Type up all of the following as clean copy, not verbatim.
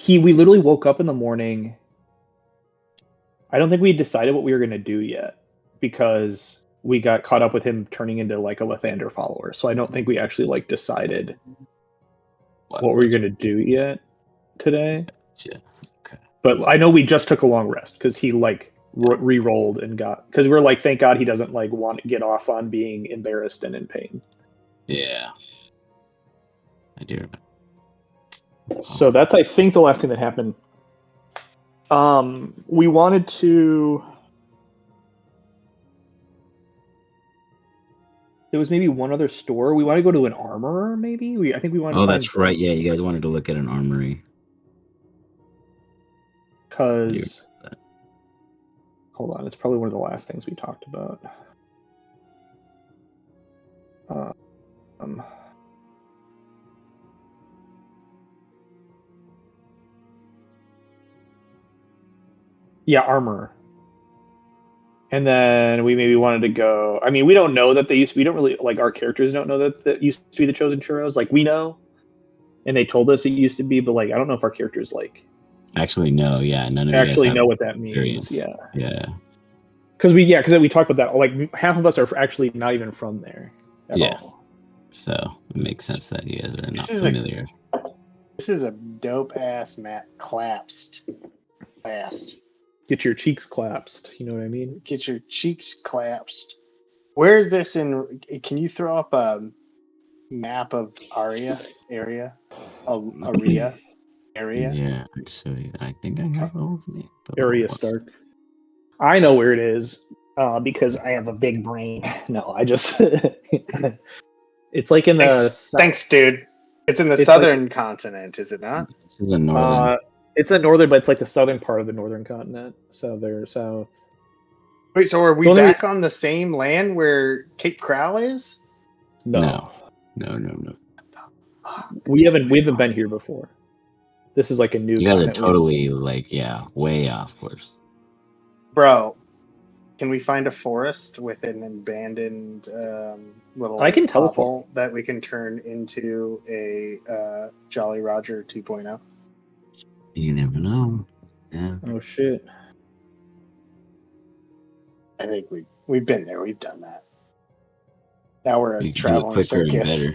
we literally woke up in the morning. I don't think we decided what we were gonna do yet because we got caught up with him turning into like a Lathander follower. So I don't think we actually like decided what we're gonna do yet today. Yeah. Okay. But I know we just took a long rest because he like re-rolled and got, because we're like, thank God he doesn't like want to get off on being embarrassed and in pain. Yeah. I do remember. So that's, I think, the last thing that happened. We wanted to. There was maybe one other store. We want to go to an armorer, maybe. I think we wanted. Oh, that's right. Yeah, you guys wanted to look at an armory. Because. Hold on, it's probably one of the last things we talked about. Yeah, armor. And then we maybe wanted to go. I mean, we don't know that they used to. We don't really like, our characters don't know that used to be the Chosen Churros. Like, we know, and they told us it used to be, but like, I don't know if our characters like actually know. Yeah, none of actually you guys know what that means. experience. Yeah. Because we talked about that. Like, half of us are actually not even from there at all. So it makes sense that you guys are not familiar. This is a dope ass map. Collapsed. Fast. Get your cheeks collapsed. You know what I mean? Get your cheeks collapsed. Where is this in? Can you throw up a map of Aria area? Area? Yeah, actually, I think I have all of it. Area Stark. I know where it is because I have a big brain. No, I just. It's like in the. Thanks, dude. It's in the southern continent, is it not? This is a northern. It's a northern, but it's like the southern part of the northern continent. So they're south. Wait, so are we back on the same land where Cape Crow is? No. We haven't been here before. This is like a new. You guys are totally way off course. Bro, can we find a forest with an abandoned little hovel that we can turn into a Jolly Roger 2.0? You never know. Yeah. Oh shit. I think we've been there. We've done that. Now we're a traveling circus.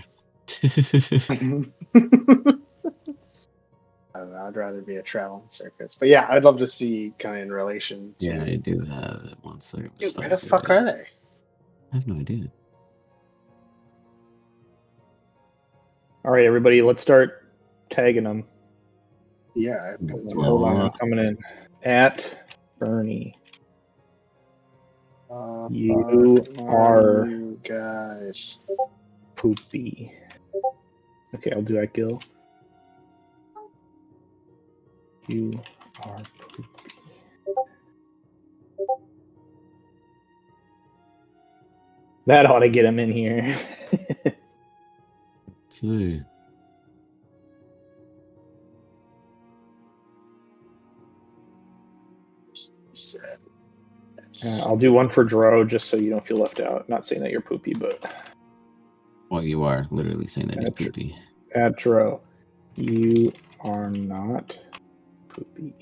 I don't know. I'd rather be a traveling circus. But yeah, I'd love to see kind of in relation to... Yeah, I do have it. One second. Dude, where the fuck are they? I have no idea. All right, everybody, let's start tagging them. Yeah. Hold on, I'm coming in. At Bernie. You are... You guys. Poopy. Okay, I'll do that, Gil. You are poopy. That ought to get him in here. Dude. I'll do one for Dro just so you don't feel left out. Not saying that you're poopy, but... Well, you are literally saying that he's poopy. At Dro, you are not poopy.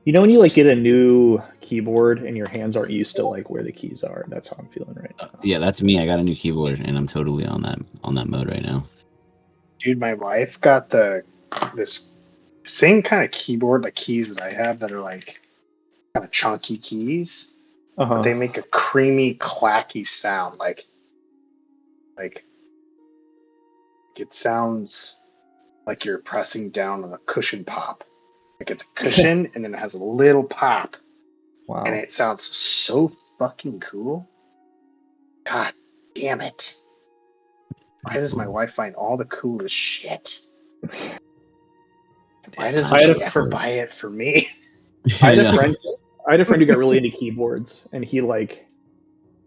You know when you like get a new keyboard and your hands aren't used to like where the keys are? That's how I'm feeling right now. Yeah, that's me. I got a new keyboard and I'm totally on that mode right now. Dude, my wife got this same kind of keyboard, like keys that I have that are like kind of chunky keys. But they make a creamy, clacky sound. Like it sounds like you're pressing down on a cushion pop. Like it's a cushion and then it has a little pop. Wow. And it sounds so fucking cool. God damn it. Why does my wife find all the coolest shit? Why doesn't she ever buy it for me? I had a friend who got really into keyboards, and he like,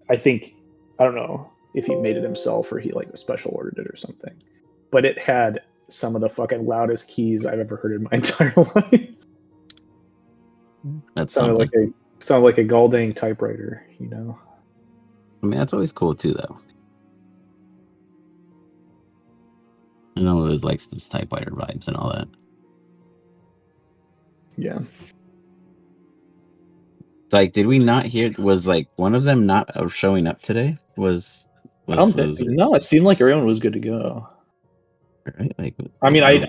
I don't know if he made it himself or he like special ordered it or something, but it had some of the fucking loudest keys I've ever heard in my entire life. That's sounded like a Galdang typewriter, you know. I mean, that's always cool too, though. know Liz likes this typewriter vibes and all that. Yeah. Like, did we not hear? Was like one of them not showing up today? Was no, it seemed like everyone was good to go. Right? Like, I mean,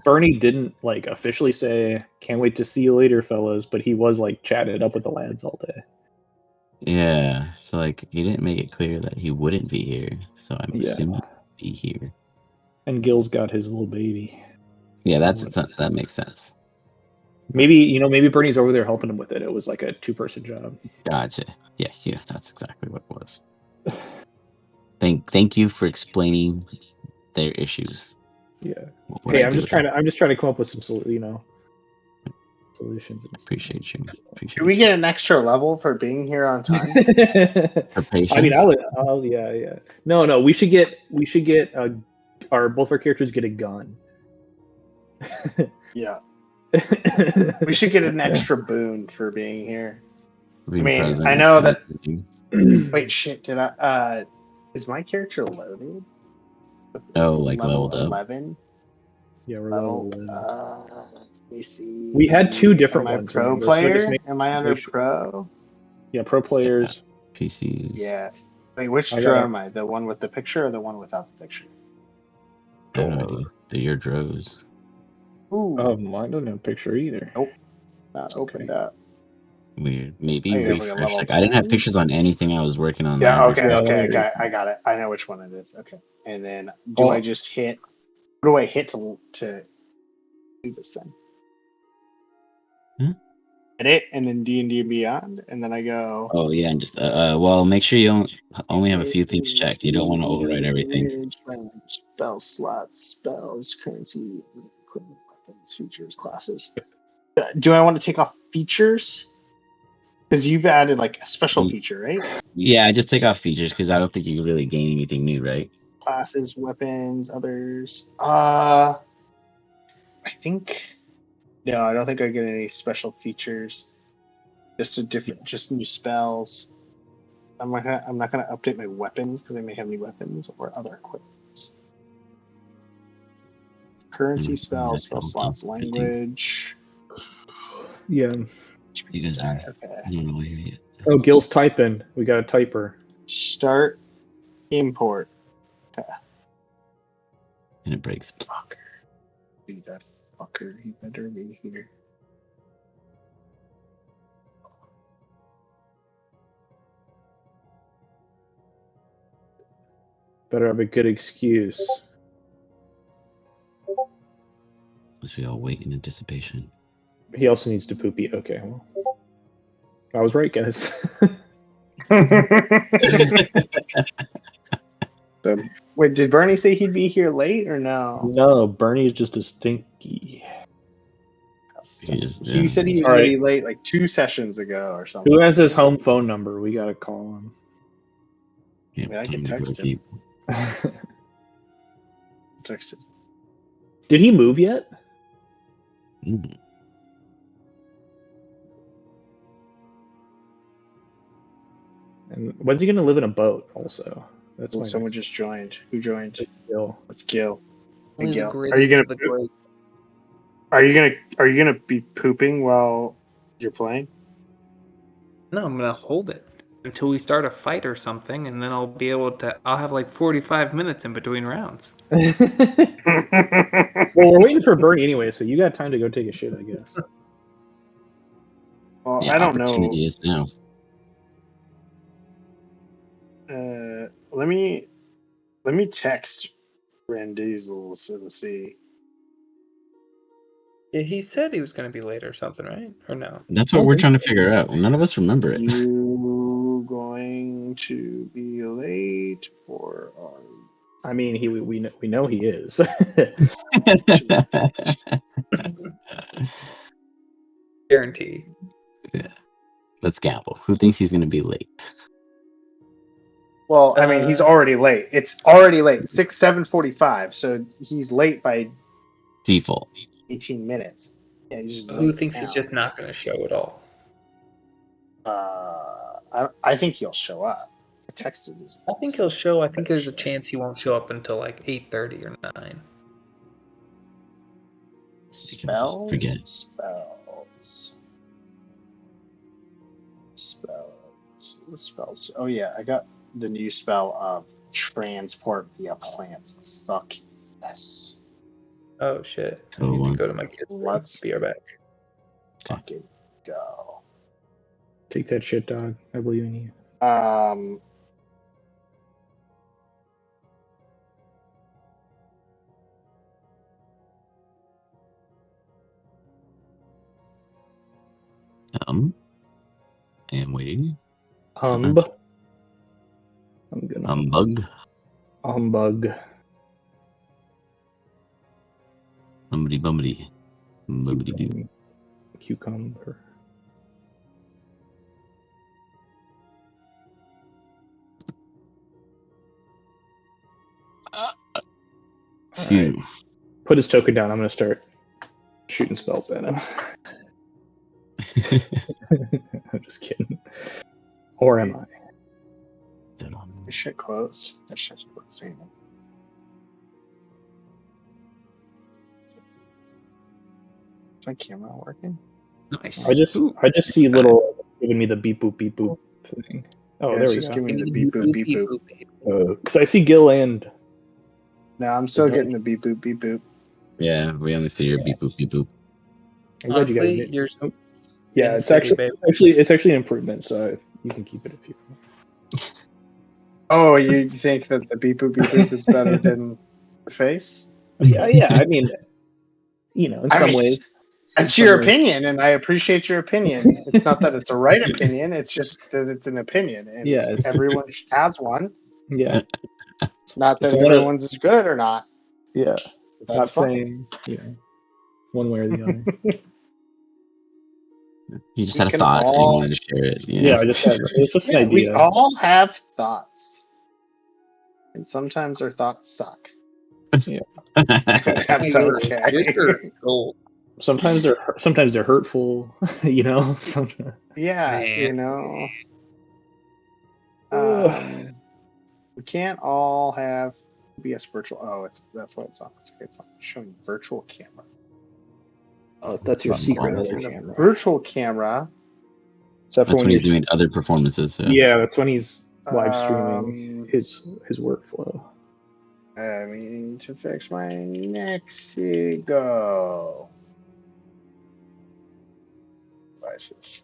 Bernie didn't like officially say "Can't wait to see you later, fellas," but he was like chatted up with the lads all day. Yeah, so like he didn't make it clear that he wouldn't be here, so I'm Yeah. assuming he'd be here. And Gil's got his little baby. Yeah, that makes sense. Maybe maybe Bernie's over there helping him with it. It was like a 2-person job. Gotcha. Yeah, that's exactly what it was. Thank you for explaining their issues. Yeah. Hey, I'm just trying to come up with some solutions. Appreciate you. Do we get an extra level for being here on time? For patience? I mean, yeah. No. We should get both our characters get a gun. Yeah. We should get an extra boon for being here. I know that. Wait, shit! Did I? Is my character loaded? Oh, like leveled up. 11. Yeah, we're level 11. Let me see. We had 2 different ones. Am I pro player? Am I under pro? Yeah, pro players. Yeah, PCs. Yeah. Wait, which draw am I? The one with the picture or the one without the picture? I have no idea. They're your drows. Ooh. Oh, mine doesn't have a picture either. Nope. Not opened up. Weird. Maybe refresh. Like, I didn't have pictures on anything I was working on. Yeah, okay, I got it. I know which one it is. Okay. And then I just hit what do I hit to do this thing? Hit it and then D&D and Beyond, and then I go. Oh yeah, and just well, make sure you only have a few things checked. You don't want to overwrite everything. Spell slots, spells, currency, equipment, weapons, features, classes. Do I want to take off features? Because you've added like a special feature, right? Yeah, I just take off features because I don't think you can really gain anything new, right? Classes, weapons, others. I think. No, I don't think I get any special features. Just new spells. I'm not gonna update my weapons because I may have new weapons or other equipment. Currency, spells, spell slots, language. Yeah. You guys are. Okay. Oh, Gil's typing. We got a typer. Start import. Okay. And it breaks. Fucker. Be that fucker. He better be here. Better have a good excuse. As we all wait in anticipation. He also needs to poopy. Okay, well. I was right, guys. So, wait, did Bernie say he'd be here late or no? No, Bernie's just a stinky. He said he was going to be late like 2 sessions ago or something. Who has his home phone number? We got to call him. Yeah, I can text him. Texted. Did he move yet? Mm-hmm. And when's he going to live in a boat also? That's well, someone just joined. Who joined? Gil. It's Gil. Hey, Gil. Are you gonna be pooping while you're playing? No, I'm gonna hold it until we start a fight or something, and then I'll have like 45 minutes in between rounds. Well, we're waiting for Bernie anyway, so you got time to go take a shit, I guess. Well, I don't know. Opportunity is now. Let me text Randiesel to see. Yeah, he said he was going to be late or something, right? Or no? That's what we're trying to figure out. None of us remember it. You going to be late or are? I mean, we know he is. Guarantee. Yeah. Let's gamble. Who thinks he's going to be late? Well, I mean, he's already late. It's already late. 7:45. So he's late by default. 18 minutes. Yeah, he's just who thinks he's just not going to show at all? I think he'll show up. I texted his. I think he'll show. I think there's a chance he won't show up until like 8:30 or 9. Spells? Forget. Spells. What spells? Oh yeah, I got the new spell of transport via plants. Fuck yes. Oh shit! I Cool need to one. go to my kids' room. Let's Be right back. Okay. fucking go. Take that shit, dog. I believe in you. I am waiting. I'm gonna Humbug. Bumbity bumbity. Bumbity doo. Cucumber. Excuse me. Put his token down. I'm gonna start shooting spells at him. I'm just kidding. Or am I? This shit closed. That shit's closed. Ain't it? Is my camera working? Nice. I just see little giving me the beep boop thing. Oh, Yeah, there it's we just go. giving me the beep boop beep boop. Because I see Gil and. No, I'm still getting the beep boop beep boop. Yeah, we only see your beep boop beep boop. I'm glad you Honestly, guys did. you're Yeah, it's actually an improvement. So you can keep it if you want. Oh, you think that the beep boop beep boop is better than the face? Yeah. I mean, in some ways. It's your opinion, and I appreciate your opinion. It's not that it's a right opinion; it's just that it's an opinion, and everyone has one. Yeah. Not that everyone's is good or not. Yeah. That's not fine. saying, one way or the other. You just had a thought and you wanted to share it. Yeah, it's just an idea. We all have thoughts, and sometimes our thoughts suck. Yeah. That's okay. Sometimes they're hurtful, Sometimes. Yeah, we can't all have OBS virtual. Oh, that's what it's on. It's on showing virtual camera. Oh, that's your secret other camera. Virtual camera. Except that's when he's doing other performances. So. Yeah, that's when he's live streaming his workflow. I need to fix my Nexigo. Devices.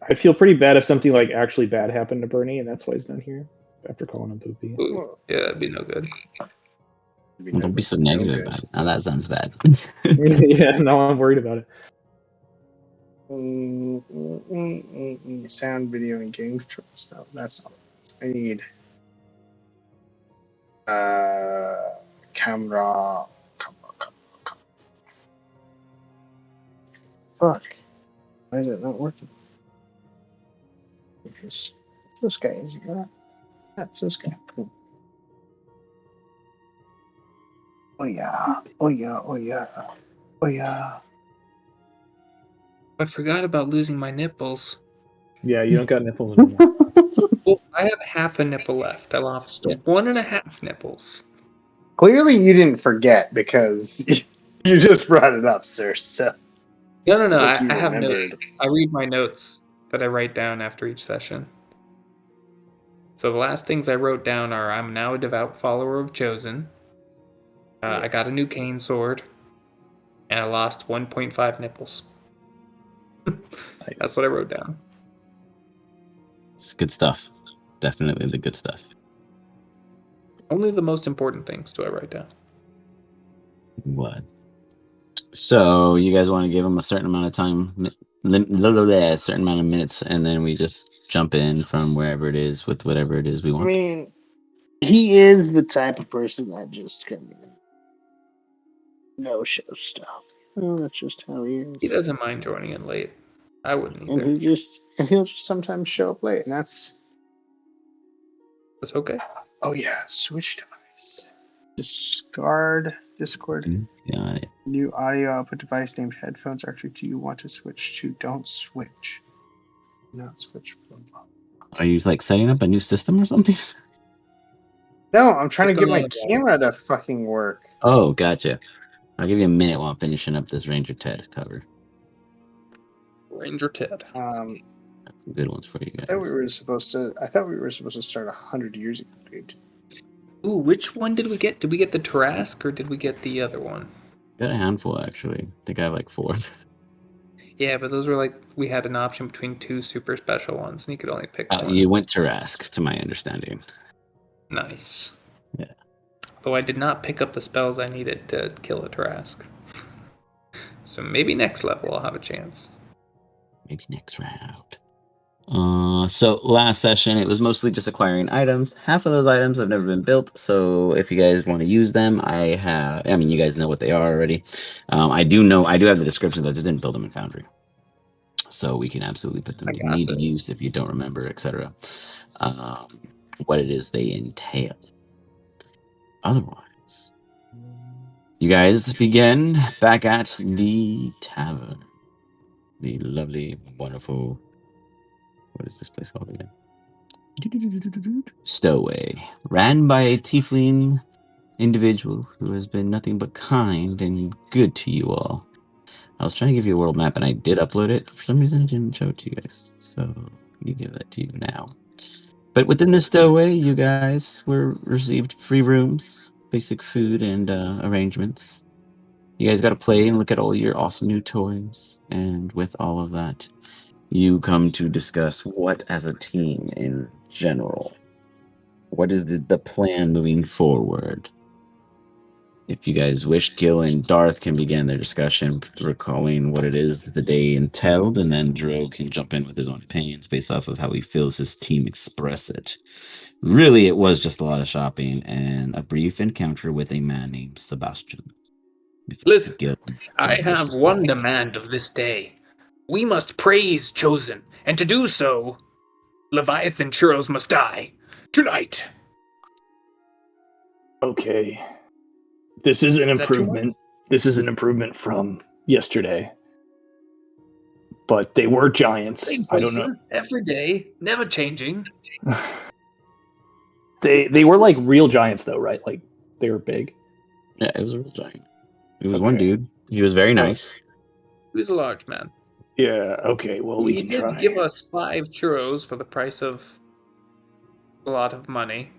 I feel pretty bad if something like actually bad happened to Bernie, and that's why he's not here after calling him poopy. Ooh, yeah, that'd be no good. Don't be so negative about it. Now that sounds bad. Yeah, no, I'm worried about it. Sound, video, and game controls. No, that's not what I need. Camera. Fuck. Why is it not working? Because this guy isn't that. That's this guy. Cool. Oh yeah. I forgot about losing my nipples. Yeah, you don't got nipples anymore. Well, I have half a nipple left. I lost 1.5 nipples. Clearly, you didn't forget because you just brought it up, sir. So no. I have notes. I read my notes that I write down after each session. So the last things I wrote down are: I'm now a devout follower of Chosen. Yes. I got a new cane sword, and I lost 1.5 nipples. Nice. That's what I wrote down. It's good stuff. Definitely the good stuff. Only the most important things do I write down. What? So you guys want to give him a certain amount of time, a certain amount of minutes, and then we just jump in from wherever it is with whatever it is we want? I mean, he is the type of person that just can no-show stuff. Oh, that's just how he is. He doesn't mind joining in late. I wouldn't either. And he'll just sometimes show up late, and that's okay. Oh yeah, switch device. Discard Discord. Got it. New audio output device named headphones. Actually, do you want to switch to? Don't switch. Do not switch from. Are you like setting up a new system or something? No, I'm trying to Just get my another one. camera to fucking work. Oh, gotcha. I'll give you a minute while I'm finishing up this Ranger Ted cover. Ranger Ted. Some good ones for you guys. I thought we were supposed to start 100 years ago, dude. Ooh, which one did we get? Did we get the Tarask or did we get the other one? Got a handful, actually. I think I have like 4. Yeah, but those were like, we had an option between 2 super special ones, and you could only pick one. You went Tarask, to my understanding. Nice. Yeah. Though I did not pick up the spells I needed to kill a Tarask. So maybe next level I'll have a chance. Maybe next round. So last session, it was mostly just acquiring items. Half of those items have never been built, so if you guys want to use them, you guys know what they are already. I do have the descriptions. I just didn't build them in Foundry. So we can absolutely put them to immediate use if you don't remember, etc. What it is they entail. Otherwise, you guys begin back at the tavern. The lovely, wonderful... What is this place called again? Stowaway. Ran by a tiefling individual who has been nothing but kind and good to you all. I was trying to give you a world map and I did upload it. For some reason, I didn't show it to you guys. So, you give that to you now. But within the stowaway, you guys received free rooms, basic food, and arrangements. You guys got to play and look at all your awesome new toys. And with all of that, you come to discuss what, as a team in general, what is the plan moving forward. If you guys wish, Gil and Darth can begin their discussion, recalling what it is the day entailed, and then Dro can jump in with his own opinions based off of how he feels his team express it. Really, it was just a lot of shopping and a brief encounter with a man named Sebastian. Listen, I have one demand of this day. We must praise Chosen, and to do so, Leviathan Churros must die. Tonight. Okay. This is an improvement. This is an improvement from yesterday. But they were giants. I don't know. Every day, never changing. They were like real giants though, right? Like they were big. Yeah, it was a real giant. It was one dude. He was very nice. He was a large man. Yeah, okay, well, we can try. He did give us 5 churros for the price of a lot of money.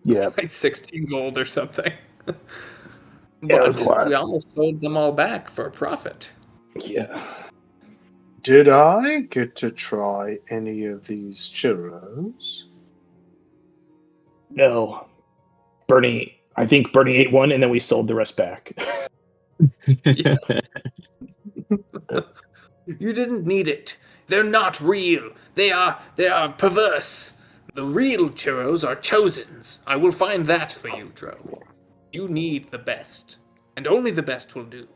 Yeah. Like 16 gold or something. But we almost sold them all back for a profit. Yeah. Did I get to try any of these churros? No. I think Bernie ate one and then we sold the rest back. You didn't need it. They're not real. They are perverse. The real churros are Chosen's. I will find that for you, Dro. You need the best, and only the best will do.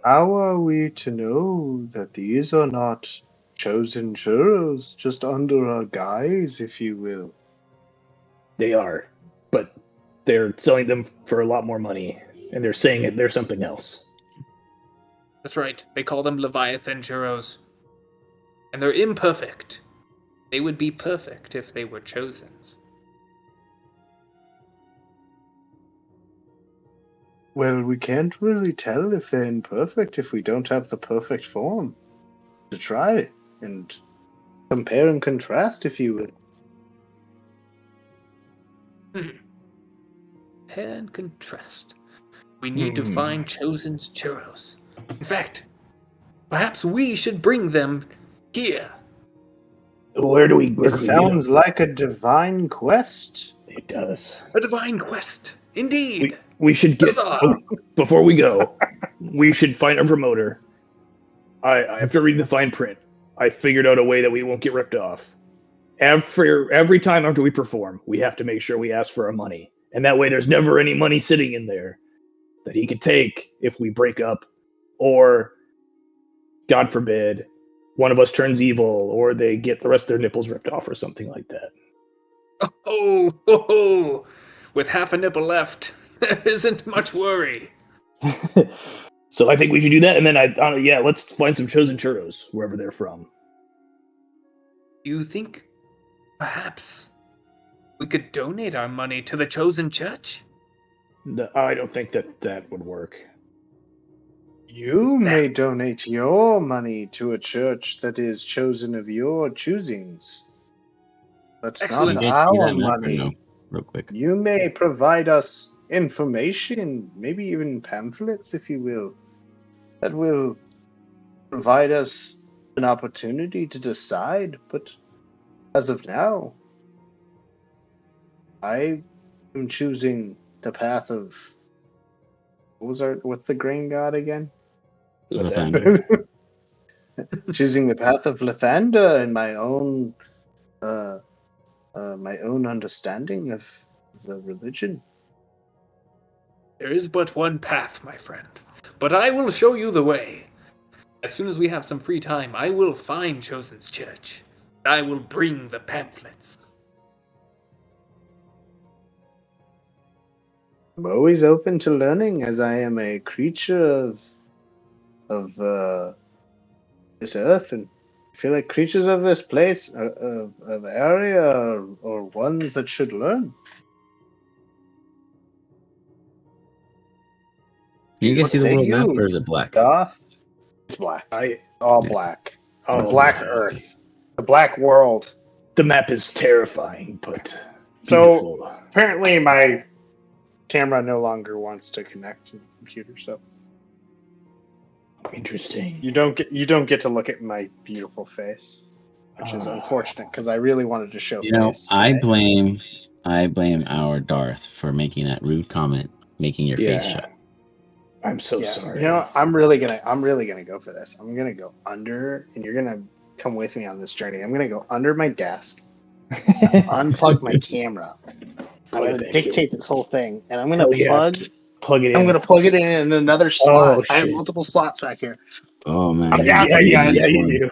How are we to know that these are not Chosen churros, just under our guise, if you will? They are, but they're selling them for a lot more money, and they're saying they're something else. That's right. They call them Leviathan churros. And they're imperfect. They would be perfect if they were Chosen's. Well, we can't really tell if they're imperfect if we don't have the perfect form to try and compare and contrast, if you will. Compare and contrast. We need to find Chosen's churros. In fact, perhaps we should bring them here. Where do we? It sounds like a divine quest. It does. A divine quest, indeed. We should get before we go. We should find our promoter. I have to read the fine print. I figured out a way that we won't get ripped off. Every time after we perform, we have to make sure we ask for our money, and that way there's never any money sitting in there that he could take if we break up, or God forbid, one of us turns evil, or they get the rest of their nipples ripped off, or something like that. Oh, with half a nipple left, there isn't much worry. So I think we should do that, and then let's find some Chosen churros wherever they're from. You think perhaps We could donate our money to the chosen church. No, I don't think that would work. You may donate your money to a church that is chosen of your choosings, but Excellent. not You guys see our that map or no? money. Real quick. You may provide us information, maybe even pamphlets, if you will, that will provide us an opportunity to decide. But as of now, I am choosing the path of what's the grain god again? Lathander. Choosing the path of Lathander and my own understanding of the religion. There is but one path, my friend, but I will show you the way. As soon as we have some free time, I will find Chosen's church. I will bring the pamphlets. I'm always open to learning, as I am a creature of this earth, and I feel like creatures of this place, of area, are ones that should learn. Can you guys What see the say world map, you, or is it black? Goth? It's black. All Yeah. black. Oh, The black earth. The black world. The map is terrifying, but So beautiful. apparently my camera no longer wants to connect to the computer, so Interesting. you don't get to look at my beautiful face, which is unfortunate because I really wanted to show face. I today. blame our Darth for making that rude comment, making your face show. I'm so sorry. You know, I'm really gonna go for this. I'm gonna go under, and you're gonna come with me on this journey. I'm gonna go under my desk, unplug my camera. I'm gonna dictate this whole thing, and I'm gonna plug it in. I'm gonna plug it in another slot. Oh, I have shit. multiple slots back here. Oh man, I'm down here, guys. Yeah, you do.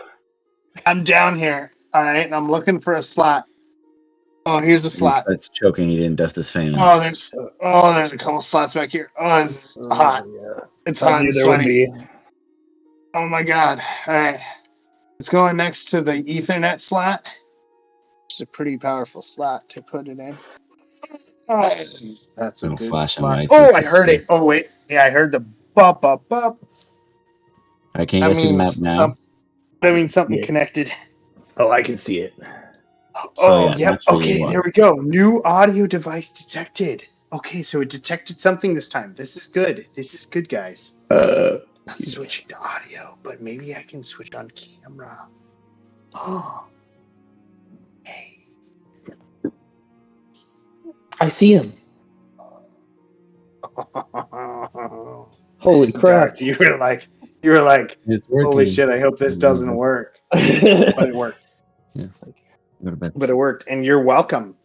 I'm down here. All right, and I'm looking for a slot. Oh, here's a He slot. starts choking. He didn't dust his fan. Oh, there's a couple slots back here. Oh, it's hot. Yeah. It's hot and There would sweaty. be. Oh my god. All right. It's going next to the Ethernet slot. It's a pretty powerful slot to put it in. Oh, that's a Little good flashing slot. lights. Oh, I heard it. Oh, wait. Yeah, I heard the bop, bop, bop. All right, can you guys see the map now? That means something connected. Oh, I can see it. Oh, yeah, yep. that's where you Okay, are. there we go. New audio device detected. Okay, so it detected something this time. This is good. This is good, guys. Not switching to audio, but maybe I can switch on camera. Oh. Hey. I see him. Holy crap. Darth, you were like, It's working. holy shit, I hope this doesn't work. But it worked. Yeah. Go to bed. But it worked, and you're welcome.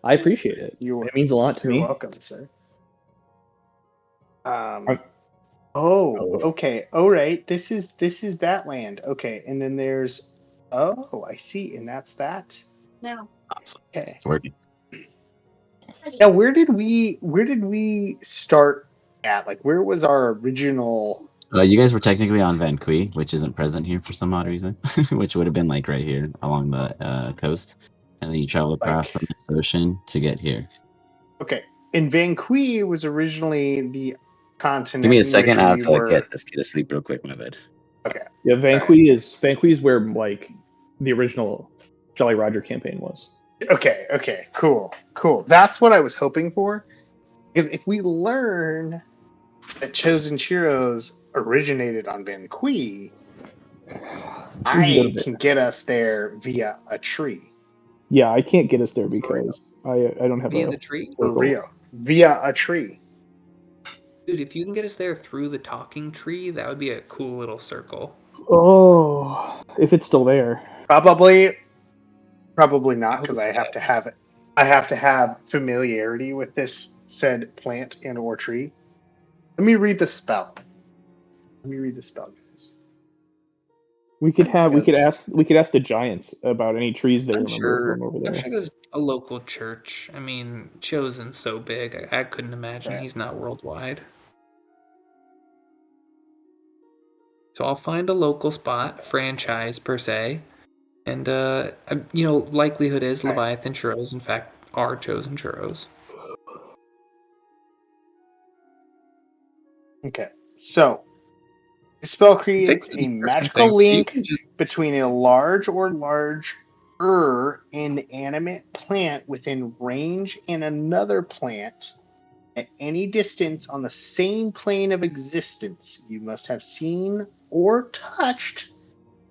I appreciate it. It means a lot to me. You're welcome, sir. Okay. All right. This is that land. Okay, and then there's. Oh, I see, and that's that. No. Awesome. Okay. It's working. Now, where did we start at? Like, where was our original? You guys were technically on Van Cui, which isn't present here for some odd reason, which would have been like right here along the coast, and then you travel across the next ocean to get here. Okay, in Van Cui was originally the continent. Give me a second. I have to get this kid to sleep real quick. My bad. Okay. Yeah, Van Cui is where like the original Jolly Roger campaign was. Okay. Cool. That's what I was hoping for. Because if we learn that Chosen Chiros originated on Van Cui, I can get us there via a tree. Yeah, I can't get us there because I don't have via the tree. For real, via a tree. Dude, if you can get us there through the talking tree, that would be a cool little circle. Oh, if it's still there. Probably not, because I have to have it. I have to have familiarity with this said plant and or tree. Let me read the spell. Guys. We could ask the giants about any trees they remember over there. I'm sure there's a local church. I mean, Chosen's so big, I couldn't imagine he's not worldwide. So I'll find a local spot, franchise per se, and likelihood is Leviathan Churros, in fact, our chosen churros. Okay, so the spell creates a magical link between a large or larger inanimate plant within range and another plant at any distance on the same plane of existence. You must have seen or touched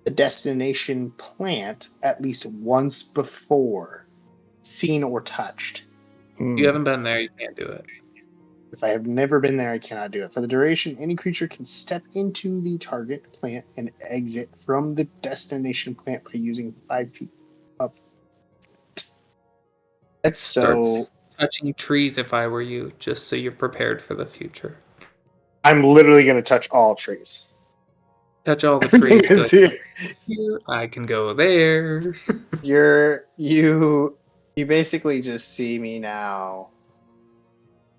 the destination plant at least once before. Seen or touched. If you haven't been there, you can't do it. If I have never been there, I cannot do it. For the duration, any creature can step into the target plant and exit from the destination plant by using 5 feet up. I'd start touching trees if I were you, just so you're prepared for the future. I'm literally going to touch all trees. Touch all the trees. Like, here, I can go there. You basically just see me now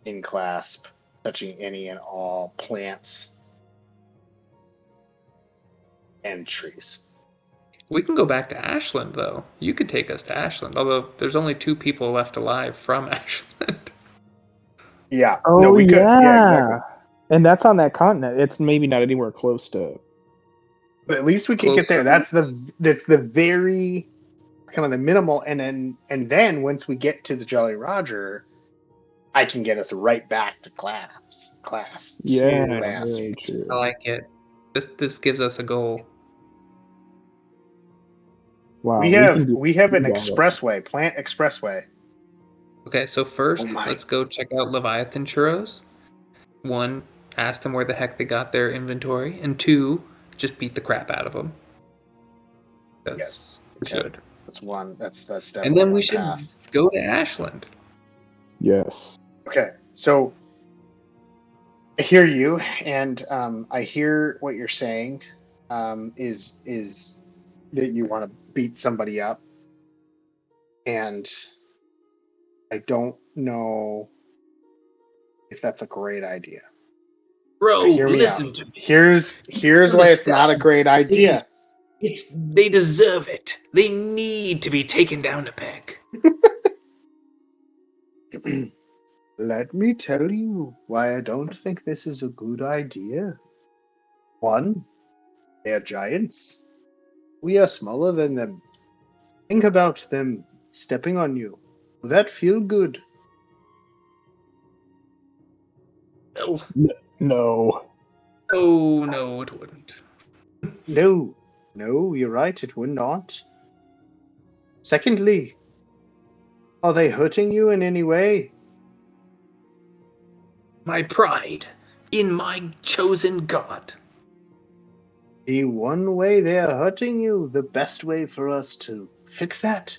in clasp, touching any and all plants and trees. We can go back to Ashland, though. You could take us to Ashland, although there's only 2 people left alive from Ashland. Yeah. Oh, no, we could. Yeah, exactly. And that's on that continent. It's maybe not anywhere close to. But at least we can get there. That's the very kind of the minimal, and then once we get to the Jolly Roger, I can get us right back to class. Yeah, very true. I like it. This gives us a goal. Wow, we have an expressway, plant expressway. Okay, so first, let's go check out Leviathan Churros. 1, ask them where the heck they got their inventory, and 2, just beat the crap out of them. Yes, we should. That's one. That's definitely. And then we should go to Ashland. Yes. Okay, so I hear you, and I hear what you're saying. Is that you want to beat somebody up, and I don't know if that's a great idea. Bro, listen to me. Here's why it's not a great idea. They deserve it. They need to be taken down a peg. Let me tell you why I don't think this is a good idea. 1, they're giants. We are smaller than them. Think about them stepping on you. Will that feel good? No. No. Oh, no, it wouldn't. No, you're right, it would not. Secondly, are they hurting you in any way? My pride in my chosen god. The one way they are hurting you, the best way for us to fix that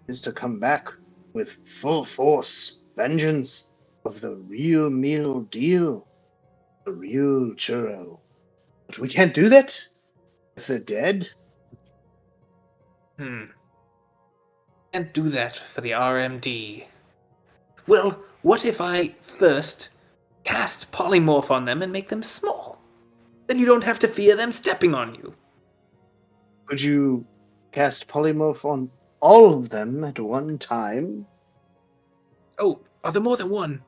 is to come back with full force, vengeance of the real meal deal, the real churro. But we can't do that if they're dead. Can't do that for the RMD. Well, what if I first cast polymorph on them and make them small? Then you don't have to fear them stepping on you. Could you cast polymorph on all of them at one time? Oh, are there more than one?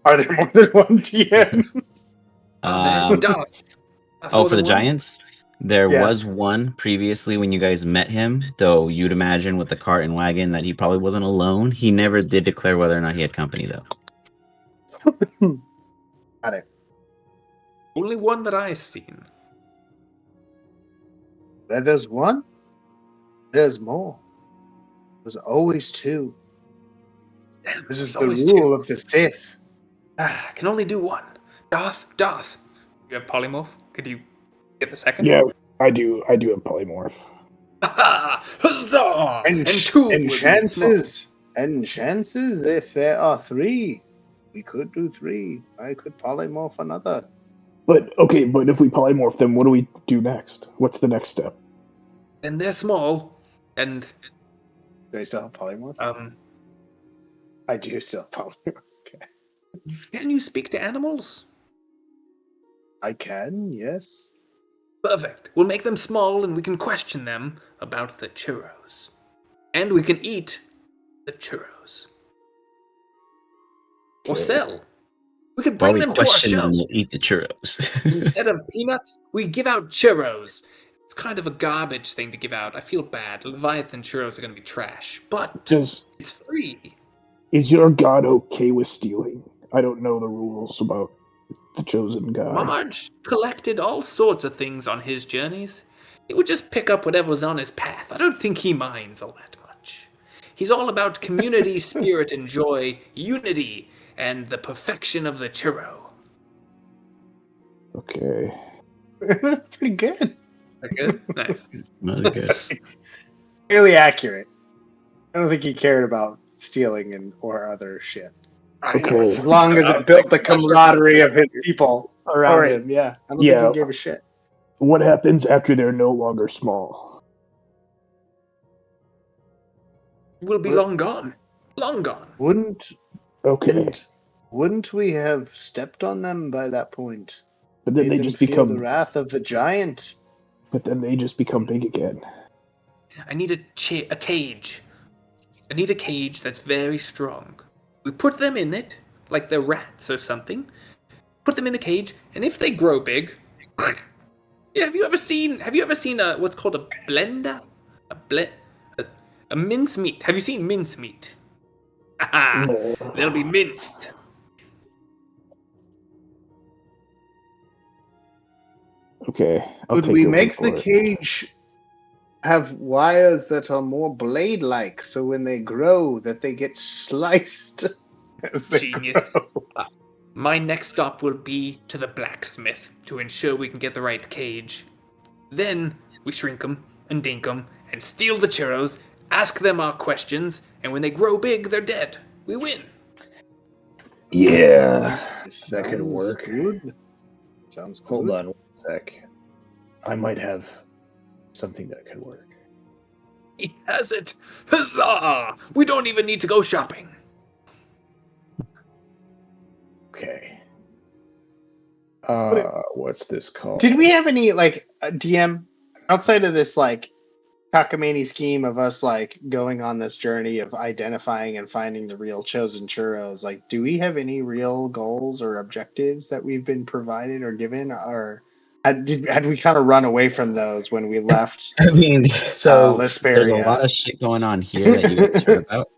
Are there more than one TM? For the giants? There was one previously when you guys met him, though you'd imagine with the cart and wagon that he probably wasn't alone. He never did declare whether or not he had company, though. Got it. Only one that I've seen. Where there's one, there's more. There's always 2. Damn, this is the rule of the Sith. I can only do 1. Darth. You have polymorph? Could you get the second? Yeah, I do have polymorph. Huzzah! And 2. And chances, if there are 3, we could do 3. I could polymorph another. But if we polymorph them, what do we do next? What's the next step? And they're small, and... Do I still have polymorph? I do still have polymorph. Okay. Can you speak to animals? I can, yes. Perfect. We'll make them small, and we can question them about the churros. And we can eat the churros. Or sell. We could While bring we them to our question show. them, we'll eat the churros. Instead of peanuts, we give out churros. It's kind of a garbage thing to give out. I feel bad. Leviathan churros are going to be trash. But it's free. Is your god okay with stealing? I don't know the rules about the chosen god. Marge collected all sorts of things on his journeys. He would just pick up whatever was on his path. I don't think he minds all that much. He's all about community, spirit, and joy, unity, and the perfection of the churro. Okay. That's pretty good. Good? Nice. Really good. Fairly accurate. I don't think he cared about stealing or other shit. Okay. As long as it built the camaraderie of his people around him, yeah. I don't think he gave a shit. What happens after they're no longer small? We'll be long gone. Long gone. Wouldn't we have stepped on them by that point? But then they just become the wrath of the giant. But then they just become big again. I need a cage. I need a cage that's very strong. We put them in it, like they're rats or something. Put them in the cage, and if they grow big, yeah. Have you ever seen what's called a blender? A mincemeat. Have you seen mincemeat? No. They'll be minced. Okay. Could we make the cage have wires that are more blade-like, so when they grow, that they get sliced as they Genius. grow? My next stop will be to the blacksmith to ensure we can get the right cage. Then we shrink them and dink them and steal the churros, ask them our questions, and when they grow big, they're dead. We win. Yeah, that could work. Good. Sounds good. Hold on one sec. I might have something that could work. He has it! Huzzah! We don't even need to go shopping. Okay. What's this called? Did we have any, DM, outside of this, cockamamie scheme of us, going on this journey of identifying and finding the real chosen churros, do we have any real goals or objectives that we've been provided or given, or had we kind of run away from those when we left? I mean, so Lisperia? There's a lot of shit going on here that you guys heard about.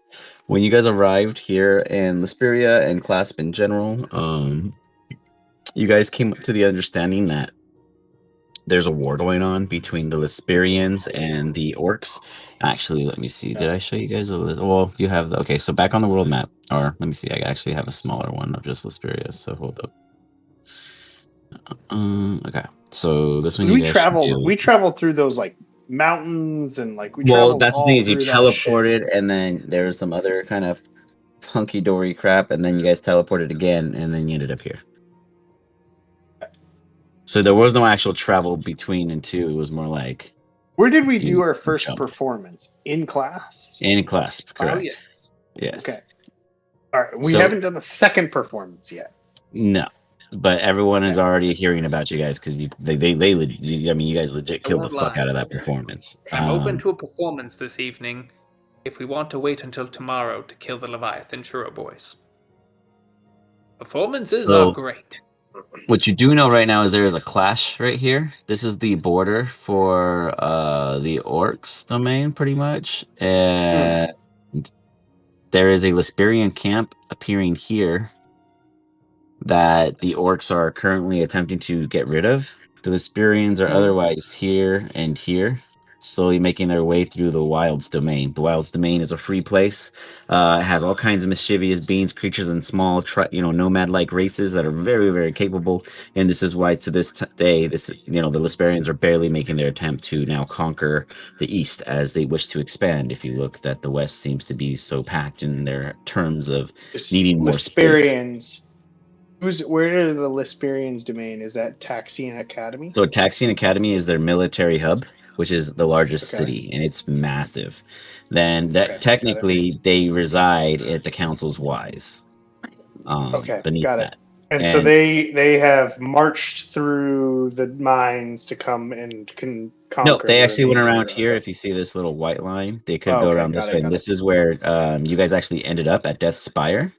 When you guys arrived here in Lisperia and Clasp in general, you guys came to the understanding that there's a war going on between the Lisperians and the orcs. Actually, let me see. Did I show you guys a list? Well, you have okay, so back on the world map, or let me see, I actually have a smaller one of just Lisperia, so hold up. Okay, so this one we traveled through those mountains and well, that's the thing is you teleported and then there was some other kind of hunky-dory crap and then you guys teleported again and then you ended up here. So there was no actual travel between and two. It was more like where did we do our first performance? In Clasp? In Clasp, correct. Yes. Okay. All right. We haven't done a second performance yet. No. But everyone is already hearing about you guys because you guys legit killed the fuck out of that performance. I'm open to a performance this evening if we want to wait until tomorrow to kill the Leviathan Churro Boys. Performances are great. What you do know right now is there is a clash right here. This is the border for the Orcs domain, pretty much. And there is a Lisperian camp appearing here that the Orcs are currently attempting to get rid of. The Lisperians are otherwise here and here, slowly making their way through the Wilds domain. The Wilds domain is a free place. It has all kinds of mischievous beings, creatures, and small, nomad-like races that are very, very capable. And this is why, to this day, the Lisperians are barely making their attempt to now conquer the East as they wish to expand. If you look, that the West seems to be so packed in their terms of needing more space. Where is the Lisperians domain? Is that Taxian Academy? So Taxian Academy is their military hub, which is the largest city, and it's massive. Then technically they reside at the Council's Wise. Beneath that. And so they have marched through the mines to come and conquer. No, they actually went around area. here. Okay. If you see this little white line, they could go around this way. And this is where you guys actually ended up at Death's Spire.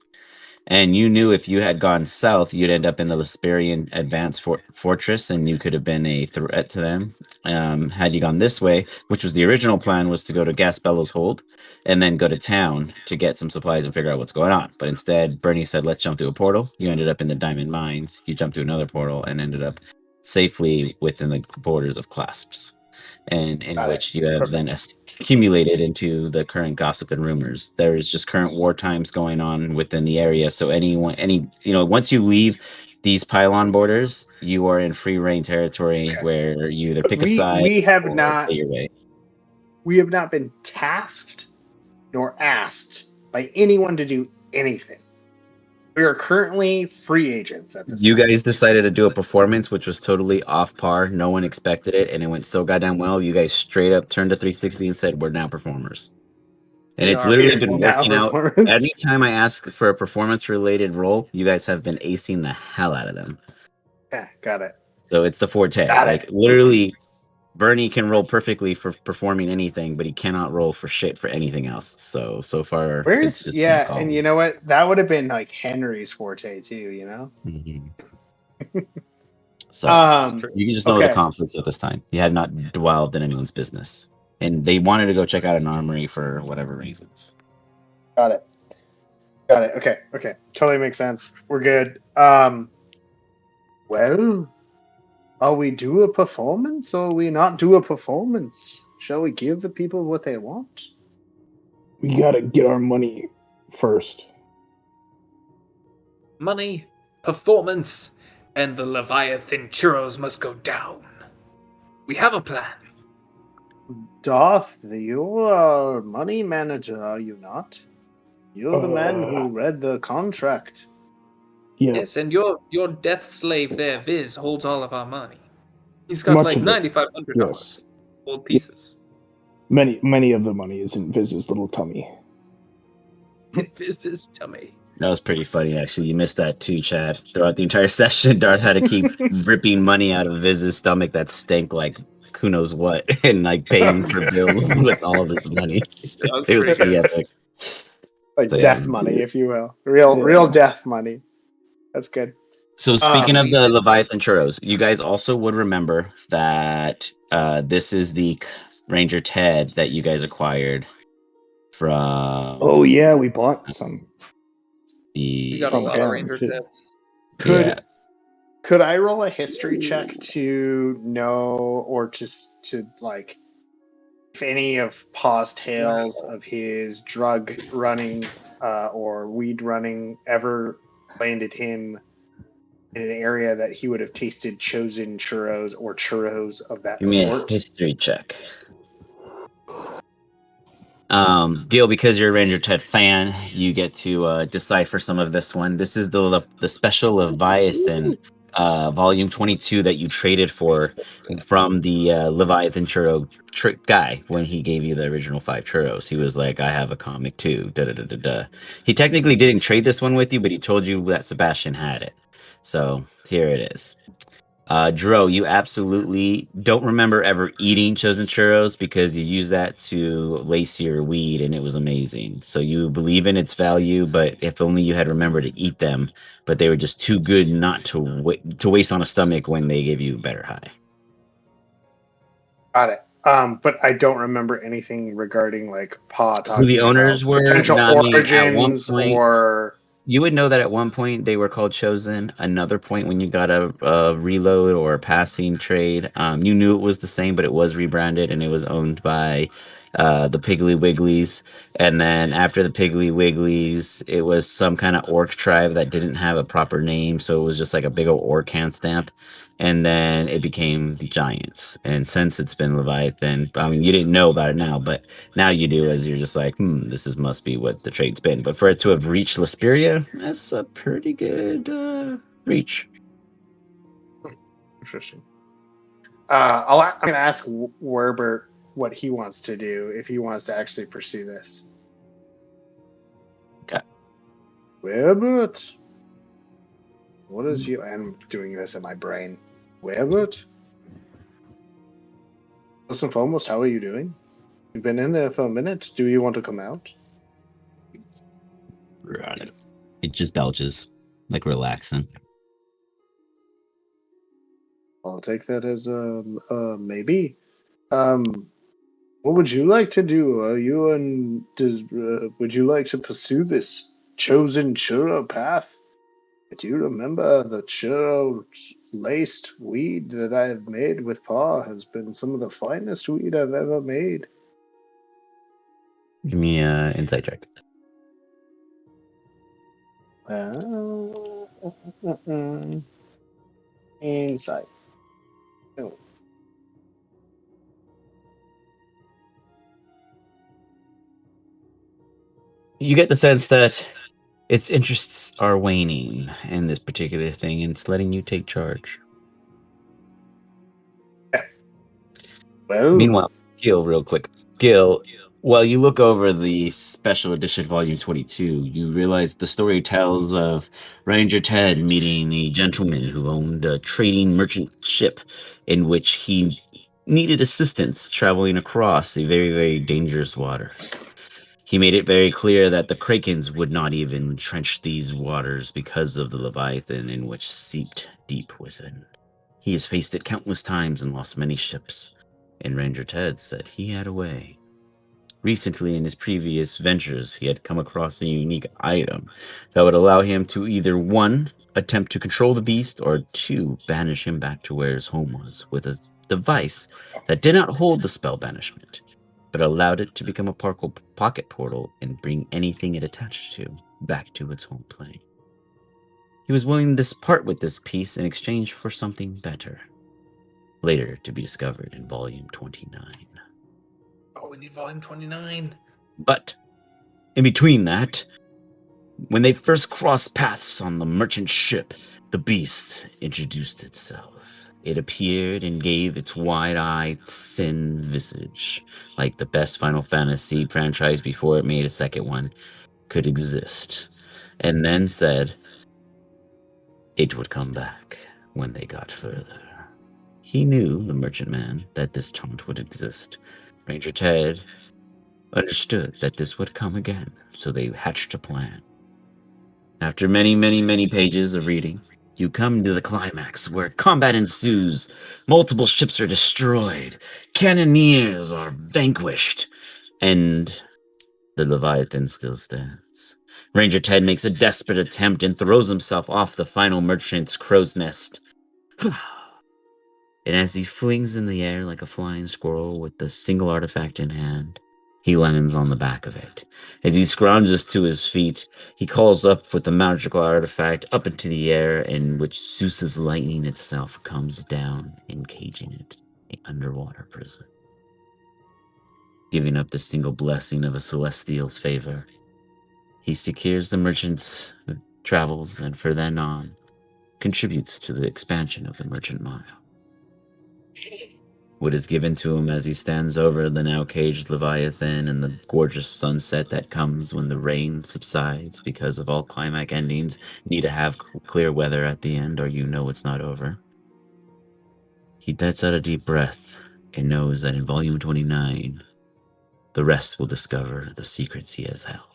And you knew if you had gone south, you'd end up in the Lisperian Advanced Fortress, and you could have been a threat to them. Had you gone this way, which was the original plan, was to go to Gasbello's Hold, and then go to town to get some supplies and figure out what's going on. But instead, Bernie said, let's jump to a portal. You ended up in the Diamond Mines. You jumped to another portal and ended up safely within the borders of Clasps, and in which you have then accumulated into the current gossip and rumors. There is just current war times going on within the area. So once you leave these pylon borders, you are in free reign territory where you either pick a side. We have or not. pay your way. We have not been tasked nor asked by anyone to do anything. We are currently free agents at this You point. guys decided to do a performance which was totally off par. No one expected it, and it went so goddamn well. You guys straight up turned to 360 and said, we're now performers. And it's literally been working out. Anytime I ask for a performance-related role, you guys have been acing the hell out of them. Yeah, got it. So it's the forte. Literally, Bernie can roll perfectly for performing anything, but he cannot roll for shit for anything else. So far, it's just and you know what? That would have been like Henry's forte too. You know. Mm-hmm. So you can just know the conflicts at this time. You had not dwelled in anyone's business, and they wanted to go check out an armory for whatever reasons. Got it. Okay. Totally makes sense. We're good. Well, are we do a performance or we not do a performance? Shall we give the people what they want? We gotta get our money first. Money, performance, and the Leviathan churros must go down. We have a plan. Darth, you are money manager, are you not? You're the man who read the contract. Yeah. Yes, and your death slave there, Viz, holds all of our money. He's got like $9,500 gold pieces. Many of the money is in Viz's little tummy. In Viz's tummy. That was pretty funny, actually. You missed that too, Chad. Throughout the entire session, Darth had to keep ripping money out of Viz's stomach that stank like who knows what, and like paying for bills with all this money. It was pretty epic. Like death money, if you will. Real death money. That's good. So speaking of the Leviathan churros, you guys also would remember that this is the Ranger Ted that you guys acquired from... Oh, yeah, we bought some. We got a lot of Ranger Teds. Could I roll a history check to know or just to like if any of Pa's tales of his drug running or weed running ever landed him in an area that he would have tasted chosen churros or churros of that sort? Give me a history check. Gil, because you're a Ranger Ted fan, you get to decipher some of this one. This is the special Leviathan volume 22 that you traded for from the Leviathan churro guy when he gave you the original 5 churros. He was like, I have a comic too. He technically didn't trade this one with you, but he told you that Sebastian had it. So here it is. Dro, you absolutely don't remember ever eating chosen churros because you used that to lace your weed and it was amazing. So you believe in its value, but if only you had remembered to eat them, but they were just too good not to waste on a stomach when they gave you a better high. Got it. But I don't remember anything regarding like Pa talking who the owners were, potential origins or... You would know that at one point they were called Chosen. Another point when you got a reload or a passing trade, you knew it was the same, but it was rebranded and it was owned by the Piggly Wigglies. And then after the Piggly Wigglies, it was some kind of orc tribe that didn't have a proper name, so it was just like a big old orc hand stamp. And then it became the Giants. And since it's been Leviathan, I mean, you didn't know about it now, but now you do, as you're just like, must be what the trade's been. But for it to have reached Lesperia, that's a pretty good reach. Interesting. I'm going to ask Werbert what he wants to do, if he wants to actually pursue this. Okay. Werbert, What is you? I'm doing this in my brain. Werbert? First and foremost, how are you doing? You've been in there for a minute. Do you want to come out? It just belches, like relaxing. I'll take that as a maybe. What would you like to do? Would you like to pursue this chosen churro path? Do you remember the churro laced weed that I have made with Pa has been some of the finest weed I've ever made. Give me an insight check. Insight. Oh. You get the sense that its interests are waning in this particular thing, and it's letting you take charge. Yeah. Well, meanwhile, Gil, real quick. Gil, while you look over the special edition volume 22, you realize the story tells of Ranger Ted meeting a gentleman who owned a trading merchant ship in which he needed assistance traveling across the very, very dangerous waters. He made it very clear that the Krakens would not even trench these waters because of the Leviathan in which seeped deep within. He has faced it countless times and lost many ships, and Ranger Ted said he had a way. Recently, in his previous ventures, he had come across a unique item that would allow him to either 1, attempt to control the beast, or 2, banish him back to where his home was, with a device that did not hold the spell banishment, but allowed it to become a pocket portal and bring anything it attached to back to its home plane. He was willing to part with this piece in exchange for something better, later to be discovered in Volume 29. Oh, we need Volume 29. But in between that, when they first crossed paths on the merchant ship, the beast introduced itself. It appeared and gave its wide-eyed sin visage, like the best Final Fantasy franchise before it made a second one could exist, and then said it would come back when they got further. He knew, the merchantman, that this taunt would exist. Ranger Ted understood that this would come again, so they hatched a plan. After many, many, many pages of reading, you come to the climax where combat ensues. Multiple ships are destroyed. Cannoneers are vanquished. And the Leviathan still stands. Ranger Ted makes a desperate attempt and throws himself off the final merchant's crow's nest. And as he flings in the air like a flying squirrel with the single artifact in hand, he lands on the back of it. As he scrounges to his feet, he calls up with the magical artifact up into the air, in which Zeus's lightning itself comes down, encaging it in an underwater prison. Giving up the single blessing of a celestial's favor, he secures the merchant's travels and from then on contributes to the expansion of the Merchant Mile. What is given to him as he stands over the now caged Leviathan and the gorgeous sunset that comes when the rain subsides, because of all climax endings need to have clear weather at the end or you know it's not over. He lets out a deep breath and knows that in Volume 29, the rest will discover the secrets he has held.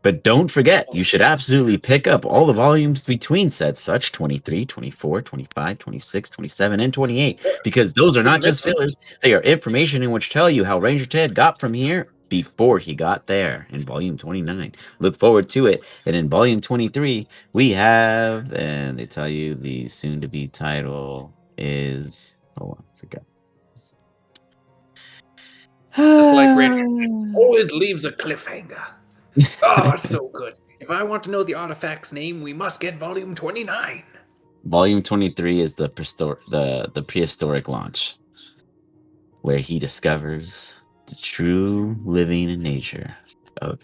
But don't forget, you should absolutely pick up all the volumes between sets, such 23, 24, 25, 26, 27, and 28, because those are not just fillers. They are information in which tell you how Ranger Ted got from here before he got there in Volume 29. Look forward to it. And in Volume 23, we have, and they tell you the soon-to-be title is, hold on, I forgot. Just like Ranger Ted always leaves a cliffhanger. Oh, it's so good. If I want to know the artifact's name, we must get Volume 29. Volume 23 is the prehistoric launch, where he discovers the true living nature of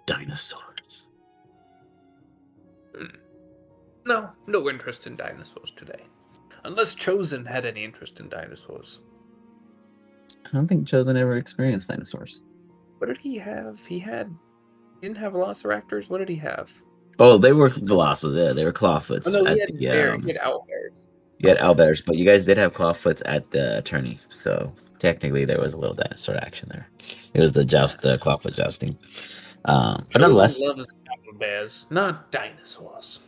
dinosaurs. No interest in dinosaurs today. Unless Chosen had any interest in dinosaurs. I don't think Chosen ever experienced dinosaurs. What did he have? He didn't have velociraptors? What did he have? Oh, they were Velocos. Yeah, they were Clawfoots. Oh no, he at had the he had owlbears. You had owlbears, but you guys did have Clawfoots at the attorney, so technically there was a little dinosaur action there. It was the Clawfoot jousting. But nonetheless, loves owlbears, not dinosaurs.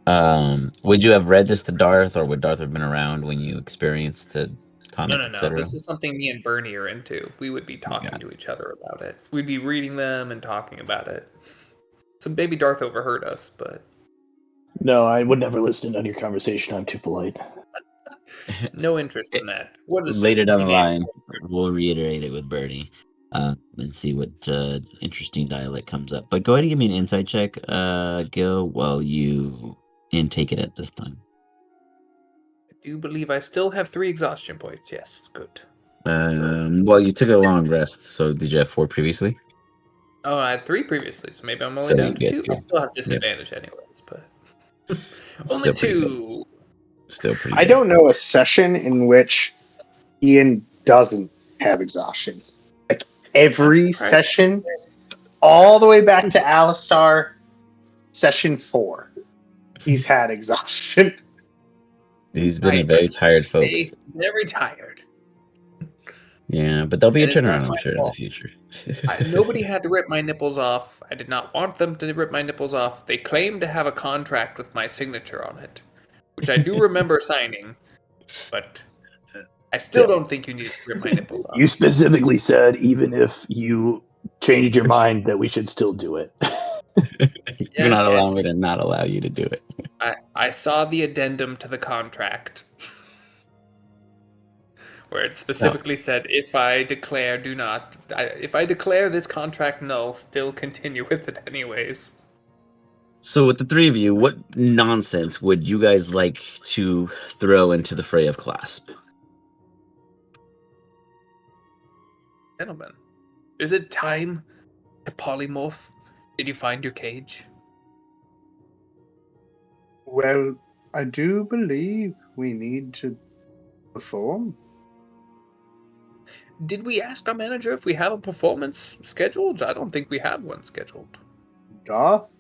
Would you have read this to Darth, or would Darth have been around when you experienced the comic? No. This is something me and Bernie are into. We would be talking to each other about it. We'd be reading them and talking about it. So maybe Darth overheard us, but no, I would never listen on your conversation. I'm too polite. No interest in that. What is later this down the line? We'll reiterate it with Bernie, and see what interesting dialect comes up. But go ahead and give me an insight check, Gil, while you intake it at this time. I do believe I still have 3 exhaustion points. Yes, it's good. Well, you took a long rest, so did you have 4 previously? Oh, I had 3 previously, so maybe I'm only down to 2. I still have disadvantage anyways, but only 2. Still pretty I don't know a session in which Ian doesn't have exhaustion. Like every session, all the way back to Alistar, session 4, he's had exhaustion. He's been a very tired folk. Very tired. Yeah, but there'll be a turnaround, I'm sure, in the future. Nobody had to rip my nipples off. I did not want them to rip my nipples off. They claimed to have a contract with my signature on it, which I do remember signing, but I still don't think you need to rip my nipples off. You specifically said even if you changed your mind that we should still do it. You're not allowing me to not allow you to do it. I saw the addendum to the contract where it specifically said, if I declare this contract null, still continue with it anyways. So with the 3 of you, what nonsense would you guys like to throw into the fray of Clasp? Gentlemen, is it time to polymorph? Did you find your cage? Well, I do believe we need to perform. Did we ask our manager if we have a performance scheduled? I don't think we have one scheduled. Darth?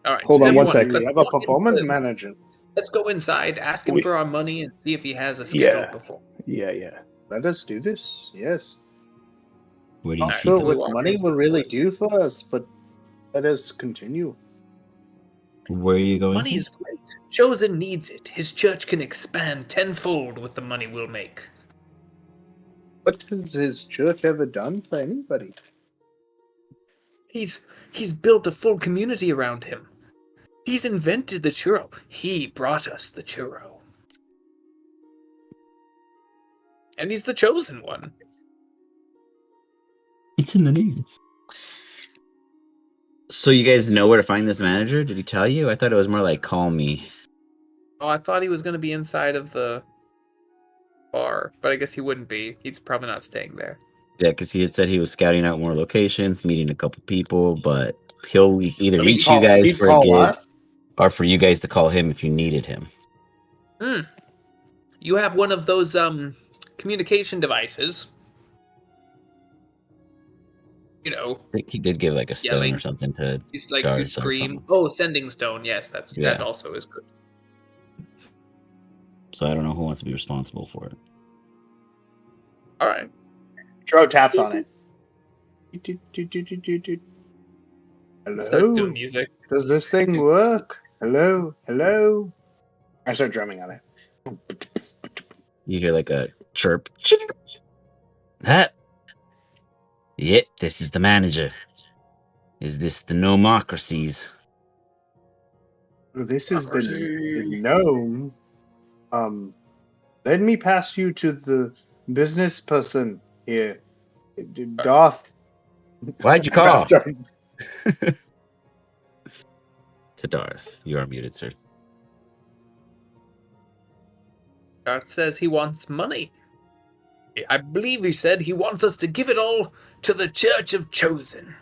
All right. Hold on one second. We have a performance manager. Let's go inside, ask him for our money, and see if he has a scheduled performance. Yeah. Let us do this, yes. Where do you Not sure what money will really do for us, but let us continue. Where are you going? Money is great. Chosen needs it. His church can expand tenfold with the money we'll make. What has his church ever done for anybody? He's built a full community around him. He's invented the churro. He brought us the churro. And he's the chosen one. It's in the name. So you guys know where to find this manager? Did he tell you? I thought it was more like call me. Oh, I thought he was going to be inside of the bar, but I guess he wouldn't be. He's probably not staying there. Yeah, because he had said he was scouting out more locations, meeting a couple people, but he'll either reach you guys for a gig or for you guys to call him if you needed him. You have one of those communication devices. You know, I think he did give like a stone or something to. He's like you scream. Oh, sending stone. Yes, that also is good. So I don't know who wants to be responsible for it. All right. Tro taps on it. Hello? Start doing music. Does this thing work? Hello? Hello? I start drumming on it. You hear like a chirp. That? Yep, this is the manager. Is this the Gnomocracies? This is the gnome. Let me pass you to the business person here. Darth. Why'd you call? To Darth. You are muted, sir. Darth says he wants money. I believe he said he wants us to give it all to the Church of Chosen.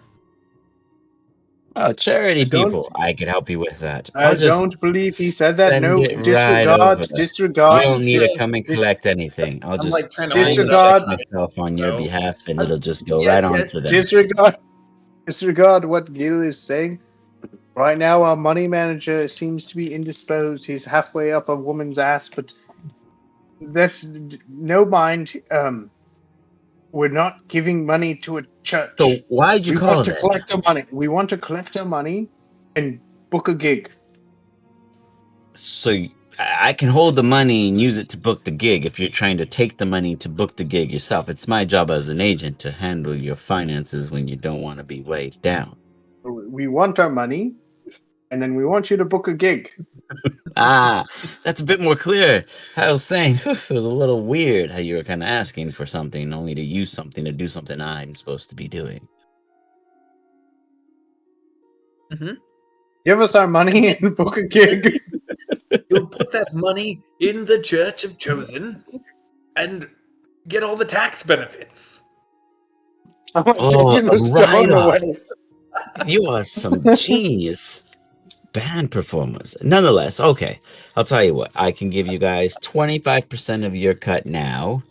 Oh, charity people. I can help you with that. I don't believe he said that. No, disregard. You don't need to come and collect anything. I'll just disregard myself on your behalf, and it'll just go right on to them. Disregard. disregard what Gil is saying. Right now, our money manager seems to be indisposed. He's halfway up a woman's ass, but that's no mind. We're not giving money to a church. So why'd you we call want to that? collect our money. We want to collect our money and book a gig. So I can hold the money and use it to book the gig if you're trying to take the money to book the gig yourself. It's my job as an agent to handle your finances when you don't want to be weighed down. We want our money, and then we want you to book a gig. That's a bit more clear. I was saying, it was a little weird how you were kind of asking for something only to use something to do something I'm supposed to be doing. Mm-hmm. Give us our money and book a gig. You'll put that money in the Church of Chosen and get all the tax benefits. I'm taking the stone away. You are some genius band performers. Nonetheless, okay, I'll tell you what. I can give you guys 25% of your cut now,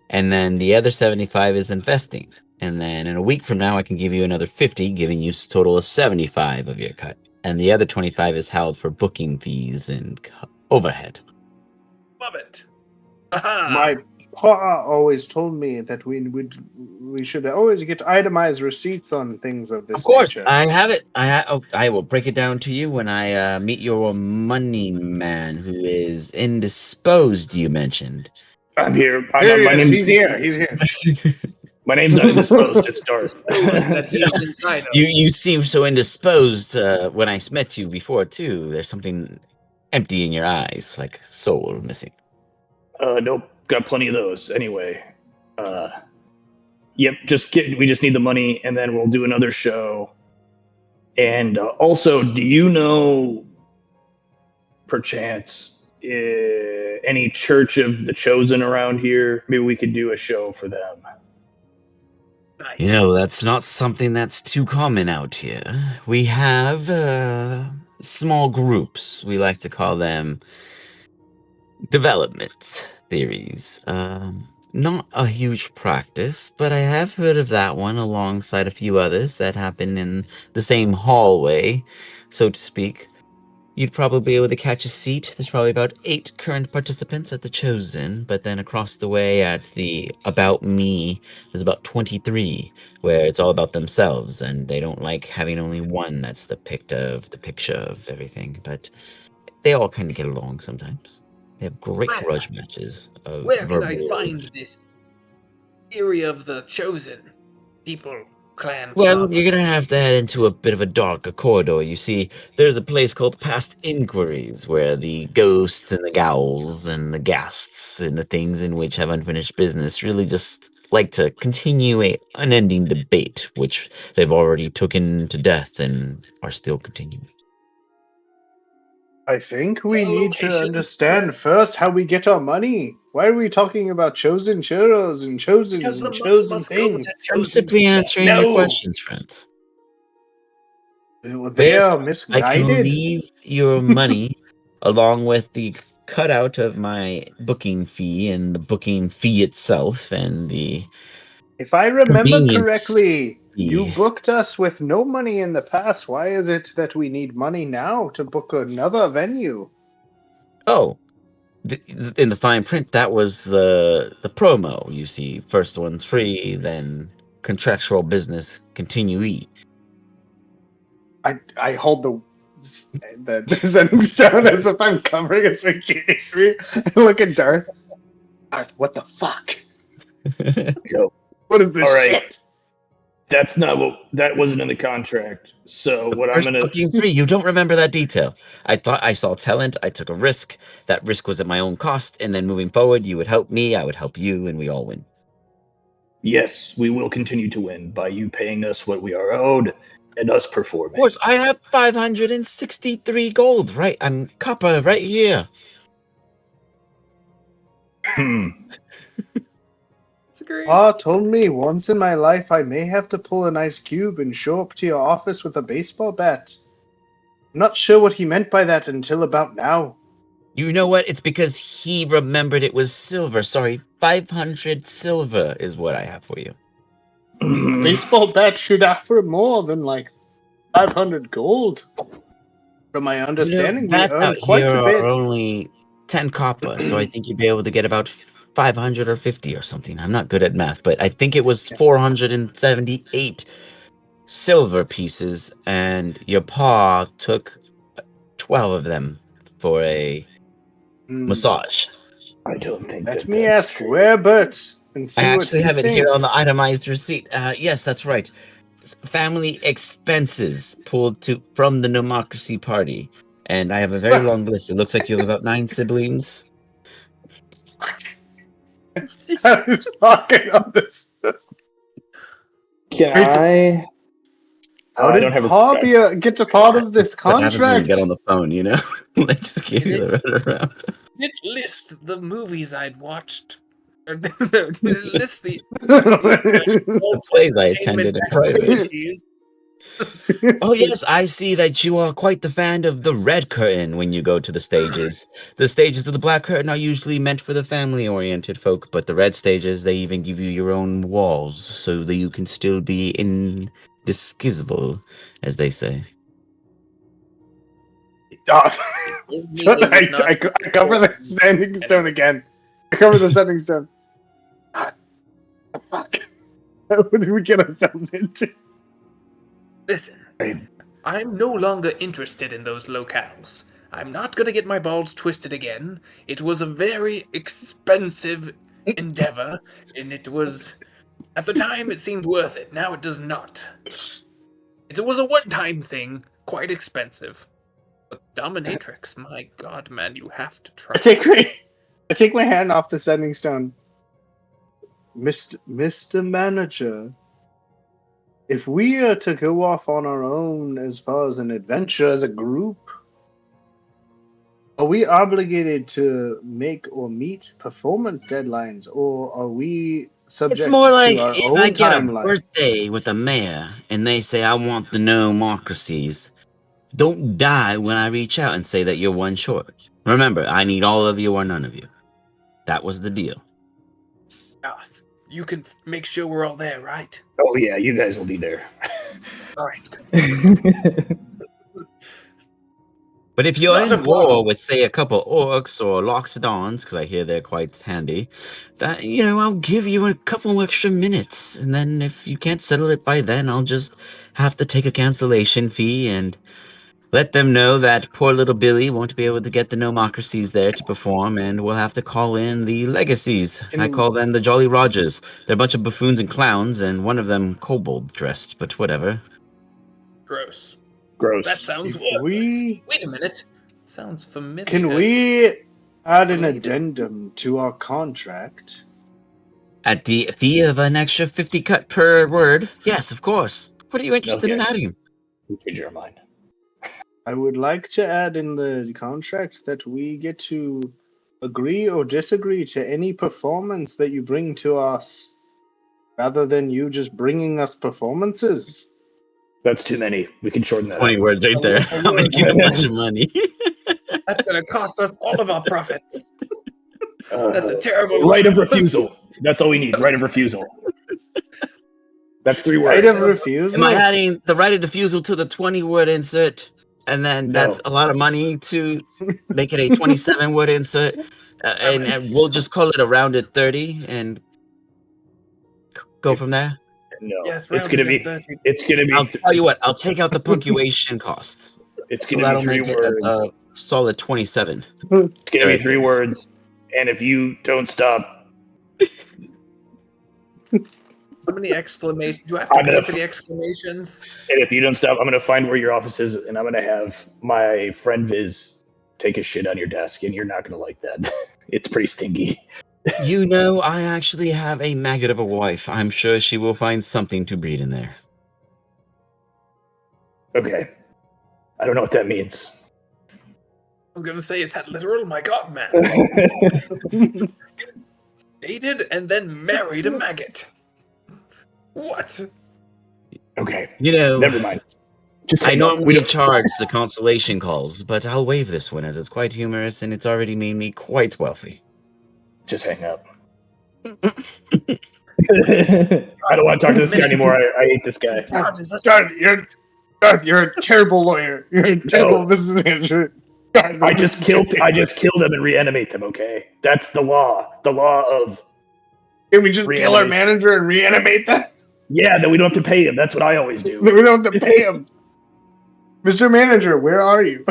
and then the other 75 is investing. And then in a week from now, I can give you another 50, giving you a total of 75 of your cut. And the other 25 is held for booking fees and overhead. Love it. My pa always told me that we should always get itemized receipts on things of this Of course, nature. I have it. I will break it down to you when I meet your money man who is indisposed, you mentioned. I'm here. He's here. He's here. My name's not indisposed. It's Darth. That he's inside of. You seem so indisposed when I met you before too. There's something empty in your eyes, like soul missing. Nope. Got plenty of those. Anyway. Yep. We just need the money, and then we'll do another show. And also, do you know, perchance, any Church of the Chosen around here? Maybe we could do a show for them. Nice. You know, that's not something that's too common out here. We have small groups. We like to call them development theories. Not a huge practice, but I have heard of that one alongside a few others that happen in the same hallway, so to speak. You'd probably be able to catch a seat. There's probably about 8 current participants at the Chosen, but then across the way at the About Me, there's about 23, where it's all about themselves, and they don't like having only one that's the picture of everything, but they all kind of get along sometimes. They have great grudge matches. Where can I find this area of the Chosen people? Clan. Well, you're gonna have to head into a bit of a darker corridor. You see, there's a place called Past Inquiries, where the ghosts and the ghouls and the ghasts and the things in which have unfinished business really just like to continue a unending debate, which they've already taken to death and are still continuing. I think we need to understand first how we get our money. Why are we talking about chosen churros and chosen things? I'm simply answering your questions, friends. Well, they are misguided. I can leave your money along with the cutout of my booking fee and the booking fee itself and the. If I remember correctly, you booked us with no money in the past. Why is it that we need money now to book another venue? Oh, in the fine print, that was the promo. You see, first one's free, then contractual business continuee. I hold the sentence down as if I'm covering a security. I look at Darth. Darth, what the fuck? Yo, what is this shit? That's not that wasn't in the contract. So what I'm gonna booking free. You don't remember that detail. I thought I saw talent. I took a risk. That risk was at my own cost. And then moving forward, you would help me. I would help you, and we all win. Yes, we will continue to win by you paying us what we are owed and us performing. Of course, I have 563 gold. Right, I'm copper right here. Pa told me once in my life I may have to pull an ice cube and show up to your office with a baseball bat. I'm not sure what he meant by that until about now. You know what? It's because he remembered it was silver. Sorry, 500 silver is what I have for you. baseball bat should offer more than like 500 gold. From my understanding, we bats earn out quite here a bit. are only 10 copper, so I think you'd be able to get about 500 or 50 or something. I'm not good at math, but I think it was 478 silver pieces, and your pa took 12 of them for a massage. I don't think Let that me that's ask true. Wherebert and see I what actually he have it thinks. here on the itemized receipt. Yes, that's right. Family expenses pulled from the Nomocracy party. And I have a very long list. It looks like you have about 9 siblings. I'm talking on this. Can Wait, I? How I did don't have Pa get a part of this What happens when you contract? get on the phone, you know? Let's just give you the runaround. Did it list the movies I'd watched? Or did it list the plays I attended in private. activities? Oh yes, I see that you are quite the fan of the red curtain when you go to the stages. The stages of the black curtain are usually meant for the family-oriented folk, but the red stages, they even give you your own walls so that you can still be indisguisable, as they say. I cover the standing stone again. I cover the standing stone. Fuck. What did we get ourselves into? Listen, I'm no longer interested in those locales. I'm not gonna get my balls twisted again. It was a very expensive endeavor, and it was... At the time, it seemed worth it. Now it does not. It was a one-time thing, quite expensive. But Dominatrix, my god, man, you have to try. I take my hand off the standing stone. Mr. Manager, if we are to go off on our own as far as an adventure as a group, are we obligated to make or meet performance deadlines, or are we subject It's more like to our if own I get a timeline? birthday with a mayor and they say I want the Nomocracies, don't die when I reach out and say that you're one short. Remember, I need all of you or none of you. That was the deal. You can make sure we're all there, right? Oh yeah, you guys will be there. All right, good. But if you're in war with, say, a couple orcs or loxodons, because I hear they're quite handy, that, I'll give you a couple extra minutes. And then if you can't settle it by then, I'll just have to take a cancellation fee and let them know that poor little Billy won't be able to get the Nomocracies there to perform, and we'll have to call in the Legacies. I call them the Jolly Rogers. They're a bunch of buffoons and clowns, and one of them kobold-dressed, but whatever. Gross. Gross. That sounds worthless. Wait a minute. Sounds familiar. Can we add an addendum to our contract? At the fee of an extra 50 cut per word? Yes, of course. What are you interested in adding? You change your mind. I would like to add in the contract that we get to agree or disagree to any performance that you bring to us, rather than you just bringing us performances. That's too many. We can shorten that. 20 words right there. I'm making a bunch of money. That's going to cost us all of our profits. That's a terrible right of refusal. That's all we need. Right of refusal. That's 3 words. Right of refusal. Am I adding the right of refusal to the 20-word insert? And then that's a lot of money to make it a 27-word insert. And we'll just call it a rounded 30 and go from there? No, yes, it's gonna be. 30. It's gonna be. I'll tell you what. I'll take out the punctuation costs. It's gonna be 3 words. A solid 27. It's gonna be 3 words, and if you don't stop, how many exclamations? Do I have to pay for the exclamations? And if you don't stop, I'm gonna find where your office is, and I'm gonna have my friend Viz take a shit on your desk, and you're not gonna like that. It's pretty stinky. I actually have a maggot of a wife. I'm sure she will find something to breed in there. Okay. I don't know what that means. I was going to say, is that literal? My god, man. Dated and then married a maggot. What? Okay. Never mind. I normally charge the consolation calls, but I'll waive this one as it's quite humorous and it's already made me quite wealthy. Just hang up. I don't want to talk to this guy anymore. I hate this guy. God, you're a terrible lawyer. You're a terrible business manager. God, I just kill them and reanimate them. Okay, that's the law. The law of. Can we just kill our manager and reanimate them? Yeah, then we don't have to pay him. That's what I always do. We don't have to pay him. Mr. Manager, where are you?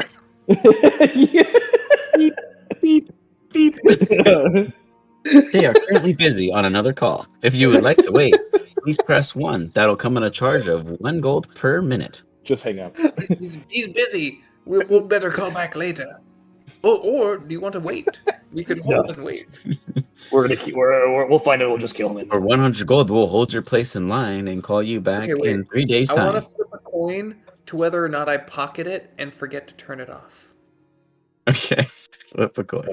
Beep, beep, beep. They are currently busy on another call. If you would like to wait, please press 1. That'll come in a charge of 1 gold per minute. Just hang up. He's busy. We'll better call back later. Or do you want to wait? We can hold and wait. We'll find it. We'll just kill him. For 100 gold, we'll hold your place in line and call you back in 3 days' time. I want to flip a coin to whether or not I pocket it and forget to turn it off. Okay, flip a coin.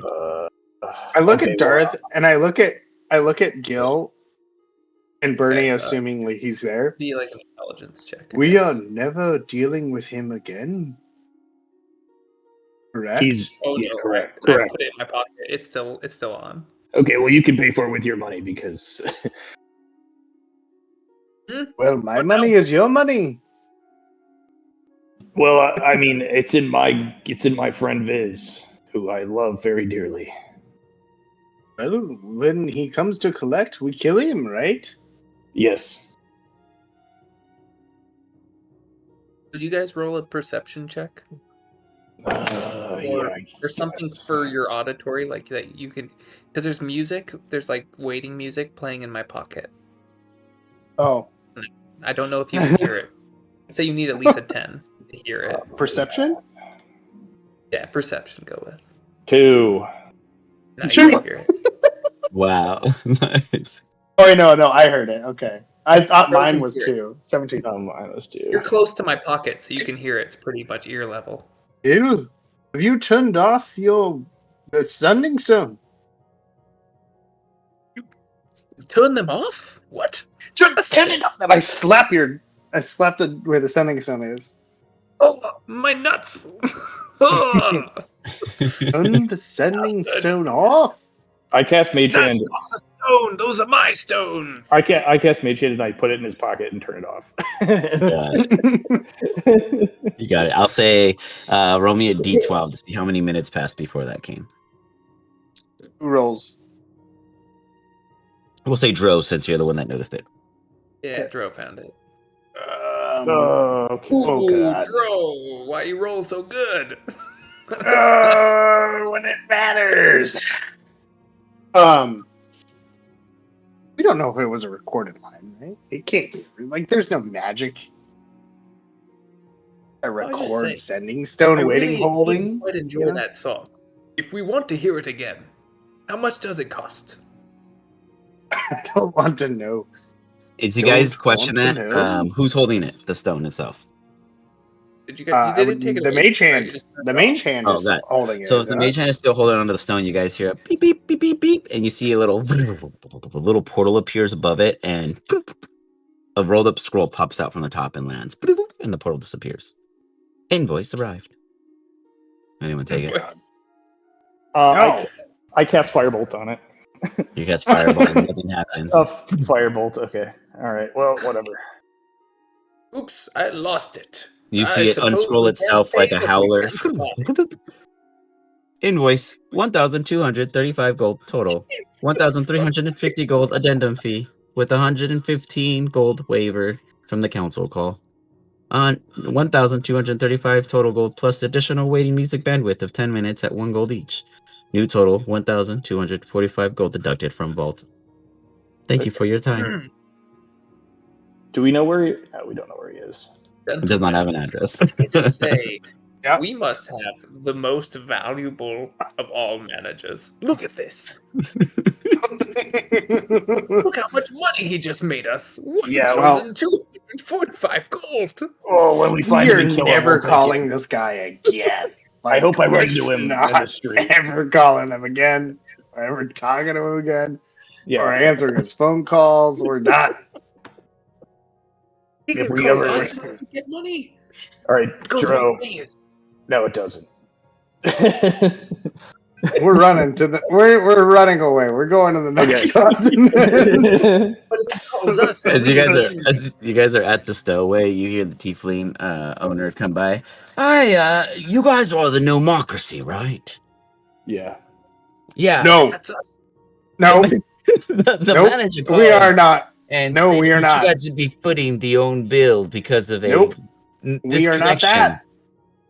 I look at Darth and I look at Gil and Bernie, assumingly he's there. Be like an intelligence check. We are never dealing with him again. Correct. Correct. I put it in my pocket. It's still on. Okay, well you can pay for it with your money because. Well, my money is your money. Well, I mean, it's in my friend Viz, who I love very dearly. Well, when he comes to collect, we kill him, right? Yes. Could you guys roll a perception check? Or something for your auditory, like that you can, because there's music. There's like waiting music playing in my pocket. Oh. I don't know if you can hear it. I'd say you need at least a 10 to hear it. Perception? Yeah, perception. Go with 2. No, you can hear it. Wow. Nice. Oh, no, I heard it. Okay. I thought mine was 2. 17. Oh, mine was 2. You're close to my pocket, so you can hear it. It's pretty much ear level. Ew. Have you turned off the sending stone? Turn them off? What? Just turn it off. I slapped where the sending stone is. Oh, my nuts! Turn the sending stone off. I cast Mage Hand. That's not a stone. Those are my stones. I cast Mage Hand and I put it in his pocket and turn it off. You got it. I'll say roll me a d12 to see how many minutes passed before that came. Who rolls? We'll say Dro since you're the one that noticed it. Yeah, Dro found it. Okay. Oh, God. Dro, why you roll so good? When it matters. We don't know if it was a recorded line, right? It can't be. Like, there's no magic. A record sending stone waiting holding. I quite enjoy that song. If we want to hear it again, how much does it cost? I don't want to know. Did you guys question that? Who's holding it? The stone itself. Did you guys? You didn't take it. The mage hand. The mage hand is holding it. So the mage hand is still holding onto the stone. You guys hear a beep beep beep beep beep, and you see a little portal appears above it, and a rolled up scroll pops out from the top and lands, and the portal disappears. Invoice arrived. Anyone take it? No. I cast Firebolt on it. You cast Firebolt and nothing happens. Firebolt. Okay. All right. Well, whatever. Oops! I lost it. You see it unscroll itself like a howler. Invoice 1,235 gold total. 1,350 gold addendum fee with 115 gold waiver from the council call. On 1,235 total gold plus additional waiting music bandwidth of 10 minutes at 1 gold each. New total 1,245 gold deducted from vault. Thank you for your time. Do we know where he? We don't know where he is. It does not have an address. I just say, we must have the most valuable of all managers. Look at this. Look how much money he just made us. 1,245 gold. Oh, when we find him, you're never calling this guy again. I hope I run into him in the street. Ever calling him again, or ever talking to him again, or answering his phone calls. We're not. He can call us to get money. All right, Dro. No, it doesn't. We're running to the. We're running away. We're going to the next continent. But if he calls us, As you guys are at the stowaway, you hear the tiefling owner come by. Hi, you guys are the Nomocracy, right? Yeah. Yeah. No. That's us. No. The Nope. manager called We are not. and No, we stated are that not. you guys would be footing the own build because of Nope. a We are not disconnection. that.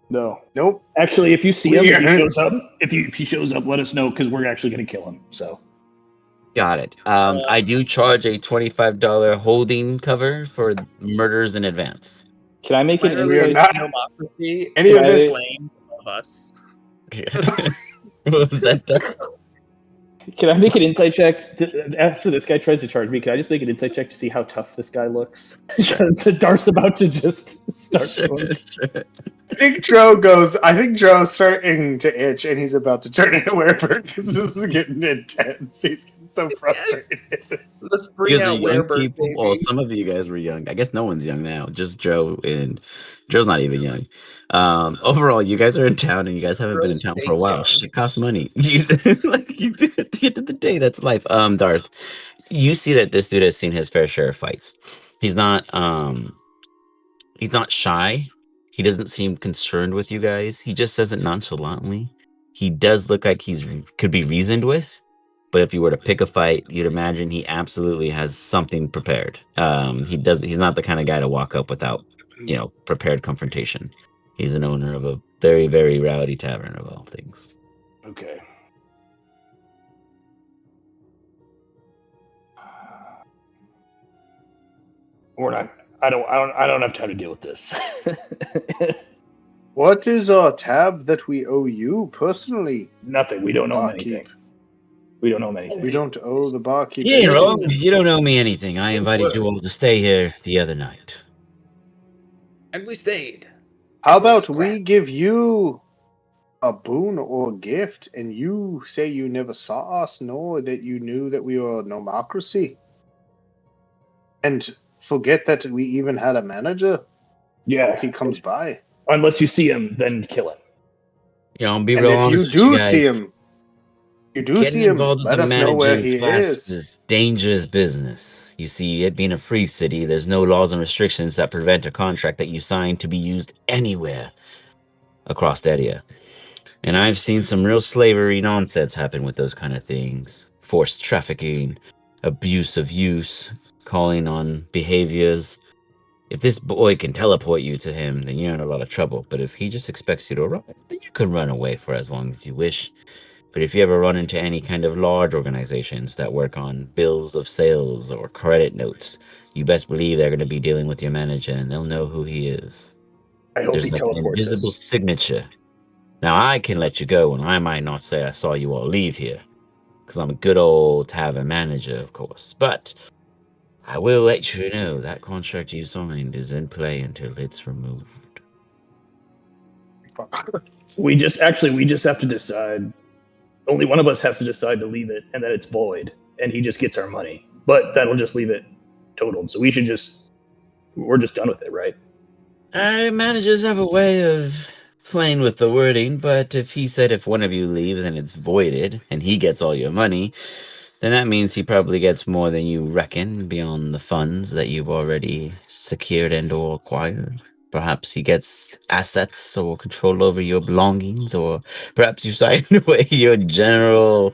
No. Nope. Actually, if you see We him, if are- he shows up, if he shows up, let us know because we're actually going to kill him. So. Got it. I do charge a $25 holding cover for murders in advance. Can I make an We are insight? not. Democracy Any is of the this- flames of us. What was that, Darth? Can I make an insight check? After this guy tries to charge me, can I just make an insight check to see how tough this guy looks? Because Darth's about to just start going. Sure. I think Joe's starting to itch, and he's about to turn into Werebird because this is getting intense. He's getting so frustrated. Let's You bring guys are out young Werebird, people. baby. Well, some of you guys were young. I guess no one's young now. Just Joe, and Joe's not even young. Overall, you guys are in town, and you guys haven't been in Joe's town for a fake while. young. Shit costs money. At the end of the day, that's life. Darth, you see that this dude has seen his fair share of fights. He's not shy. He doesn't seem concerned with you guys. He just says it nonchalantly. He does look like could be reasoned with. But if you were to pick a fight, you'd imagine he absolutely has something prepared. He's not the kind of guy to walk up without, prepared confrontation. He's an owner of a very, very rowdy tavern of all things. Okay. We're not. I don't have time to deal with this. What is our tab that we owe you personally? Nothing. We don't owe him Barkeep. anything. We don't owe him anything. We don't owe the barkeep. You ain't anything. wrong. You don't owe me anything. I invited you all to stay here the other night. And we stayed. How about we give you a boon or a gift, and you say you never saw us, nor that you knew that we were a nomocracy, and forget that we even had a manager? Yeah. If he comes by. Unless you see him, then kill him. Yeah, I'll be And real if you honest with do you guys. see him, let us know where he is dangerous business. You see, it being a free city, there's no laws and restrictions that prevent a contract that you sign to be used anywhere across the area. And I've seen some real slavery nonsense happen with those kind of things. Forced trafficking, abuse of use, calling on behaviors. If this boy can teleport you to him, then you're in a lot of trouble. But if he just expects you to arrive, then you can run away for as long as you wish. But if you ever run into any kind of large organizations that work on bills of sales or credit notes, you best believe they're going to be dealing with your manager and they'll know who he is. I hope There's he like an teleports invisible us. signature. Now, I can let you go, and I might not say I saw you all leave here, because I'm a good old tavern manager, of course. But I will let you know that contract you signed is in play until it's removed. We just have to decide. Only one of us has to decide to leave it, and then it's void, and he just gets our money. But that'll just leave it totaled. So we're just done with it, right? Managers have a way of playing with the wording, but if he said if one of you leaves and it's voided, and he gets all your money, then that means he probably gets more than you reckon beyond the funds that you've already secured and or acquired. Perhaps he gets assets or control over your belongings, or perhaps you signed away your general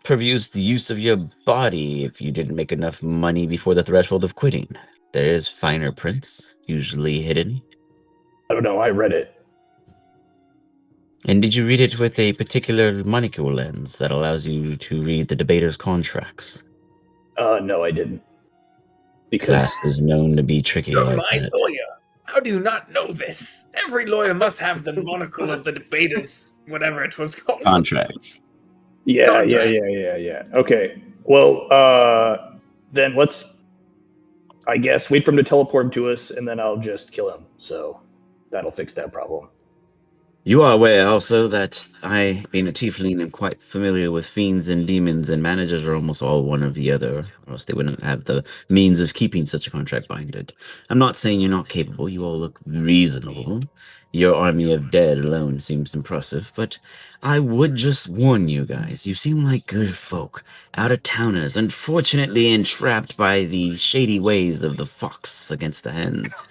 purviews the use of your body if you didn't make enough money before the threshold of quitting. There's finer prints, usually hidden. I don't know. I read it. And did you read it with a particular monocle lens that allows you to read the debater's contracts? No, I didn't. Because Class is known to be tricky You're like my that. lawyer. How do you not know this? Every lawyer must have the monocle of the debaters, whatever it was called. Contracts. Yeah. Okay. Well, then let's, I guess, wait for him to teleport him to us, and then I'll just kill him. So that'll fix that problem. You are aware also that I, being a tiefling, am quite familiar with fiends and demons, and managers are almost all one or the other, or else they wouldn't have the means of keeping such a contract binded. I'm not saying you're not capable, you all look reasonable. Your army of dead alone seems impressive, but I would just warn you guys, you seem like good folk, out-of-towners, unfortunately entrapped by the shady ways of the fox against the hens.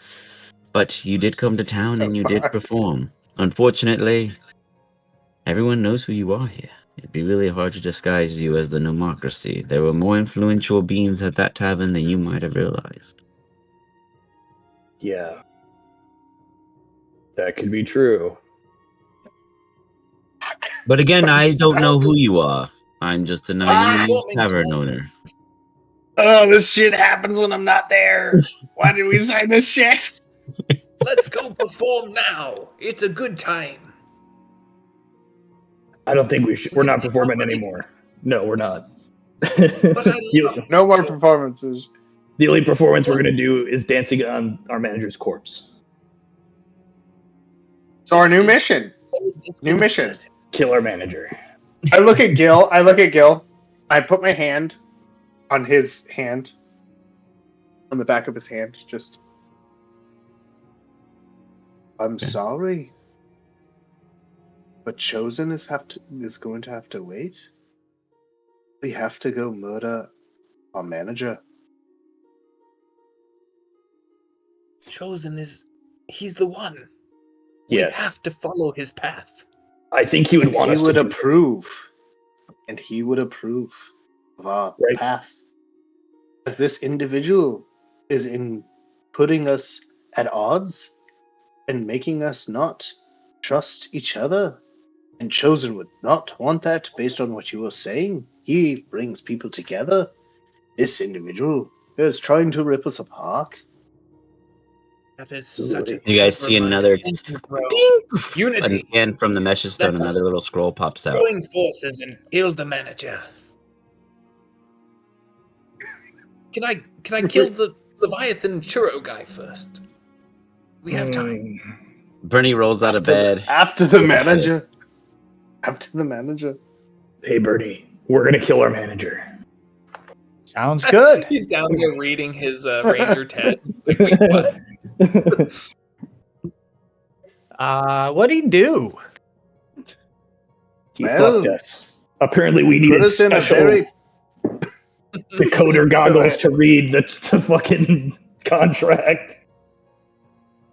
But you did come to town So and you did fucked. perform. Unfortunately, everyone knows who you are here. It'd be really hard to disguise you as the Nomocracy. There were more influential beings at that tavern than you might have realized. Yeah. That could be true. But again, I don't know who you are. I'm just a naive Performing tavern tonight. owner. Oh, this shit happens when I'm not there. Why did we sign this shit? Let's go perform now. It's a good time. I don't think we should. We're not performing anymore. No, we're not. the No more performances. only performance we're gonna do is dancing on our manager's corpse. So our new mission. New mission. Kill our manager. I look at Gil. I put my hand on his hand, on the back of his hand. Just, I'm sorry, but Chosen is going to have to wait. We have to go murder our manager. Chosen he's the one. Yes. We have to follow his path. I think he would want us to approve. And he would approve of our path. As this individual is in putting us at odds and making us not trust each other. And Chosen would not want that based on what you were saying. He brings people together. This individual is trying to rip us apart. That is such a You guys see another unity. And from the mesh stone, another little scroll pops out. Join forces and kill the manager. Can I kill the Leviathan churro guy first? We have time. Bernie rolls out of bed. After the manager. After the manager. Hey, Bernie, we're gonna kill our manager. Sounds good. He's down there reading his Ranger Ted. Like, wait, what? What'd he do? He fucked us. Apparently, we needed special decoder goggles to read the fucking contract.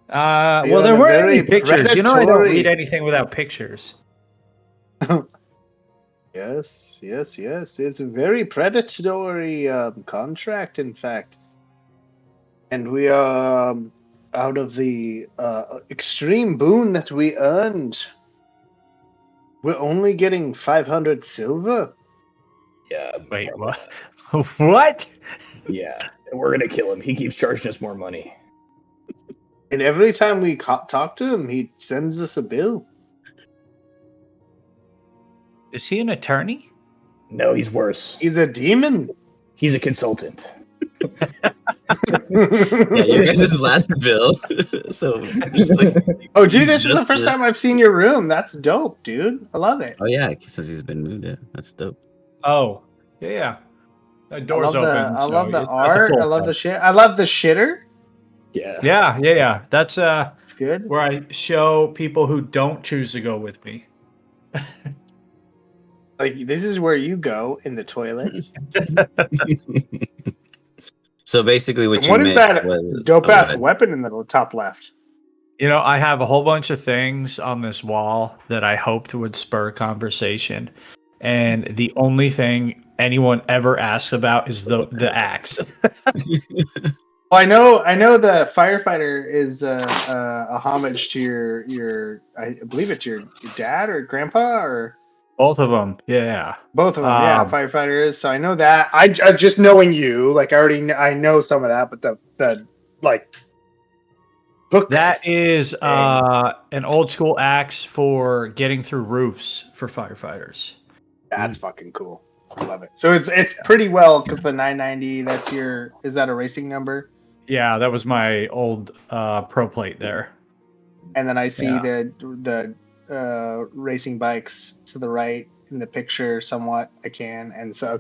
Well, there weren't any pictures. You know, I don't read anything without pictures. Yes. It's a very predatory contract, in fact. And we are out of the extreme boon that we earned. We're only getting 500 silver. Yeah. Wait, what? What? Yeah, and we're gonna kill him. He keeps charging us more money. And every time we talk to him, he sends us a bill. Is he an attorney? No, he's worse. He's a demon. He's a consultant. Yeah, you guys' last bill. So, oh, dude, this is the first time I've seen your room. That's dope, dude. I love it. Oh yeah, since he's been moved. Yeah, that's dope. Oh, yeah. The door's open. I love the art. I love the shit. I love the shitter. Yeah. That's it's good. Where I show people who don't choose to go with me. Like, this is where you go in the toilet. So basically, what is that dope ass weapon in the top left? You know, I have a whole bunch of things on this wall that I hoped would spur conversation, and the only thing anyone ever asks about is the axe. Well, I know the firefighter is a homage to your I believe it's your dad or grandpa or both of them. Yeah, both of them. Yeah, firefighter is. So I know that. I just knowing you, like I know some of that, but the like hook. That is an old school axe for getting through roofs for firefighters. That's fucking cool. I love it. So it's pretty well because the 990. That's is that a racing number? Yeah, that was my old pro plate there. And then I see the racing bikes to the right in the picture somewhat. I can, and so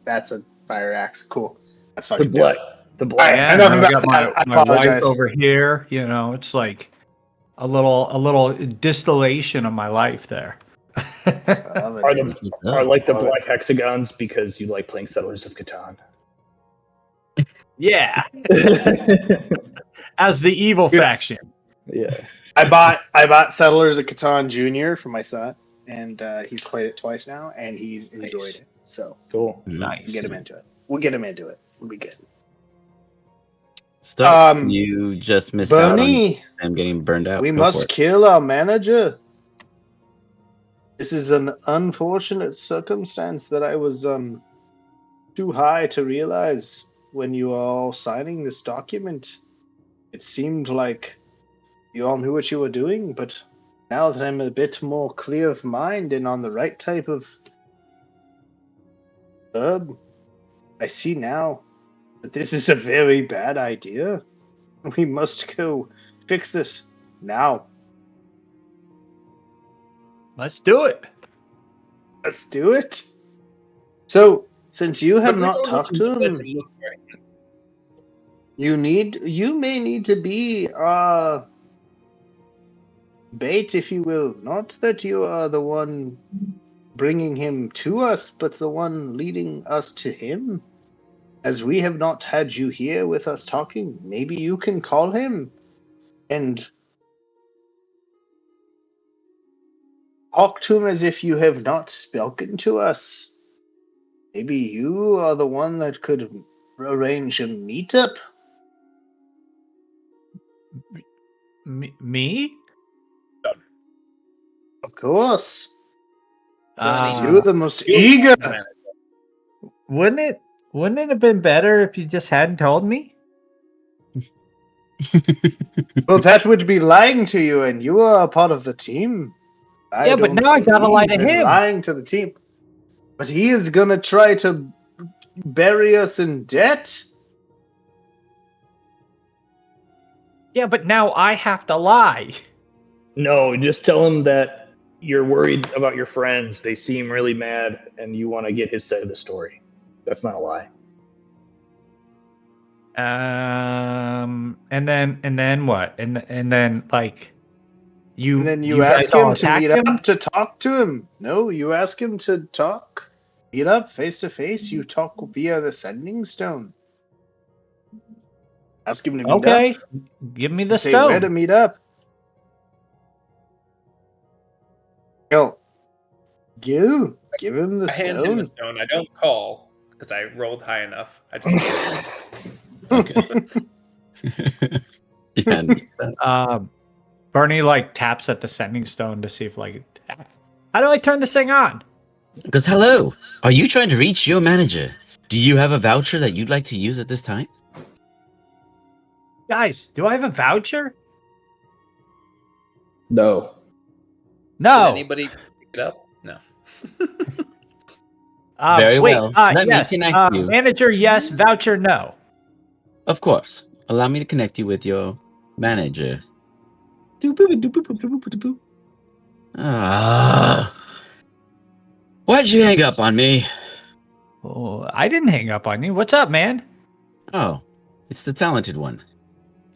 that's a fire axe. Cool. That's fucking The black. Yeah, enough I about got that. I my wife apologize. over here. You know, it's like a little distillation of my life there. Are like the black hexagons because you like playing Settlers of Catan. Yeah. As the evil faction. Yeah. I bought Settlers of Catan Junior for my son, and he's played it twice now, and he's enjoyed it. So cool. Nice. We'll get him into it. We'll be good. Stop. You just missed Bernie, out on them getting burned out. we Go must kill our manager. This is an unfortunate circumstance that I was too high to realize when you were all signing this document. It seemed like you all knew what you were doing, but now that I'm a bit more clear of mind and on the right type of herb, I see now that this is a very bad idea. We must go fix this now. Let's do it. Let's do it. So, since you have not talked to him, you may need to be bait, if you will. Not that you are the one bringing him to us, but the one leading us to him. As we have not had you here with us talking, maybe you can call him and talk to him as if you have not spoken to us. Maybe you are the one that could arrange a meetup. Me? Of course. Uh, You're the most eager. Wouldn't it have been better if you just hadn't told me? Well, that would be lying to you, and you are a part of the team. Yeah, but now I gotta lie to him. Lying to the team. But he is gonna try to bury us in debt. Yeah, but now I have to lie. No, just tell him that you're worried about your friends. They seem really mad, and you want to get his side of the story. That's not a lie. And then what? And then like you. And then you ask him to meet up to talk to him. No, you ask him to talk. Meet up face to face. You talk via the sending stone. Ask him to meet up. Okay, give me the Say stone. where to meet up. Gil, give him the stone. I hand him the stone. I don't call because I rolled high enough. I just hand him the stone. Bernie like taps at the sending stone to see if like, how do I turn this thing on? Because hello, are you trying to reach your manager? Do you have a voucher that you'd like to use at this time? Guys, do I have a voucher? No. No. Did anybody pick it up? No. Very well. Let me connect you. Manager, yes. Voucher, no. Of course. Allow me to connect you with your manager. Why'd you hang up on me? Oh, I didn't hang up on you. What's up, man? Oh, it's the talented one.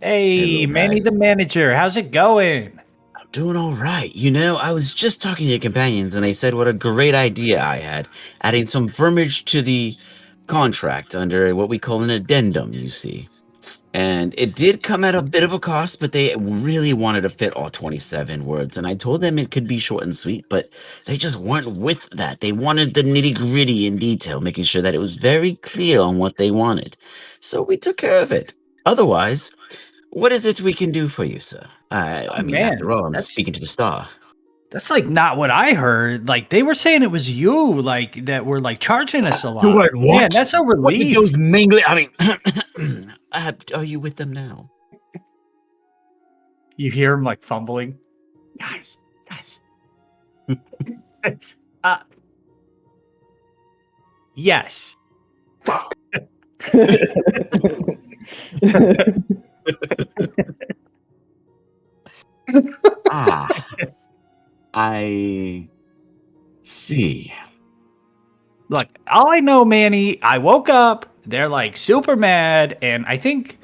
Hey, Manny the manager. How's it going? I'm doing all right. You know, I was just talking to your companions and they said what a great idea I had, adding some verbiage to the contract under what we call an addendum, you see. And it did come at a bit of a cost, but they really wanted to fit all 27 words. And I told them it could be short and sweet, but they just weren't with that. They wanted the nitty-gritty in detail, making sure that it was very clear on what they wanted. So we took care of it. Otherwise, what is it we can do for you, sir? I mean, man, after all, I'm speaking to the star. That's like not what I heard. Like they were saying it was you, like that were like charging us a lot. What? Man, that's a relief. What did those mingling? I mean, are you with them now? You hear him like fumbling. Guys. Yes. Fuck. I see. Look, all I know, Manny, I woke up, they're like super mad, and I think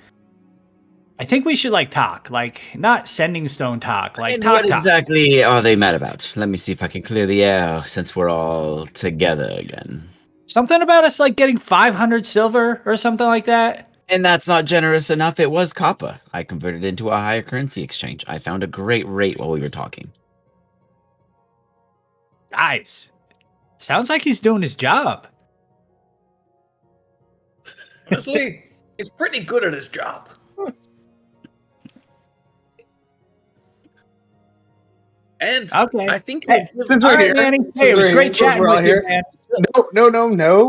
we should like talk. Like not sending stone talk, like And talk. what exactly are they mad about? Let me see if I can clear the air since we're all together again. Something about us like getting 500 silver or something like that. And that's not generous enough. It was copper. I converted it into a higher currency exchange. I found a great rate while we were talking. Guys, sounds like he's doing his job. Honestly, he's pretty good at his job. And okay. I think since we're here, Manny. Hey, it was great chatting with you, man.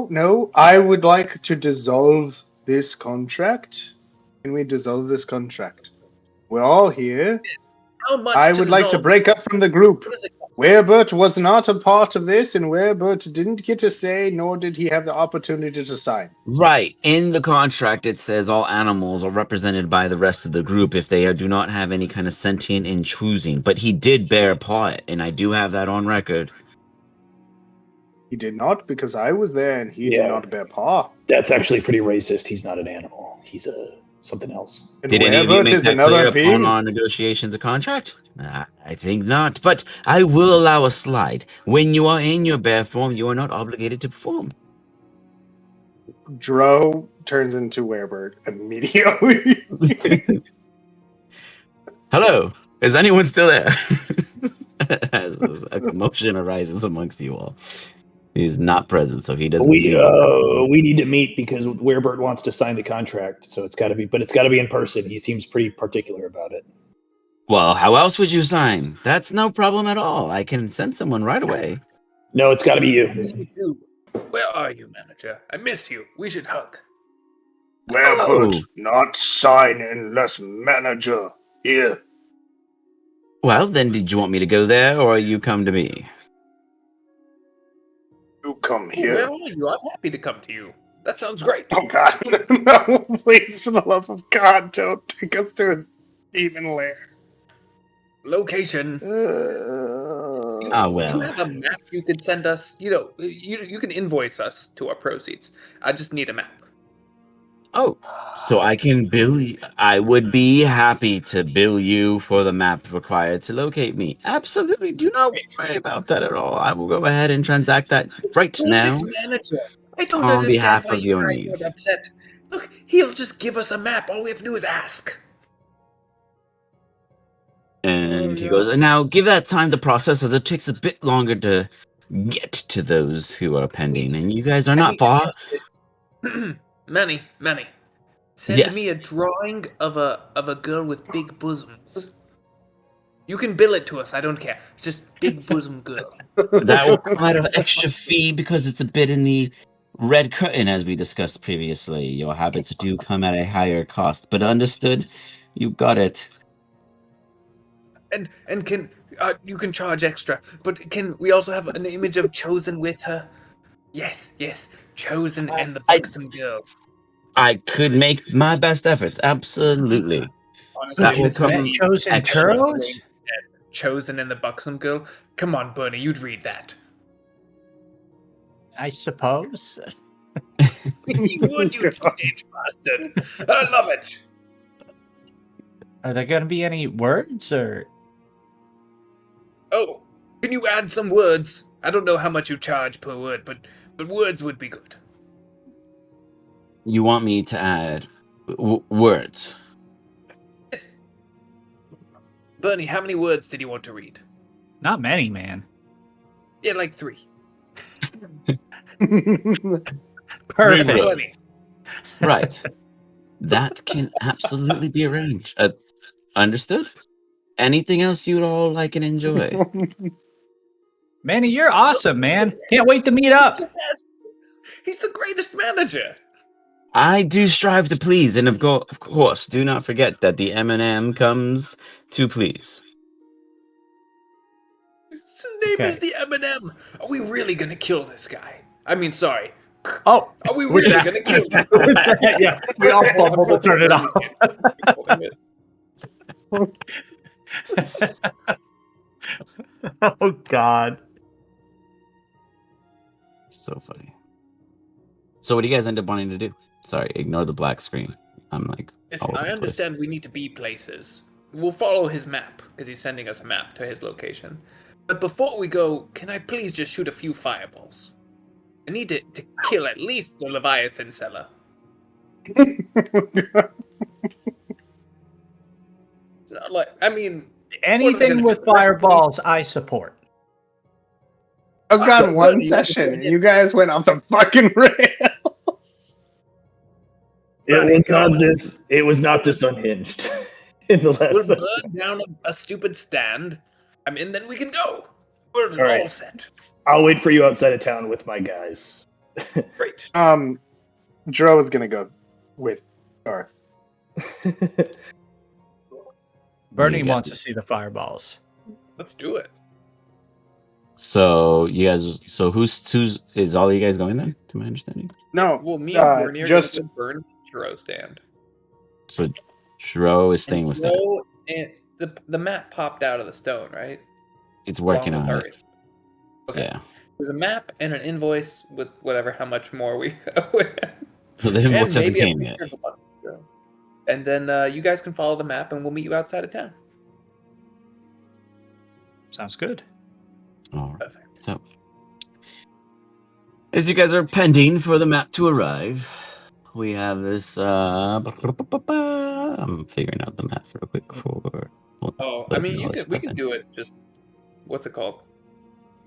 No. I would like to dissolve this contract. Can we dissolve this contract? We're all here. How much I would like to break up from the group. Werebert was not a part of this, and Werebert didn't get a say, nor did he have the opportunity to sign. Right. In the contract, it says all animals are represented by the rest of the group if they do not have any kind of sentient in choosing. But he did bear part, and I do have that on record. He did not, because I was there, and he did not bear paw. That's actually pretty racist. He's not an animal. He's something else. And did any of you Werebert make is that another clear upon being? our negotiations of contract? I think not, but I will allow a slide. When you are in your bear form, you are not obligated to perform. Dro turns into Werebert immediately. Hello, is anyone still there? A commotion arises amongst you all. He's not present, so he doesn't see. We need to meet because Werebert wants to sign the contract, so it's got to be in person. He seems pretty particular about it. Well, how else would you sign? That's no problem at all. I can send someone right away. No, it's got to be you. Where are you, manager? I miss you. We should hug. Werebert, not sign unless manager here. Well, then did you want me to go there, or you come to me? You come here. Where are you? I'm happy to come to you. That sounds great. Oh, God. No, please, for the love of God, don't take us to his demon lair. Location. Well. You have a map you could send us? You can invoice us to our proceeds. I just need a map. Oh, so I can bill you. I would be happy to bill you for the map required to locate me. Absolutely. Do not worry about that at all. I will go ahead and transact that right now. Manager. I don't on understand behalf why of you your guys needs. are upset. Look, he'll just give us a map. All we have to do is ask. And he goes, and now give that time to process as it takes a bit longer to get to those who are pending. And you guys are not far. Manny. Send me a drawing of a girl with big bosoms. You can bill it to us. I don't care. It's just big bosom girl. That will come out of extra fee because it's a bit in the red curtain, as we discussed previously. Your habits do come at a higher cost, but understood. You got it. And can you can charge extra, but can we also have an image of Chosen with her? Yes, Chosen and the buxom girl. I could make my best efforts. Absolutely. Honestly, that will come Chosen churros? Chosen and the buxom girl. Come on, Bernie, you'd read that. I suppose. You would, you teenage bastard. I love it. Are there going to be any words or? Oh, can you add some words? I don't know how much you charge per word, but words would be good. You want me to add words? Yes. Bernie, how many words did you want to read? Not many, man. Yeah, like 3. Perfect. Right. That can absolutely be arranged. Understood? Anything else you'd all like and enjoy? Manny, you're awesome, man. Can't wait to meet up. He's the greatest manager. I do strive to please, and of course, do not forget that the M&M comes to please. His name is the M&M. Are we really gonna kill this guy? I mean, sorry. Oh, are we really gonna kill him? Yeah, we all fumble to turn it off. Oh God. So funny. So what do you guys end up wanting to do? Sorry, ignore the black screen. I'm like, Listen, I understand we need to be places. We'll follow his map, because he's sending us a map to his location. But before we go, can I please just shoot a few fireballs? I need to kill at least the Leviathan seller. Like, I mean, anything with fireballs, I support. I was gone one session, and you guys went off the fucking rails. It was not this unhinged. In the last we'll burn down a stupid stand. I mean, then we can go. We're all set. I'll wait for you outside of town with my guys. Great. Dro is gonna go with Garth. Bernie wants to see the fireballs. Let's do it. So you guys, who's is all you guys going then? To my understanding. No, well, me and Bernie are just going to burn the churro stand. So Shiro is staying with Stan. And the map popped out of the stone, right? It's working on it. Okay. Yeah. There's a map and an invoice with whatever, how much more we owe. So the invoice hasn't came yet. And then you guys can follow the map, and we'll meet you outside of town. Sounds good. All right. So, as you guys are pending for the map to arrive, we have this. I'm figuring out the map real quick for. I mean, we can do it. Just what's it called?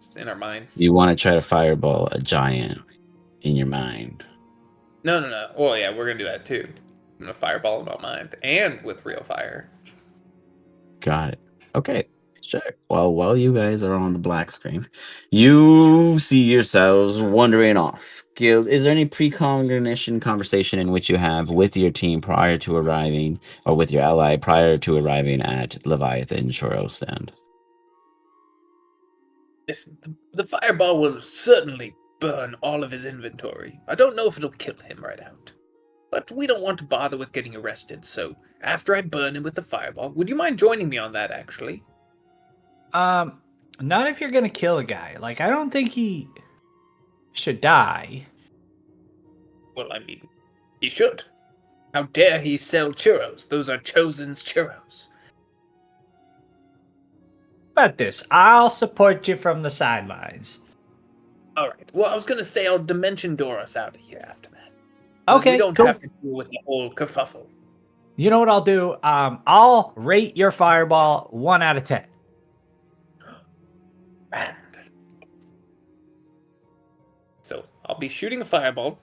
Just in our minds. You want to try to fireball a giant in your mind? No. Well, yeah, we're gonna do that too. I'm gonna fireball in my mind and with real fire. Got it. Okay. Sure. Well, while you guys are on the black screen, you see yourselves wandering off. Guild, is there any precognition conversation in which you have with your team prior to arriving, or with your ally prior to arriving at Leviathan Churro stand? Listen, the fireball will certainly burn all of his inventory. I don't know if it'll kill him right out. But we don't want to bother with getting arrested, so after I burn him with the fireball, would you mind joining me on that, actually? Not if you're gonna kill a guy. Like, I don't think he should die. Well, I mean, he should. How dare he sell churros? Those are Chosen's churros. About this, I'll support you from the sidelines. Alright, well, I was gonna say I'll dimension door us out of here after that. Okay, we don't have to deal with the whole kerfuffle. You know what I'll do? I'll rate your fireball 1 out of 10. Grand. So I'll be shooting a fireball.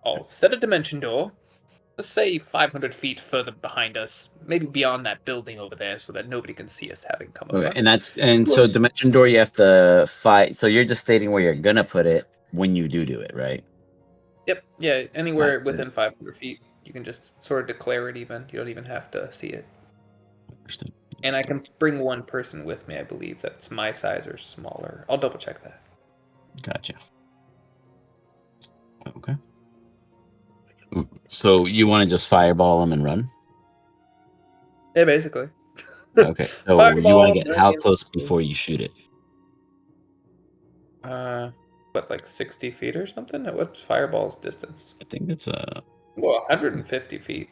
I'll set a dimension door. Let's say 500 feet further behind us, maybe beyond that building over there, so that nobody can see us having come over. And so dimension door, you have to fight. So you're just stating where you're gonna put it when you do it, right? Yep. Yeah. Anywhere within 500 feet, you can just sort of declare it even. You don't even have to see it. Understood. And I can bring one person with me, I believe, that's my size or smaller. I'll double check that. Gotcha. Okay. So you want to just fireball them and run? Yeah, basically. Okay. So you want to get how close before you shoot it? What, like 60 feet or something? What's fireball's distance? I think it's 150 feet.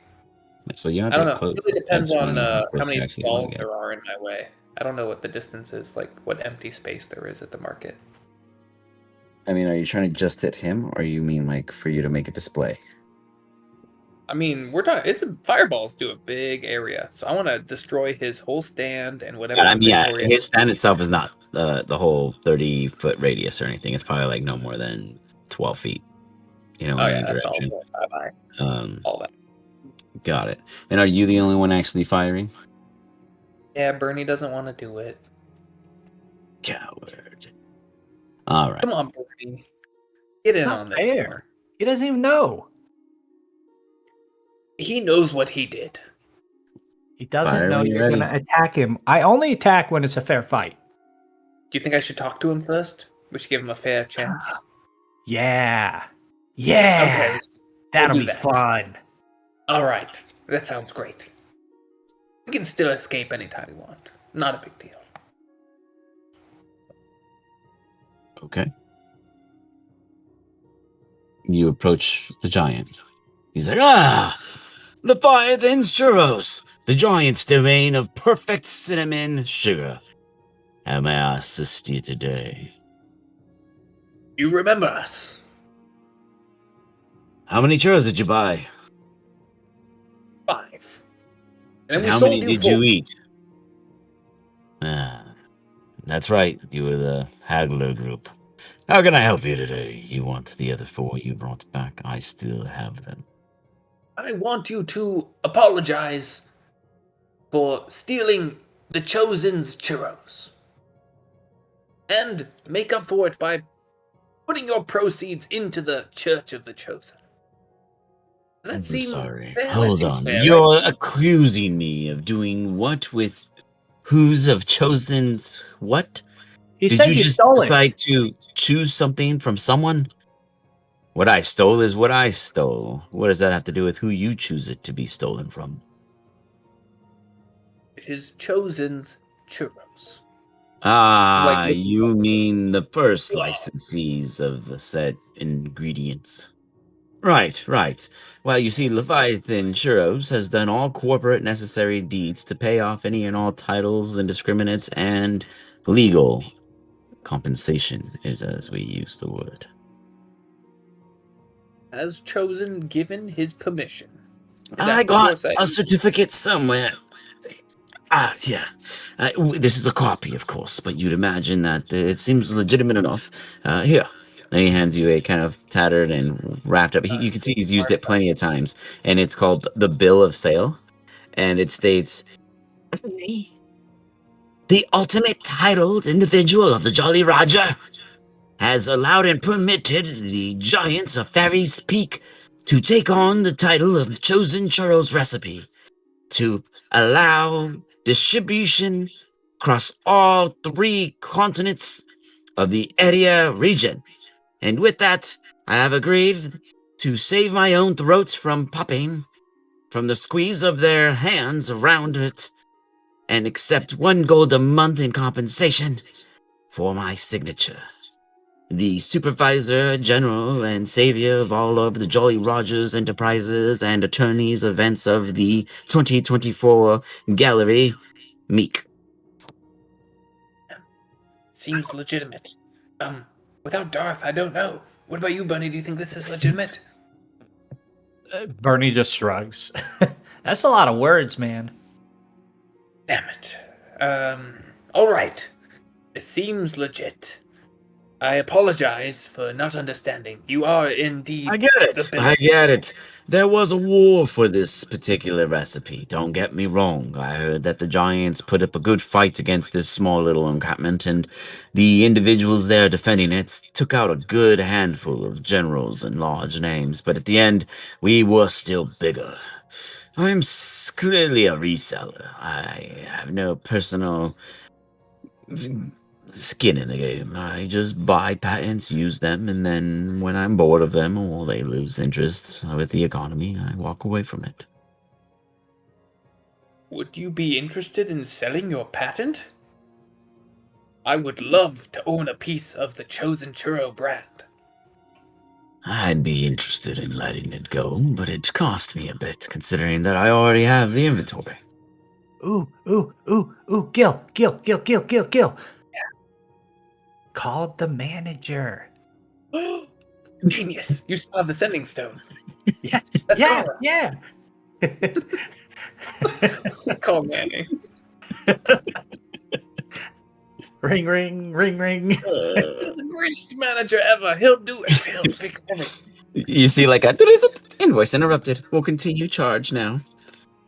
So you have I to don't know. close. It really depends on how many stalls there are in my way. I don't know what the distance is, like what empty space there is at the market. I mean, are you trying to just hit him, or you mean like for you to make a display? I mean, we're talking. Fireballs do a big area, so I want to destroy his whole stand and whatever. His stand itself is not the whole 30-foot radius or anything. It's probably like no more than 12 feet. You know, in any direction. All that. Got it. And are you the only one actually firing? Yeah, Bernie doesn't want to do it. Coward. All right. Come on, Bernie. Get in on this. Fair. He doesn't even know. He knows what he did. He doesn't know you're going to attack him. I only attack when it's a fair fight. Do you think I should talk to him first? We should give him a fair chance. Yeah. Okay. That'll be fun. All right. That sounds great. We can still escape anytime we want. Not a big deal. Okay. You approach the giant. He's like, Leviathan's churros, the giant's domain of perfect cinnamon sugar. How may I assist you today? You remember us? How many churros did you buy? 5. And we how sold many you did 4. you eat? That's right. You were the haggler group. How can I help you today? You want the other 4 you brought back? I still have them. I want you to apologize for stealing the Chosen's churros. And make up for it by putting your proceeds into the Church of the Chosen. Does that seem sorry. fair? Hold that seems on. fair, You're right? accusing me of doing what with who's of Chosen's what? He Did said you you just stole it. decide to choose something from someone? What I stole is what I stole. What does that have to do with who you choose it to be stolen from? It is Chosen's churros. You mean the first licensees of the said ingredients. Right. Well, you see, Leviathan Churros has done all corporate necessary deeds to pay off any and all titles, indiscriminates, and legal compensation, is as we use the word. Has Chosen given his permission? I got a certificate somewhere. Yeah. This is a copy, of course, but you'd imagine that it seems legitimate enough. Here. And he hands you a kind of tattered and wrapped up. You can see he's used it plenty of times, and it's called the Bill of Sale, and it states, the ultimate titled individual of the Jolly Roger has allowed and permitted the giants of Fairies Peak to take on the title of Chosen Churros Recipe, to allow distribution across all 3 continents of the area region. And with that, I have agreed to save my own throat from popping from the squeeze of their hands around it and accept 1 gold a month in compensation for my signature. The supervisor, general, and savior of all of the Jolly Rogers enterprises and attorneys events of the 2024 gallery, Meek. Seems legitimate. Without Darth, I don't know. What about you, Bunny? Do you think this is legitimate? Bernie just shrugs. That's a lot of words, man. Damn it. All right. It seems legit. I apologize for not understanding. You are indeed. I get it. There was a war for this particular recipe. Don't get me wrong. I heard that the giants put up a good fight against this small little encampment, and the individuals there defending it took out a good handful of generals and large names, but at the end, we were still bigger. I'm clearly a reseller. I have no personal skin in the game. I just buy patents, use them, and then when I'm bored of them or they lose interest with the economy, I walk away from it. Would you be interested in selling your patent? I would love to own a piece of the Chosen Churro brand. I'd be interested in letting it go, but it cost me a bit, considering that I already have the inventory. Ooh, Gil. Yeah. Called the manager. Genius! You still have the sending stone. Yes. That's yeah. Call Manny. Ring. He's the greatest manager ever. He'll do it. He'll fix everything. You see, like a invoice interrupted. We'll continue charge now.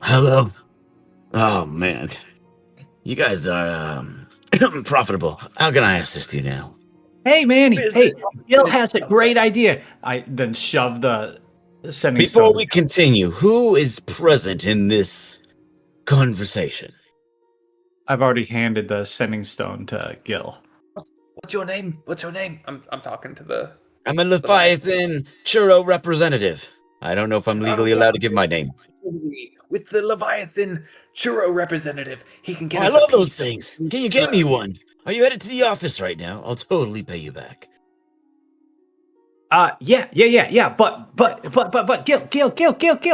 Hello. Oh man, you guys are profitable. How can I assist you now? Hey, Manny. Hey, Gil has a great idea. I then shove the sending stone. Before we continue, who is present in this conversation? I've already handed the sending stone to Gil. What's your name? I'm talking to the... I'm a Leviathan Churro representative. I don't know if I'm legally allowed to give my name. With the Leviathan Churro representative, he can get I us love a those piece things. Can you get me one? Are you headed to the office right now? I'll totally pay you back. Yeah. But, Gil,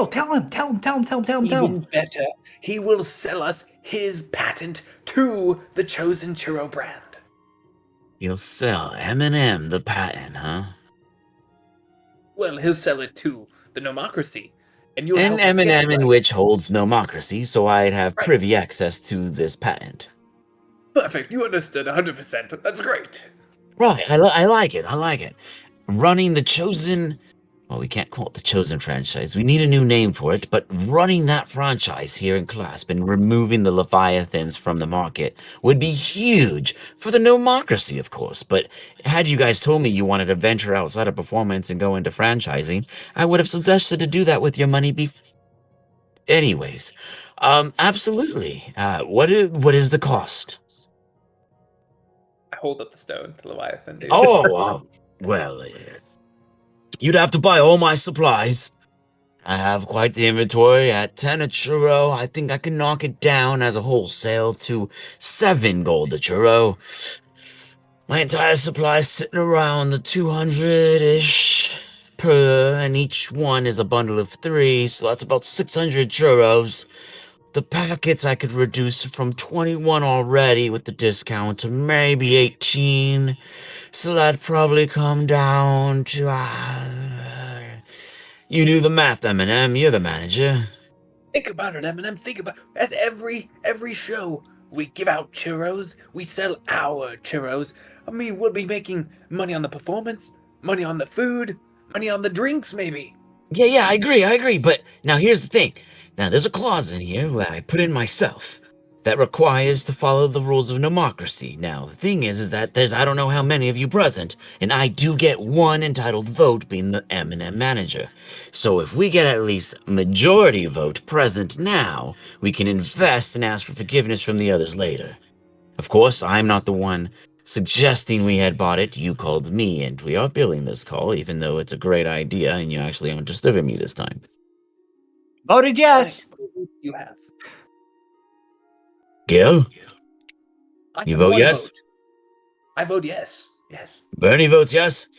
tell him. Even better, he will sell us his patent to the Chosen Churro brand. You'll sell M&M the patent, huh? Well, he'll sell it to the Nomocracy, and you'll help An us get M&M it in right. which holds Nomocracy, so I'd have Right. privy access to this patent. Perfect, you understood 100%. That's great. Right, I like it. Running the Chosen... Well, we can't call it the Chosen franchise. We need a new name for it, but running that franchise here in Clasp and removing the Leviathans from the market would be huge for the Nomocracy, of course. But had you guys told me you wanted to venture outside of performance and go into franchising, I would have suggested to do that with your money Anyways, absolutely. What is the cost? I hold up the stone to Leviathan, dude. Well, you'd have to buy all my supplies. I have quite the inventory. At 10 a churro, I think I can knock it down as a wholesale to 7 gold a churro. My entire supply is sitting around the 200-ish per, and each one is a bundle of 3, so that's about 600 churros. The packets I could reduce from 21 already with the discount to maybe 18, so that'd probably come down to... You do the math, M&M. You're the manager. Think about it, Eminem. Think about it. At every show, we give out churros. We sell our churros. I mean, we'll be making money on the performance, money on the food, money on the drinks, maybe. Yeah, I agree. But now here's the thing. Now there's a clause in here that I put in myself that requires to follow the rules of Nomocracy. Now the thing is that there's I don't know how many of you present, and I do get one entitled vote being the M&M manager. So if we get at least majority vote present now, we can invest and ask for forgiveness from the others later. Of course, I'm not the one suggesting we had bought it. You called me, and we are billing this call, even though it's a great idea, and you actually haven't disturbed me this time. Voted yes. You have. Gil? I You have vote one yes? vote. I vote yes. Yes. Bernie votes yes?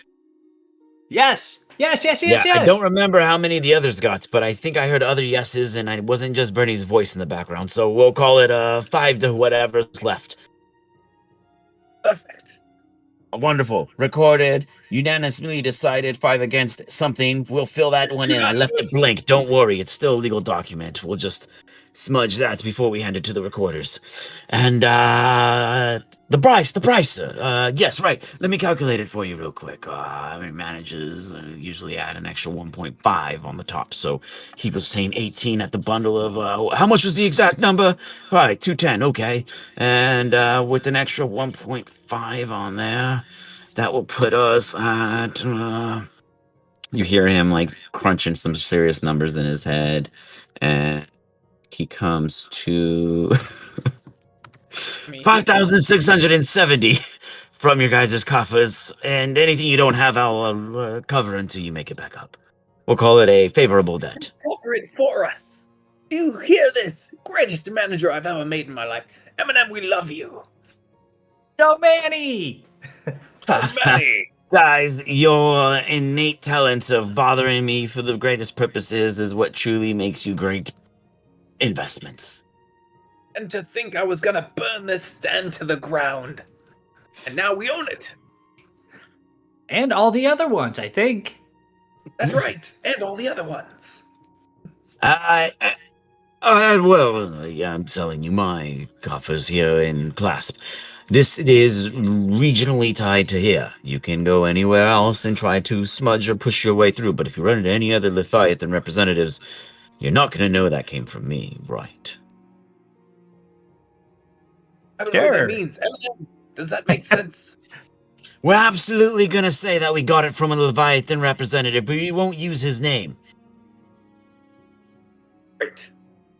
Yes. I don't remember how many the others got, but I think I heard other yeses, and it wasn't just Bernie's voice in the background, so we'll call it 5 to whatever's left. Perfect. Wonderful. Recorded. Unanimously decided 5 against something. We'll fill that one in. I left it blank. Don't worry. It's still a legal document. We'll just smudge that before we hand it to the recorders. And, the price. Yes, right. Let me calculate it for you real quick. Managers usually add an extra 1.5 on the top. So he was saying 18 at the bundle of, how much was the exact number? All right, 210. Okay. And, with an extra 1.5 on there, that will put us at, you hear him like crunching some serious numbers in his head, and he comes to 5,670 from your guys' coffers, and anything you don't have, I'll cover until you make it back up. We'll call it a favorable debt. Cover it for us. Do you hear this? Greatest manager I've ever made in my life. Eminem, we love you. No, Manny. Manny. Guys, your innate talents of bothering me for the greatest purposes is what truly makes you great investments. And to think I was gonna burn this stand to the ground. And now we own it. And all the other ones, I think. That's right. And all the other ones. I'm selling you my coffers here in Clasp. This is regionally tied to here. You can go anywhere else and try to smudge or push your way through, but if you run into any other Leviathan representatives, you're not going to know that came from me, right? I don't know what that means. Does that make sense? We're absolutely going to say that we got it from a Leviathan representative, but we won't use his name. Right.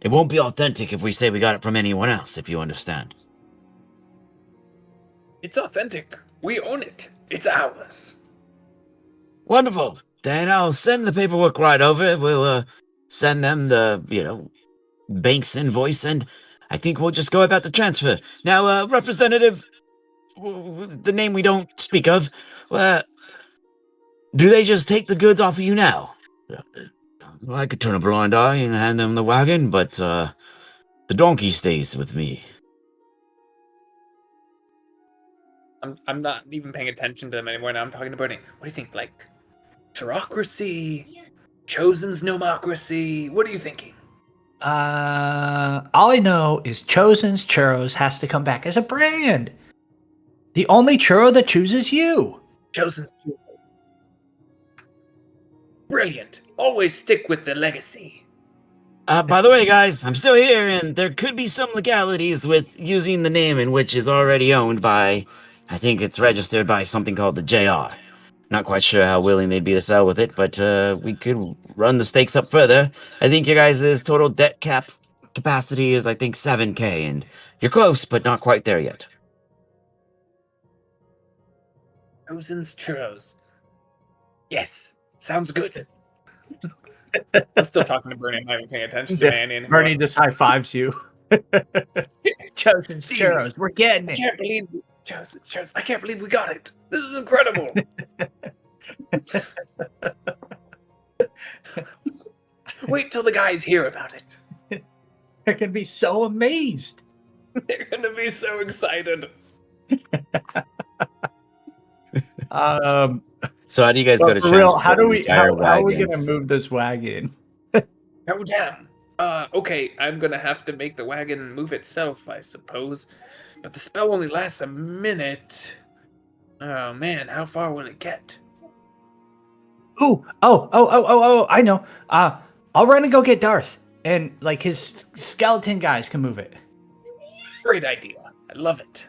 It won't be authentic if we say we got it from anyone else, if you understand. It's authentic. We own it. It's ours. Wonderful. Then I'll send the paperwork right over. We'll send them the, bank's invoice, and I think we'll just go about the transfer. Now, Representative, The name we don't speak of. Do they just take the goods off of you now? I could turn a blind eye and hand them the wagon, but the donkey stays with me. I'm not even paying attention to them anymore now. I'm talking to Bernie. What do you think? Like, bureaucracy? Chosen's nomocracy? What are you thinking? All I know is Chosen's Churros has to come back as a brand. The only churro that chooses you. Chosen's Churros. Brilliant. Always stick with the legacy. By the way, guys, I'm still here, and there could be some legalities with using the name in which is already owned by, I think it's registered by something called the JR. Not quite sure how willing they'd be to sell with it, but we could run the stakes up further. I think your guys' total debt capacity is, I think, 7K, and you're close, but not quite there yet. Chosen's Churros. Yes, sounds good. I'm still talking to Bernie. I'm not even paying attention to Manny anymore. Bernie just high fives you. Chosen's Churros. We're getting it. I can't believe Chosen's Churros. I can't believe we got it. This is incredible. Wait till the guys hear about it. They're going to be so amazed. They're going to be so excited. So how do you guys go to real? How are we wagon? going to move this wagon? Oh damn. Okay, I'm gonna have to make the wagon move itself, I suppose. But the spell only lasts a minute. Oh man, how far will it get? Oh, I know. I'll run and go get Darth. And like his skeleton guys can move it. Great idea. I love it.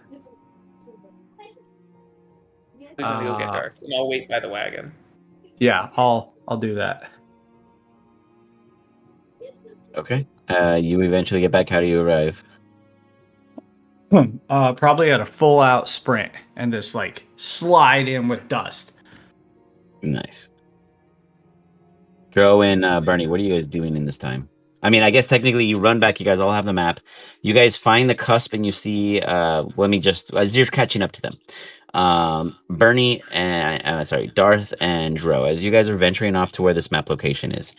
Please let me go get Darth, and I'll wait by the wagon. Yeah, I'll do that. Okay. You eventually get back. How do you arrive? Probably at a full out sprint and just like slide in with dust. Nice. Throw in Bernie. What are you guys doing in this time? I mean, I guess technically you run back. You guys all have the map. You guys find the cusp and you see. Let me just as you're catching up to them. Bernie and Darth and Dro. As you guys are venturing off to where this map location is,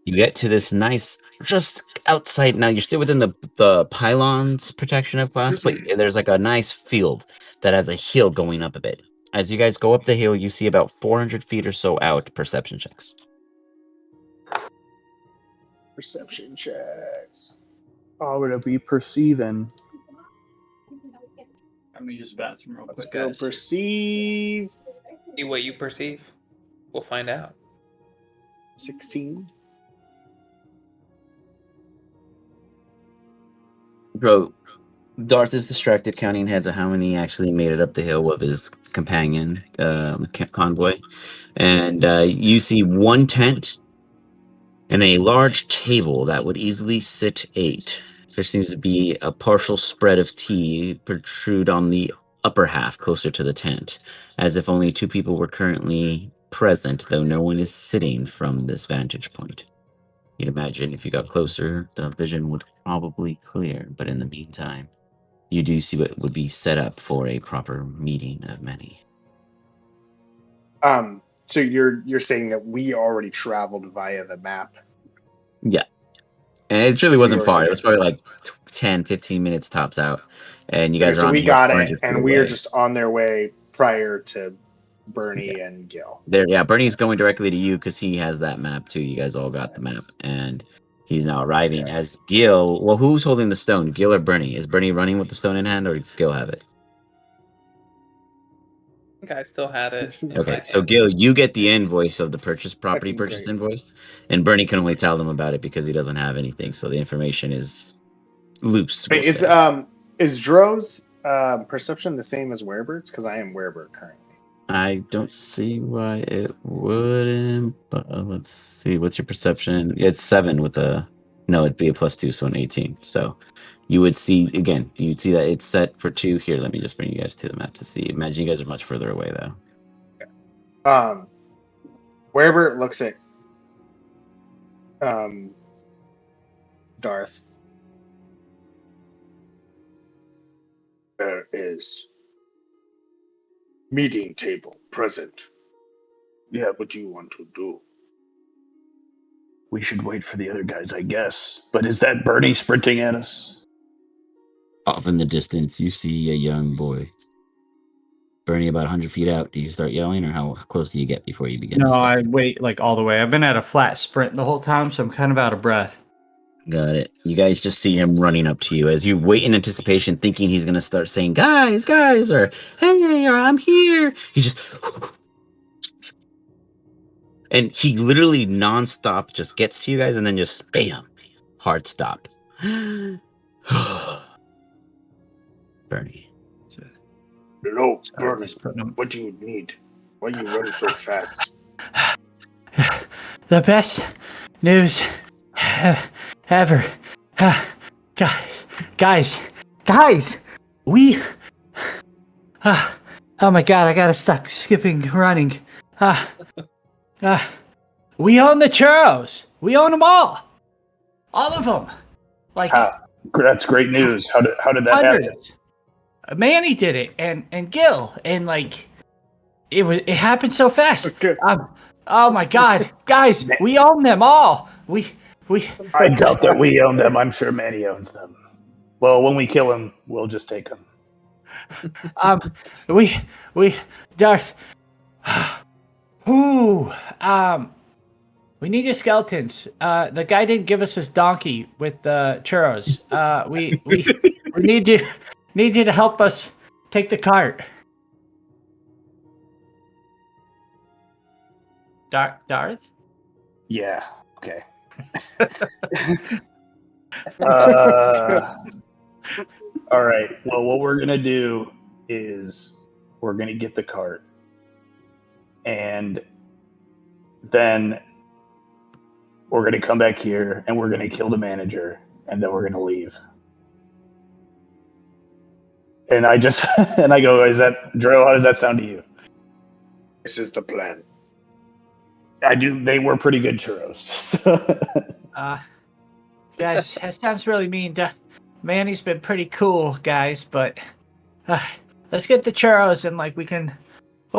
you get to this nice, just outside. Now you're still within the pylons protection of glass, but there's like a nice field that has a hill going up a bit. As you guys go up the hill, you see about 400 feet or so out. Perception checks. Perception checks. Oh, would it be perceiving? I'm gonna use the bathroom real Let's quick, go guys. perceive. See what you perceive. We'll find out. 16. Bro, Darth is distracted, counting heads of how many actually made it up the hill with his companion convoy, and you see one tent and a large table that would easily sit 8. There seems to be a partial spread of tea protrude on the upper half, closer to the tent, as if only 2 people were currently present, though no one is sitting from this vantage point. You'd imagine if you got closer, the vision would probably clear, but in the meantime, you do see what would be set up for a proper meeting of many. So you're saying that we already traveled via the map? Yeah. And it really wasn't far. It was probably like 10, 15 minutes tops out. And you guys are on we the hill got 400 it, feet and we are away. just on their way prior to Bernie and Gil. Bernie's going directly to you because he has that map too. You guys all got the map. And he's now arriving as Gil. Well, who's holding the stone? Gil or Bernie? Is Bernie running with the stone in hand, or does Gil have it? I think I still had it. Okay, so Gil, you get the invoice of the property purchase invoice, and Bernie can only tell them about it because he doesn't have anything. So the information is loose. Wait, is Dro's perception the same as Werebird's? Because I am Werebird currently. I don't see why it wouldn't, but let's see. What's your perception? It's 7 with the... No, it'd be a +2, so an 18. So you would see, again, you'd see that it's set for 2. Here, let me just bring you guys to the map to see. Imagine you guys are much further away, though. Werebird looks at Darth. There is Meeting table present. Yeah, what do you want to do? We should wait for the other guys, I guess. But is that Bernie sprinting at us? Off in the distance, you see a young boy. Bernie, about 100 feet out, do you start yelling, or how close do you get before you begin No, I discussing? wait like all the way. I've been at a flat sprint the whole time, so I'm kind of out of breath. Got it. You guys just see him running up to you as you wait in anticipation, thinking he's going to start saying, guys, or hey, or I'm here. He just... And he literally nonstop just gets to you guys and then just bam, hard stop. Bernie. Hello, Sorry, Bernie. just putting 'em- What do you need? Why you run so fast? The best news ever. Guys, we. Oh my god, I gotta stop skipping, running. We own the churros. We own them all. All of them. Like, That's great news. How did that happen? hundreds. Manny did it, and Gil, and like, it happened so fast. Okay. Oh my god, guys, we own them all. We. I doubt that we own them. I'm sure Manny owns them. Well, when we kill him, we'll just take them. Darth. Ooh, we need your skeletons. The guy didn't give us his donkey with the churros. We need you to help us take the cart. Darth? Yeah. Okay. All right. Well, what we're gonna do is we're gonna get the cart, and then we're gonna come back here and we're gonna kill the manager, and then we're gonna leave. And I just and I go, "Is that Dro? How does that sound to you?" This is the plan. I do. They were pretty good churros. Guys, that sounds really mean. Manny's been pretty cool, guys, but let's get the churros and like we'll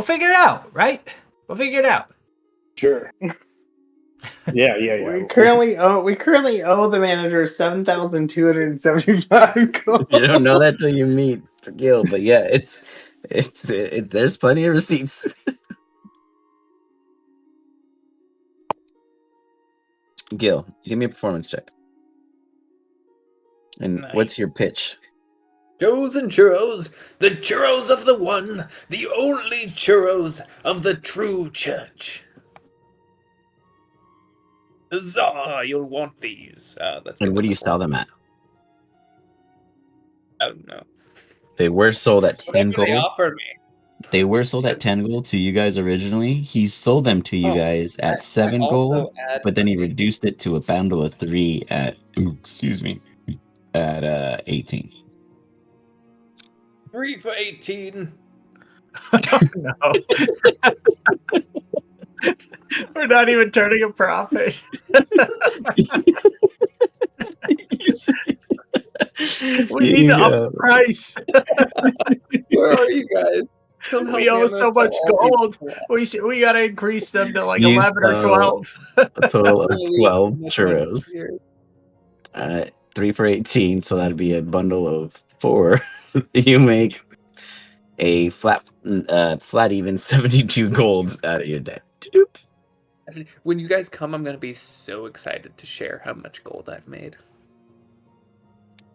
figure it out, right? We'll figure it out. Sure. Yeah. We currently owe the manager 7,275 gold. You don't know that till you meet Gil, but yeah, it's there's plenty of receipts. Gil, give me a performance check. And what's your pitch? Chosen churros, the churros of the one, the only churros of the true church. Huzzah, you'll want these. And what do you sell them at? I don't know. They were sold at 10 gold. They offered me. They were sold at 10 gold to you guys originally. He sold them to you guys at 7 gold, but then he reduced it to a bundle of 3 at 18. 3 for 18. No. We're not even turning a profit. We need to up the price. Where are you guys? We owe so much gold. We gotta increase them to like 11 or 12. A total of 12 churros. 3 for 18, so that'd be a bundle of 4. You make a flat even 72 gold out of your debt. When you guys come, I'm gonna be so excited to share how much gold I've made.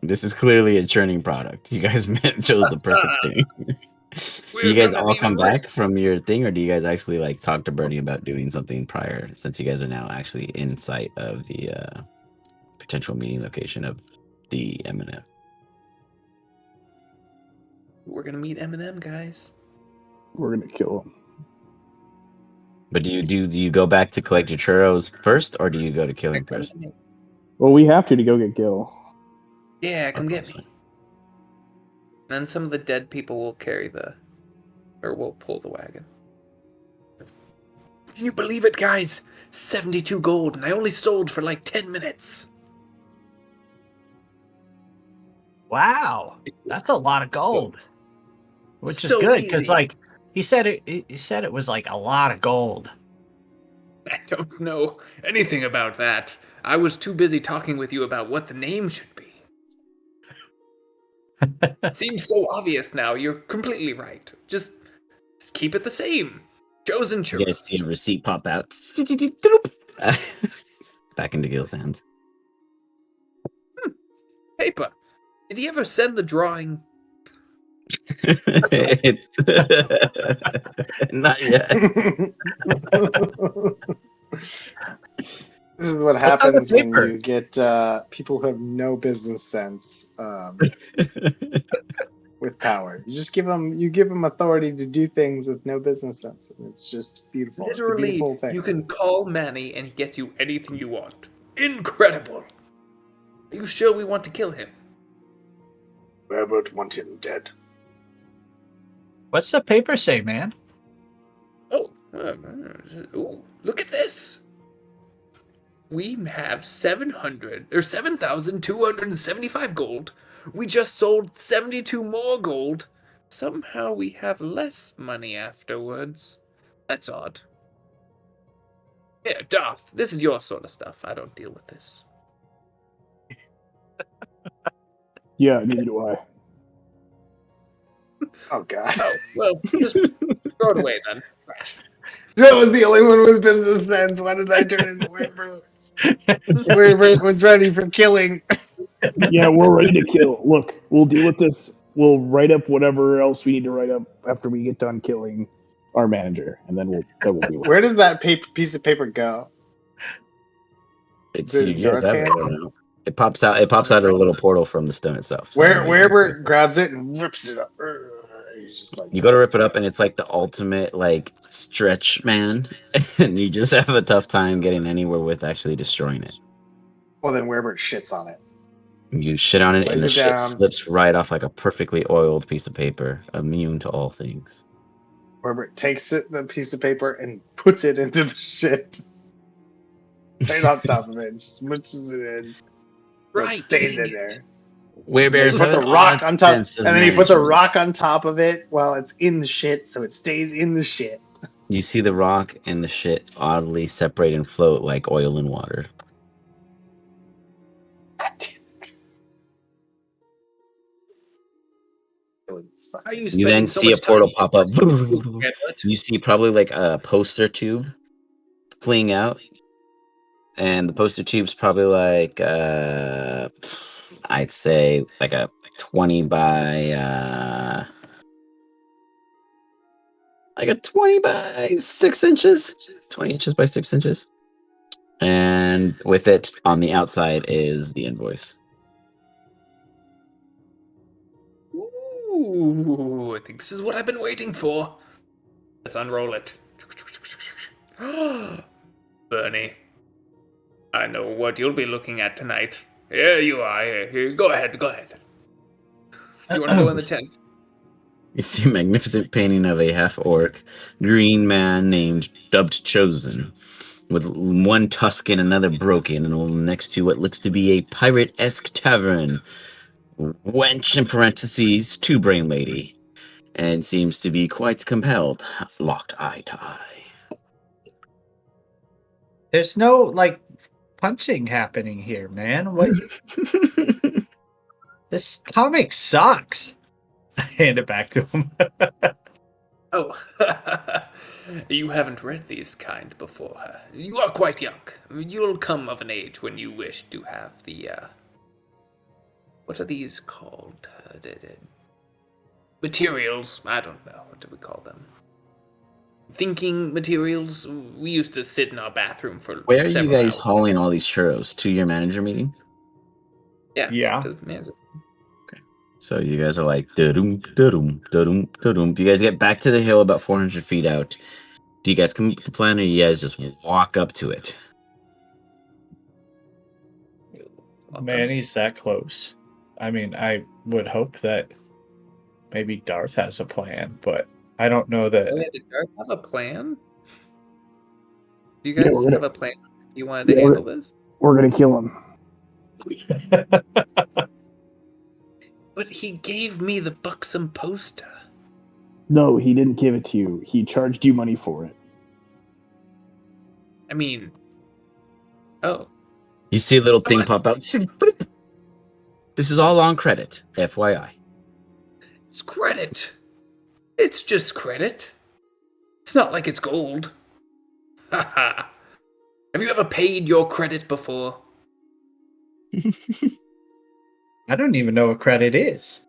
This is clearly a churning product. You guys chose the perfect thing. Do you guys all come back from your thing, or do you guys actually like talk to Bernie about doing something prior, since you guys are now actually in sight of the potential meeting location of the M&M? We're gonna meet M&M, guys. We're gonna kill him. But do you go back to collect your churros first, or do you go to kill him first? Well, we have to go get Gil. Yeah, come get me. Then some of the dead people will will pull the wagon. Can you believe it, guys? 72 gold, and I only sold for like 10 minutes. Wow, that's a lot of gold. Which is So good, because easy. like He said it was like a lot of gold. I don't know anything about that. I was too busy talking with you about what the name should be. It seems so obvious now. You're completely right. Just keep it the same. Chosen Churros. You guys see a receipt pop out. Back into Gil's hands. Paper. Did he ever send the drawing? It's not yet. This is what happens when you get people who have no business sense with power. You just give them authority to do things with no business sense, and it's just beautiful. Literally, it's a beautiful thing. You can call Manny and he gets you anything you want. Incredible. Are you sure we want to kill him? Robert want him dead. What's the paper say, man? Oh, look at this. We have 7,275 gold. We just sold 72 more gold. Somehow we have less money afterwards. That's odd. Yeah, Darth, this is your sort of stuff. I don't deal with this. Yeah, neither do I. Oh god. Oh, well, just throw it away then. Trash. Joe was the only one with business sense. Why did I turn into Warbird? Warbird was ready for killing. Yeah, we're ready to kill. Look, we'll deal with this. We'll write up whatever else we need to write up after we get done killing our manager, and then we'll be. Where does that piece of paper go? It's It you guys have it. I don't know. It pops out. It pops out of a little portal from the stone itself. So Wherever grabs it and rips it up. He's just like, you go to rip it up, and it's like the ultimate like stretch man, and you just have a tough time getting anywhere with actually destroying it. well, then Warbird shits on it. You shit on it, Lays and the it shit down. slips right off like a perfectly oiled piece of paper, immune to all things. Warbird takes it, the piece of paper, and puts it into the shit. Right on top of it, and smooches it in. So Right. it stays in there. Werebears He have puts a an rock odd on top, sense of and then he puts a management. rock on top of it while it's in the shit, so it stays in the shit. You see the rock and the shit oddly separate and float like oil and water. Are you You then spending so see a much portal time pop up. together? You see probably like a poster tube fleeing out, and the poster tube's probably like I'd say like a 20 by like a 20 by 6 inches, 20 inches by 6 inches, and with it on the outside is the invoice. Ooh, I think this is what I've been waiting for. Let's unroll it. Bernie, I know what you'll be looking at tonight. Here you are. Here. Go ahead. Do you want to go in the tent? You see a magnificent painting of a half-orc green man named dubbed Chosen, with one tusk and another broken, and next to what looks to be a pirate-esque tavern. Wench in parentheses, two brain lady, and seems to be quite compelled, locked eye to eye. There's no like punching happening here, man. What? This comic sucks. I hand it back to him. Oh, you haven't read these kind before. You are quite young. You'll come of an age when you wish to have the, what are these called? Materials. I don't know. What do we call them? Thinking materials. We used to sit in our bathroom for Where are you several guys hours. hauling all these churros? To your manager meeting? Yeah. To the manager. So you guys are like, da-doom, da-doom, da-doom, da-doom. Do you guys get back to the hill about 400 feet out? Do you guys come up with the plan, or you guys just walk up to it? Man, he's that close. I mean, I would hope that maybe Darth has a plan, but I don't know that. Oh, yeah, did Darth have a plan? Do you guys have a plan? You wanted to handle this? We're gonna kill him. But he gave me the buxom poster. No, he didn't give it to you. He charged you money for it. I mean, oh. You see a little thing pop out. This is all on credit, FYI. It's credit. It's just credit. It's not like it's gold. Haha. Have you ever paid your credit before? I don't even know what credit is.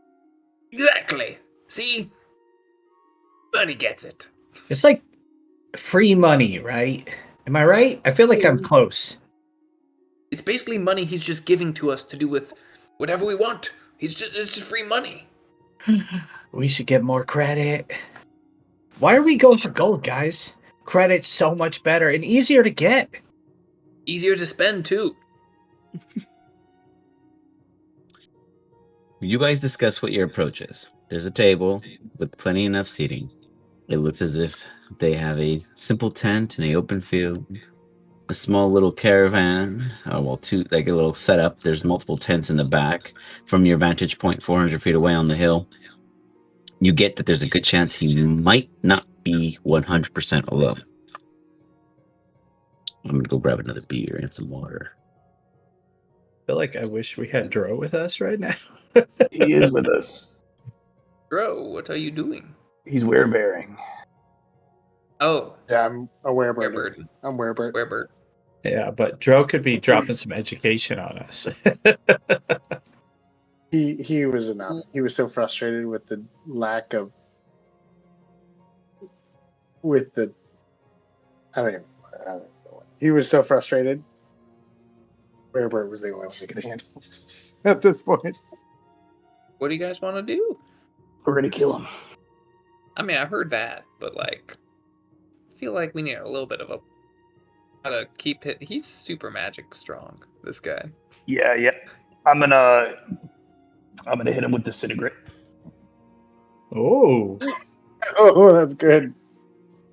Exactly. See? Bernie gets it. It's like free money, right? Am I right? I feel like I'm close. It's basically money he's just giving to us to do with whatever we want. It's just free money. We should get more credit. Why are we going for gold, guys? Credit's so much better and easier to get. Easier to spend, too. You guys discuss what your approach is. There's a table with plenty enough seating. It looks as if they have a simple tent in an open field, a small little caravan, a little setup. There's multiple tents in the back. From your vantage point, 400 feet away on the hill, you get that there's a good chance he might not be 100% alone. I'm gonna go grab another beer and some water. I feel like I wish we had Dro with us right now. He is with us. Bro, what are you doing? He's werebearing. Oh. Yeah, I'm a werebird. Werebird. I'm werebird. Werebird. Yeah, but Dro could be dropping some education on us. He was enough. He was so frustrated with the lack of I don't know. He was so frustrated. Werebird was the only one that could handle this at this point. What do you guys want to do? We're gonna kill him. I mean, I heard that, but like, I feel like we need a little bit of a how to keep it. He's super magic strong. This guy. Yeah. I'm gonna hit him with disintegrate. Oh. Oh, that's good.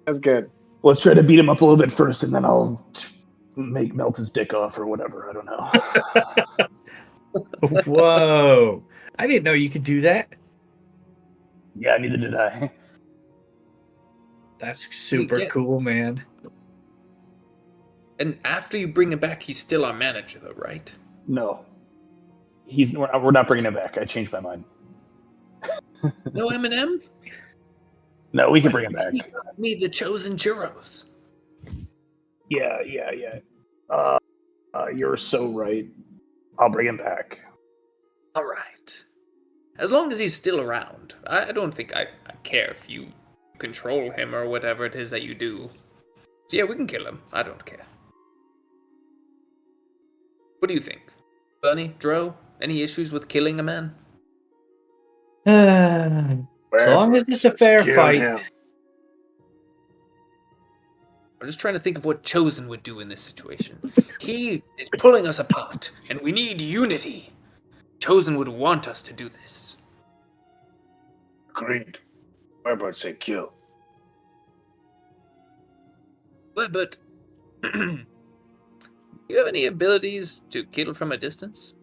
That's good. Let's try to beat him up a little bit first, and then I'll melt his dick off or whatever. I don't know. Whoa. I didn't know you could do that. Yeah, neither did I. That's super cool, man. And after you bring him back, he's still our manager, though, right? No. We're not bringing him back. I changed my mind. No Eminem? No, we can bring him back. Need the chosen churros. Yeah. You're so right. I'll bring him back. All right. As long as he's still around. I don't think I care if you control him or whatever it is that you do. So yeah, we can kill him. I don't care. What do you think? Bunny, Dro, any issues with killing a man? As long as it's a fair fight. Him. I'm just trying to think of what Chosen would do in this situation. He is pulling us apart, and we need unity. Chosen would want us to do this. Agreed. Werebird say kill. But do you have any abilities to kill from a distance?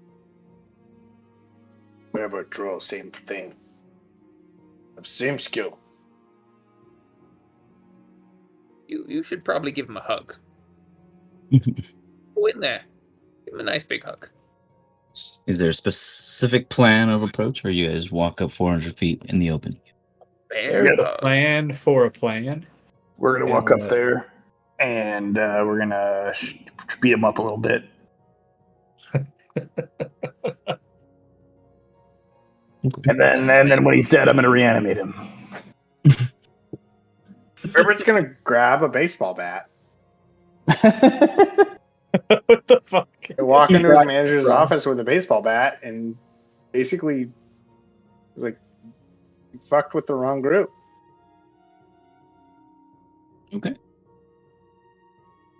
Werebird draw, same thing. Same skill. You should probably give him a hug. Go in there. Give him a nice big hug. Is there a specific plan of approach, or you guys walk up 400 feet in the open? Bear hug. Plan for a plan. We're gonna walk up there, and we're gonna beat him up a little bit. And then when he's dead, I'm gonna reanimate him. Herbert's gonna grab a baseball bat. What the fuck? And walk into his manager's office with a baseball bat and basically was like, you fucked with the wrong group. Okay.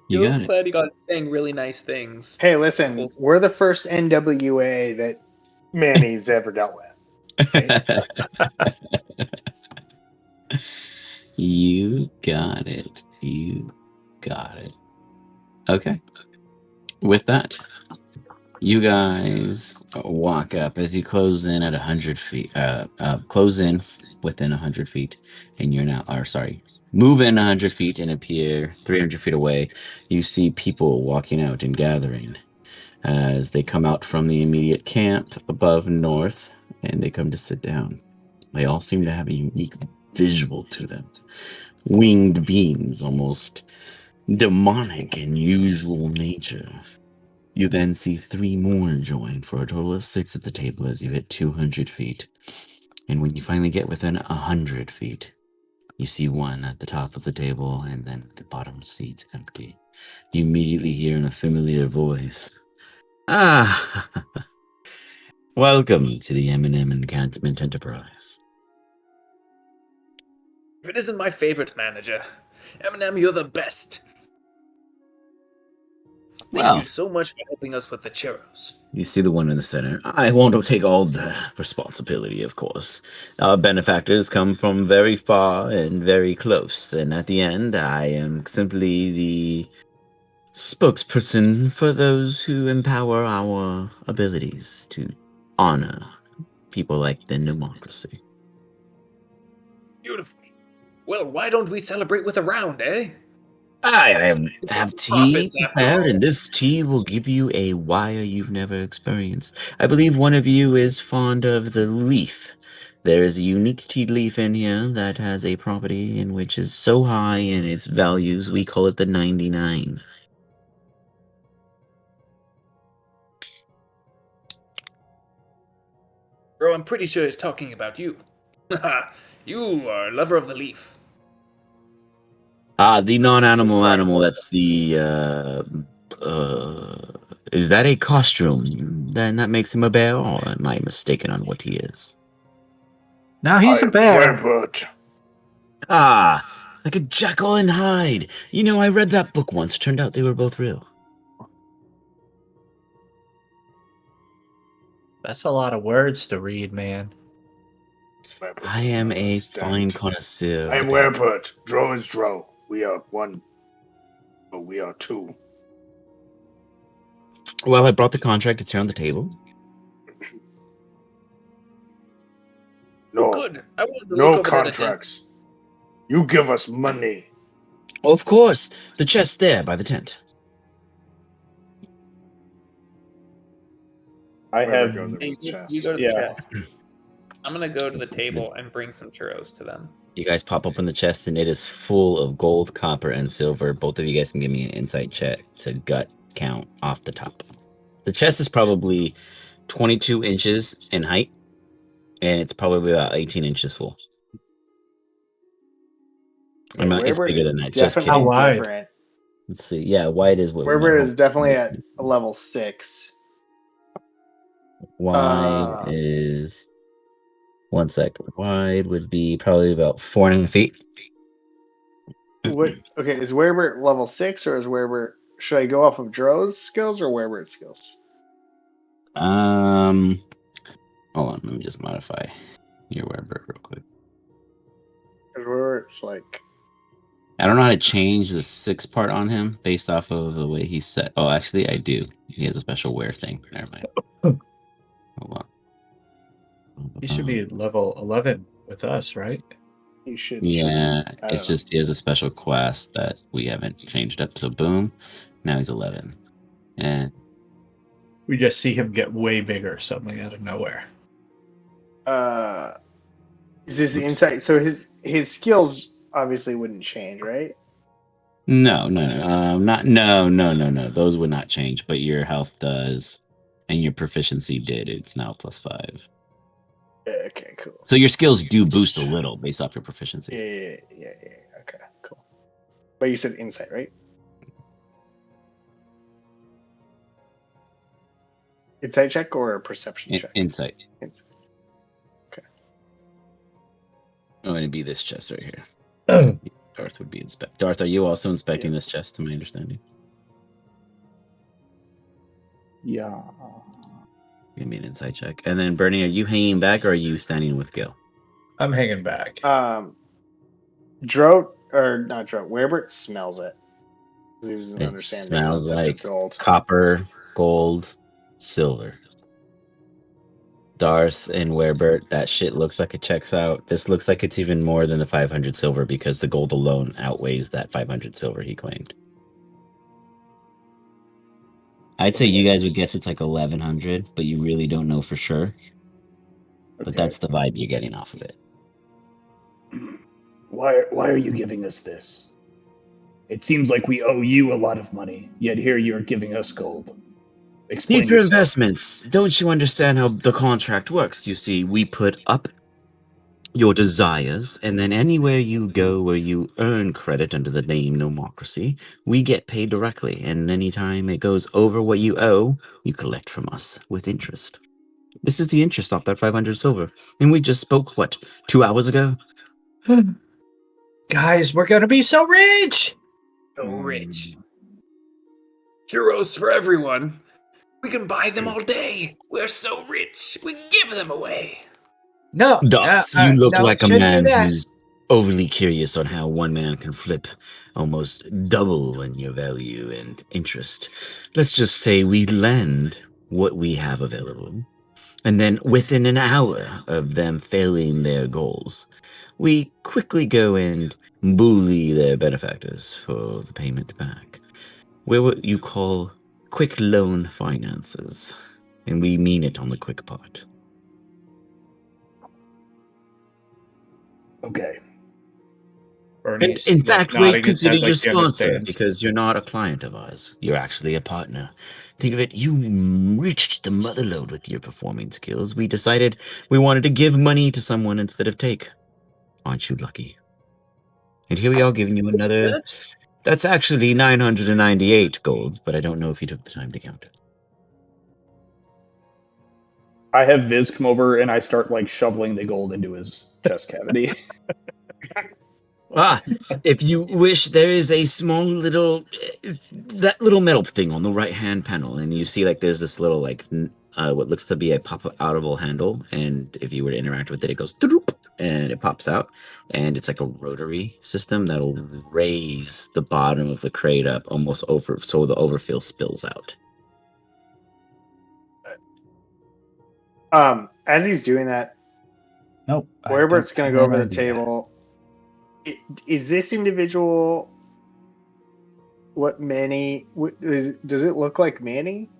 You got it. Planning on saying really nice things. Hey, listen, we're the first NWA that Manny's ever dealt with. Right? You got it. You got it. Okay. With that, You guys walk up as you close in at 100 feet. Close in within 100 feet, and you're now. Or sorry, move in 100 feet and appear 300 feet away. You see people walking out and gathering as they come out from the immediate camp above north, and they come to sit down. They all seem to have a unique visual to them. Winged beings, almost demonic in usual nature. You then see 3 more join for a total of 6 at the table as you hit 200 feet. And when you finally get within 100 feet, you see 1 at the top of the table and then the bottom seat's empty. You immediately hear in a familiar voice, "Ah, welcome to the M&M Encampment Enterprise." If it isn't my favorite manager, M&M, you're the best. Thank you so much for helping us with the churros. You see the one in the center. I won't take all the responsibility, of course. Our benefactors come from very far and very close, and at the end, I am simply the spokesperson for those who empower our abilities to honor people like the democracy. Beautiful. Well, why don't we celebrate with a round, eh? I have tea prepared, and this tea will give you a wire you've never experienced. I believe one of you is fond of the leaf. There is a unique tea leaf in here that has a property in which is so high in its values, we call it the 99. Bro, I'm pretty sure he's talking about you. You are a lover of the leaf. The non-animal animal, that's the, is that a costume? Then that makes him a bear, or am I mistaken on what he is? Now he's a bear. Like a Jekyll and Hyde. You know, I read that book once. Turned out they were both real. That's a lot of words to read, man. I am a fine connoisseur. I am Wereput. Dro is Dro. We are one, but we are two. Well, I brought the contract. It's here on the table. No, good. I wanted to no contracts. You give us money. Of course. The chest there by the tent. I have. You go to the chest. I'm gonna go to the table and bring some churros to them. You guys pop open the chest, and it is full of gold, copper, and silver. Both of you guys can give me an insight check to gut count off the top. The chest is probably 22 inches in height, and it's probably about 18 inches full. It's bigger than that. Just kidding. How wide? Let's see. Yeah, wide is what. Werber is definitely at a level 6. Wide is 1 sec. Wide would be probably about 4.5 feet. What? Okay, is Werber level 6 or is Werber? Should I go off of Dro's skills or Werber's skills? Hold on. Let me just modify your Werber real quick. Werber's like. I don't know how to change the 6 part on him based off of the way he's set. Oh, actually, I do. He has a special wear thing. Never mind. Hold on. He should be level 11 with us, right? He should. Yeah, it's just he has a special class that we haven't changed up. So boom, now he's 11, and we just see him get way bigger suddenly out of nowhere. Is his insight? So his skills obviously wouldn't change, right? No. Those would not change, but your health does, and your proficiency did. It's now +5. Okay, cool. So your skills do boost a little based off your proficiency. Yeah. Okay, cool. But you said insight, right? Insight check or a perception check? Insight. Okay. Oh, it'd be this chest right here. Darth would be Darth, are you also inspecting this chest, to my understanding? Yeah. Give me an insight check. And then, Bernie, are you hanging back or are you standing with Gil? I'm hanging back. Werbert smells it. He doesn't understand smells like gold. copper, gold, silver. Darth and Werebert, that shit looks like it checks out. This looks like it's even more than the 500 silver because the gold alone outweighs that 500 silver he claimed. I'd say you guys would guess it's like 1100, but you really don't know for sure. But that's the vibe you're getting off of it. Why are you giving us this? It seems like we owe you a lot of money, yet here you're giving us gold. Explain Need your yourself. investments. Don't you understand how the contract works? You see, we put up your desires, and then anywhere you go where you earn credit under the name Nomocracy, we get paid directly, and anytime it goes over what you owe, you collect from us with interest. This is the interest off that 500 silver. And we just spoke, 2 hours ago? Guys, we're gonna be so rich! So rich. Churros for everyone. We can buy them all day. We're so rich. We give them away. No, Darth, you look like a shouldn't man do that. who's overly curious on how one man can flip almost double in your value and interest. Let's just say we lend what we have available, and then within an hour of them failing their goals, we quickly go and bully their benefactors for the payment back. We're what you call quick loan finances, and we mean it on the quick part. Okay. In fact, we consider you a sponsor because you're not a client of ours. You're actually a partner. Think of it, you reached the motherlode with your performing skills. We decided we wanted to give money to someone instead of take. Aren't you lucky? And here we are giving you another... That's actually 998 gold, but I don't know if you took the time to count it. I have Viz come over and I start shoveling the gold into his chest cavity. If you wish, there is a small little, that little metal thing on the right-hand panel, and you see there's this little what looks to be a pop-outable handle, and if you were to interact with it, it goes doop, and it pops out, and it's like a rotary system that'll raise the bottom of the crate up almost over, so the overfill spills out. As he's doing that, nope. Werebert's gonna go over the table. Is this individual what Manny? Does it look like Manny?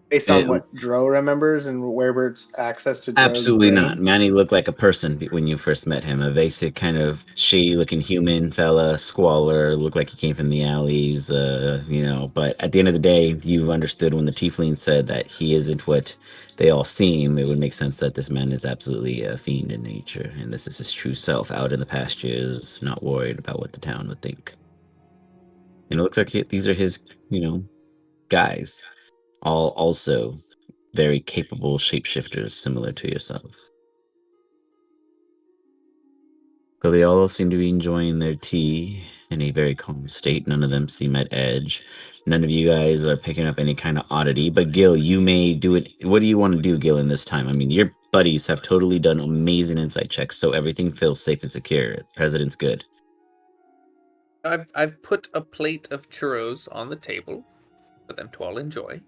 Based on what Dro remembers and Werebert's access to Dro's Absolutely brain? not. Manny looked like a person when you first met him. A basic kind of shady-looking human fella, squalor, looked like he came from the alleys, But at the end of the day, you understood when the tiefling said that he isn't what they all seem. It would make sense that this man is absolutely a fiend in nature, and this is his true self out in the pastures, not worried about what the town would think. And it looks like these are his, guys. All also very capable shapeshifters similar to yourself. But they all seem to be enjoying their tea in a very calm state. None of them seem at edge. None of you guys are picking up any kind of oddity. But Gil, you may do it. What do you want to do, Gil, in this time? I mean, your buddies have totally done amazing insight checks, so everything feels safe and secure. President's good. I've put a plate of churros on the table for them to all enjoy.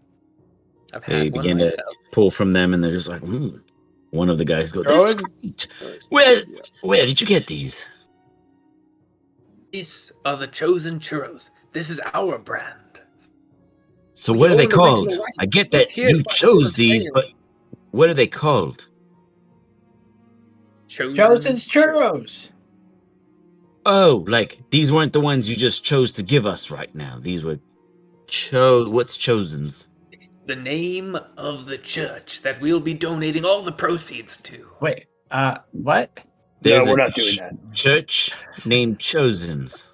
They begin to pull from them, and they're just like, One of the guys goes, "This is great. Where did you get these?" These are the chosen churros. This is our brand. So what are they called? I get that you chose these, but what are they called? Chosen's churros. Oh, these weren't the ones you just chose to give us right now. These were what's Chosen's? The name of the church that we'll be donating all the proceeds to. Wait, what? There's we're not doing that. Church named Chosen's.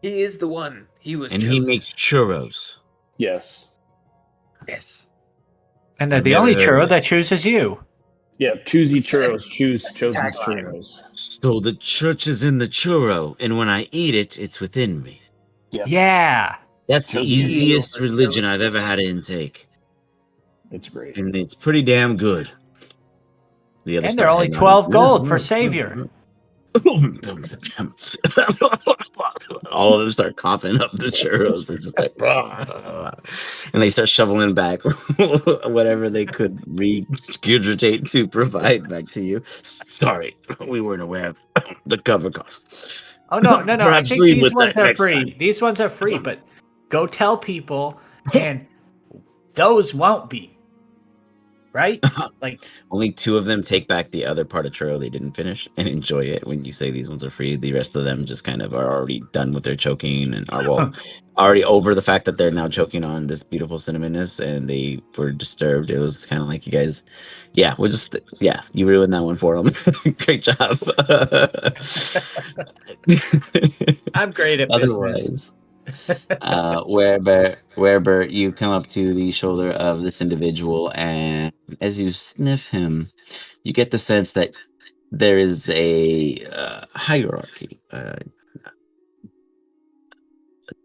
He is the one. He was and chosen. He makes churros. Yes. Yes. And they're the only churro that chooses you. Yeah, choosy churros choose Chosen's churros. So the church is in the churro, and when I eat it, it's within me. Yep. Yeah. That's the easiest religion I've ever had to intake. It's great. And it's pretty damn good. And they're only 12 gold for Savior. All of them start coughing up the churros. It's just like, and they start shoveling back whatever they could regurgitate to provide back to you. Sorry, we weren't aware of the cover cost. Oh no! I Perhaps think lead these with ones that are next free. time. These ones are free, but go tell people, and those won't be. Right? Like only 2 of them take back the other part of churro they didn't finish and enjoy it when you say these ones are free. The rest of them just kind of are already done with their choking and are already over the fact that they're now choking on this beautiful cinnamonness and they were disturbed. It was kind of like you guys, you ruined that one for them. Great job. I'm great at business. Wherever you come up to the shoulder of this individual, and as you sniff him, you get the sense that there is a hierarchy, a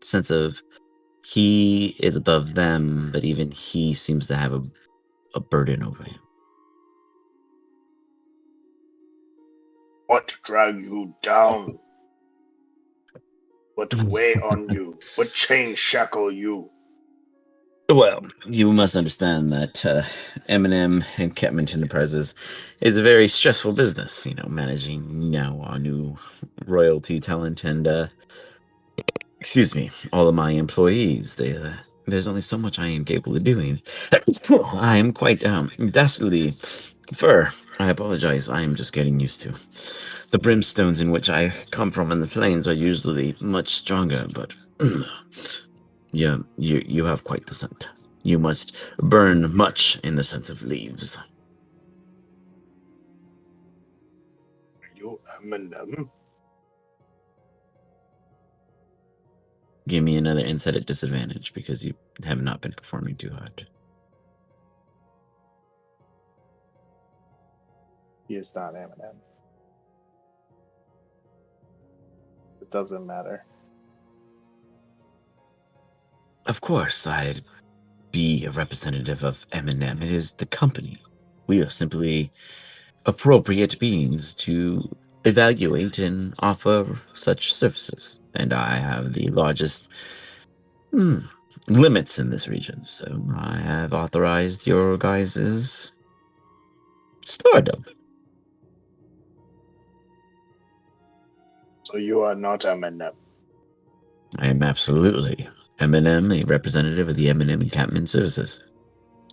sense of he is above them, but even he seems to have a burden over him. What drag you down? What weigh on you? What chain shackle you? Well, you must understand that M&M and Catmint Enterprises is a very stressful business, managing now our new royalty talent and, all of my employees. There's only so much I am capable of doing. I am quite dastardly fur. I apologize. I am just getting used to. The brimstones in which I come from in the plains are usually much stronger, but yeah, you have quite the scent. You must burn much in the sense of leaves. Are you M&M? Give me another insight at disadvantage because you have not been performing too hard. He is not M&M. It doesn't matter. Of course, I'd be a representative of M&M. It is the company. We are simply appropriate beings to evaluate and offer such services. And I have the largest limits in this region, so I have authorized your guys' stardom. So you are not M&M. I am absolutely M&M, a representative of the M&M Encampment Services.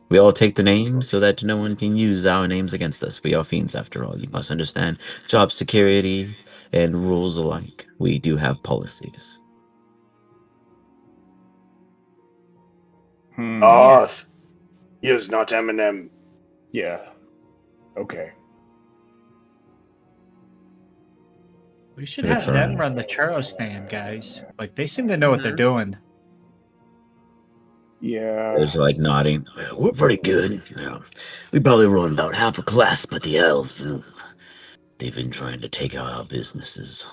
We all take the name so that no one can use our names against us. We are fiends, after all. You must understand job security and rules alike. We do have policies. He is not M&M. Yeah. Okay. We should have them run the churro stand, guys. Like, they seem to know what they're doing. Yeah. There's like nodding. We're pretty good. We probably run about half a class, but the elves, they've been trying to take out our businesses.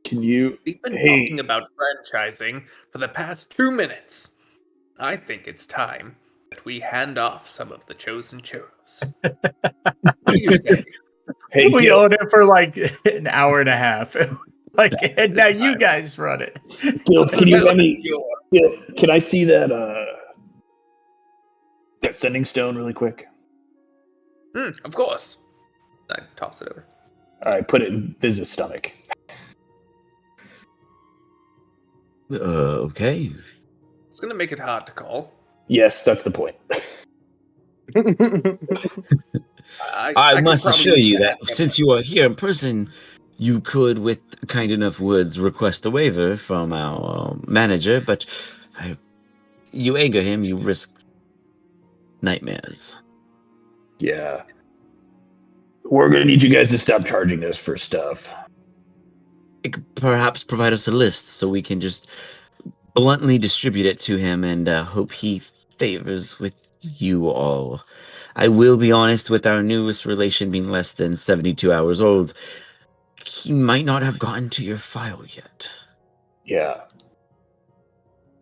Can you... We've been talking about franchising for the past 2 minutes. I think it's time that we hand off some of the chosen churros. What do you say? Hey, we owed it for like an hour and a half. And now you guys run it. Gil, can you let me... Gil, can I see that sending stone really quick? Of course. I toss it over. All right, put it in Viz's stomach. Okay. It's going to make it hard to call. Yes, that's the point. I must assure you that since you are here in person, you could, with kind enough words, request a waiver from our manager, but you anger him, you risk nightmares. Yeah. We're going to need you guys to stop charging us for stuff. It could perhaps provide us a list so we can just bluntly distribute it to him and hope he favors with you all. I will be honest, with our newest relation being less than 72 hours old, he might not have gotten to your file yet. Yeah.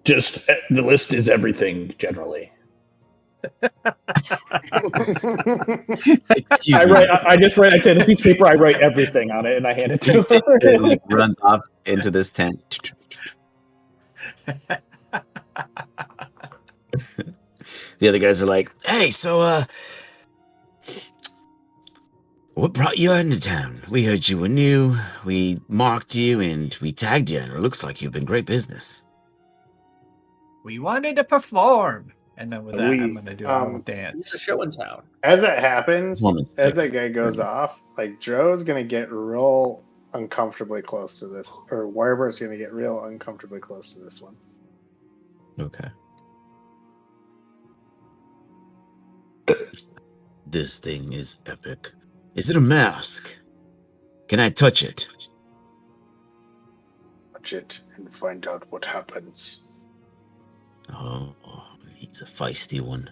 Just, the list is everything, generally. Excuse me. I just write a piece of paper. I write everything on it and I hand it to her. It, like, runs off into this tent. The other guys are like, "Hey, so what brought you into town? We heard you were new. We marked you and we tagged you, and it looks like you've been great business." We wanted to perform. And then with that, I'm going to do a little dance. It's a show in town. As that happens, Woman's as pick. that guy goes off, like Joe's gonna get real uncomfortably close to this, or Wirebird's gonna get real uncomfortably close to this one. Okay. This thing is epic. Is it a mask? Can I touch it? Watch it and find out what happens. Oh, he's a feisty one.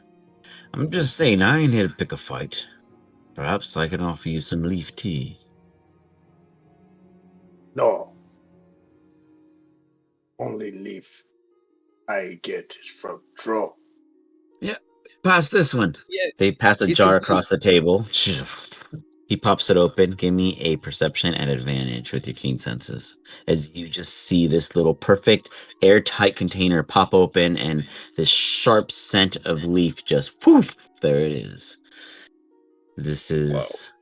I'm just saying, I ain't here to pick a fight. Perhaps I can offer you some leaf tea. No. Only leaf I get is from Dro. Pass this one. Yeah, They pass a he's jar confused. across the table. He pops it open. Give me a perception and advantage with your keen senses. As you just see this little perfect airtight container pop open and this sharp scent of leaf just, whoosh, there it is. This is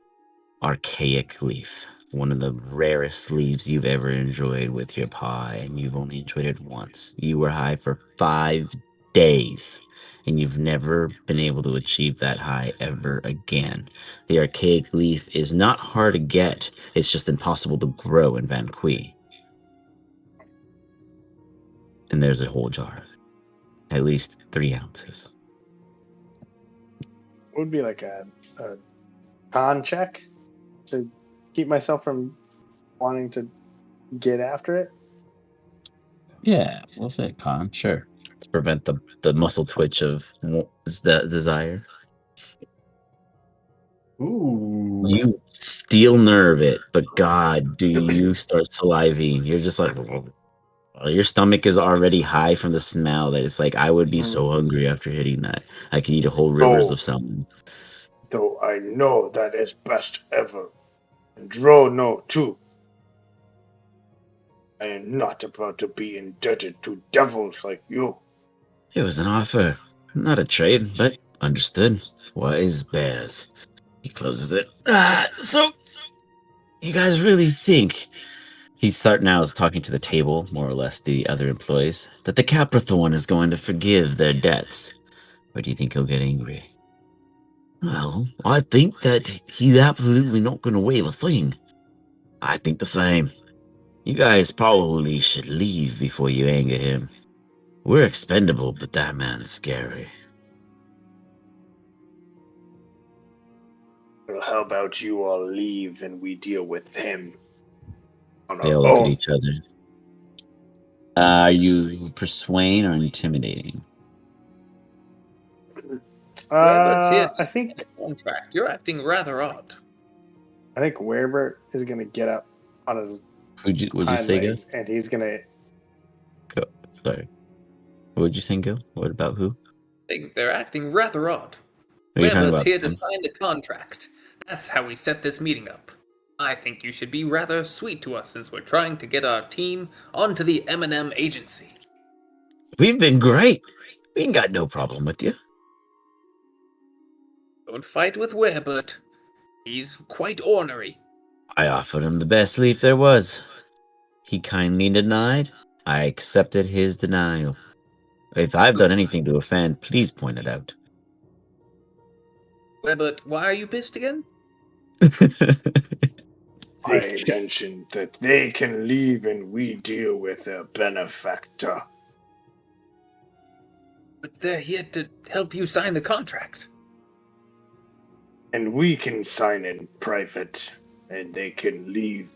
archaic leaf. One of the rarest leaves you've ever enjoyed with your pie, and you've only enjoyed it once. You were high for 5 days, and you've never been able to achieve that high ever again. The archaic leaf is not hard to get, it's just impossible to grow in Van Quee. And there's a whole jar, at least 3 ounces. It would be like a con check to keep myself from wanting to get after it. Yeah, we'll say con, sure. To prevent the muscle twitch of the desire. Ooh. You steel nerve it, but God, do you start salivating. You're just like, your stomach is already high from the smell that it's like, I would be so hungry after hitting that. I could eat a whole rivers of salmon. Though I know that is best ever. And Dro know too. I am not about to be indebted to devils like you. It was an offer, not a trade, but understood. Wise bears. He closes it. So, you guys really think... He's starting now is talking to the table, more or less the other employees, that the Capricorn is going to forgive their debts. Or do you think he'll get angry? Well, I think that he's absolutely not going to waive a thing. I think the same. You guys probably should leave before you anger him. We're expendable, but that man's scary. Well, how about you all leave and we deal with him on They our all look own? at each other. Are you persuading or intimidating? I think contract. You're acting rather odd. I think Werebert is gonna get up on his Would you hind say, Gil? legs, and he's gonna. Go. Sorry. What would you say, Gil? What about who? They're acting rather odd. Are you talking Webert's about here to him? sign the contract. That's how we set this meeting up. I think you should be rather sweet to us since we're trying to get our team onto the M&M agency. We've been great. We ain't got no problem with you. Don't fight with Werbert. He's quite ornery. I offered him the best leaf there was. He kindly denied. I accepted his denial. If I've done anything to offend, please point it out. Werbert, why are you pissed again? I mentioned that they can leave and we deal with their benefactor. But they're here to help you sign the contract. And we can sign in private, and they can leave.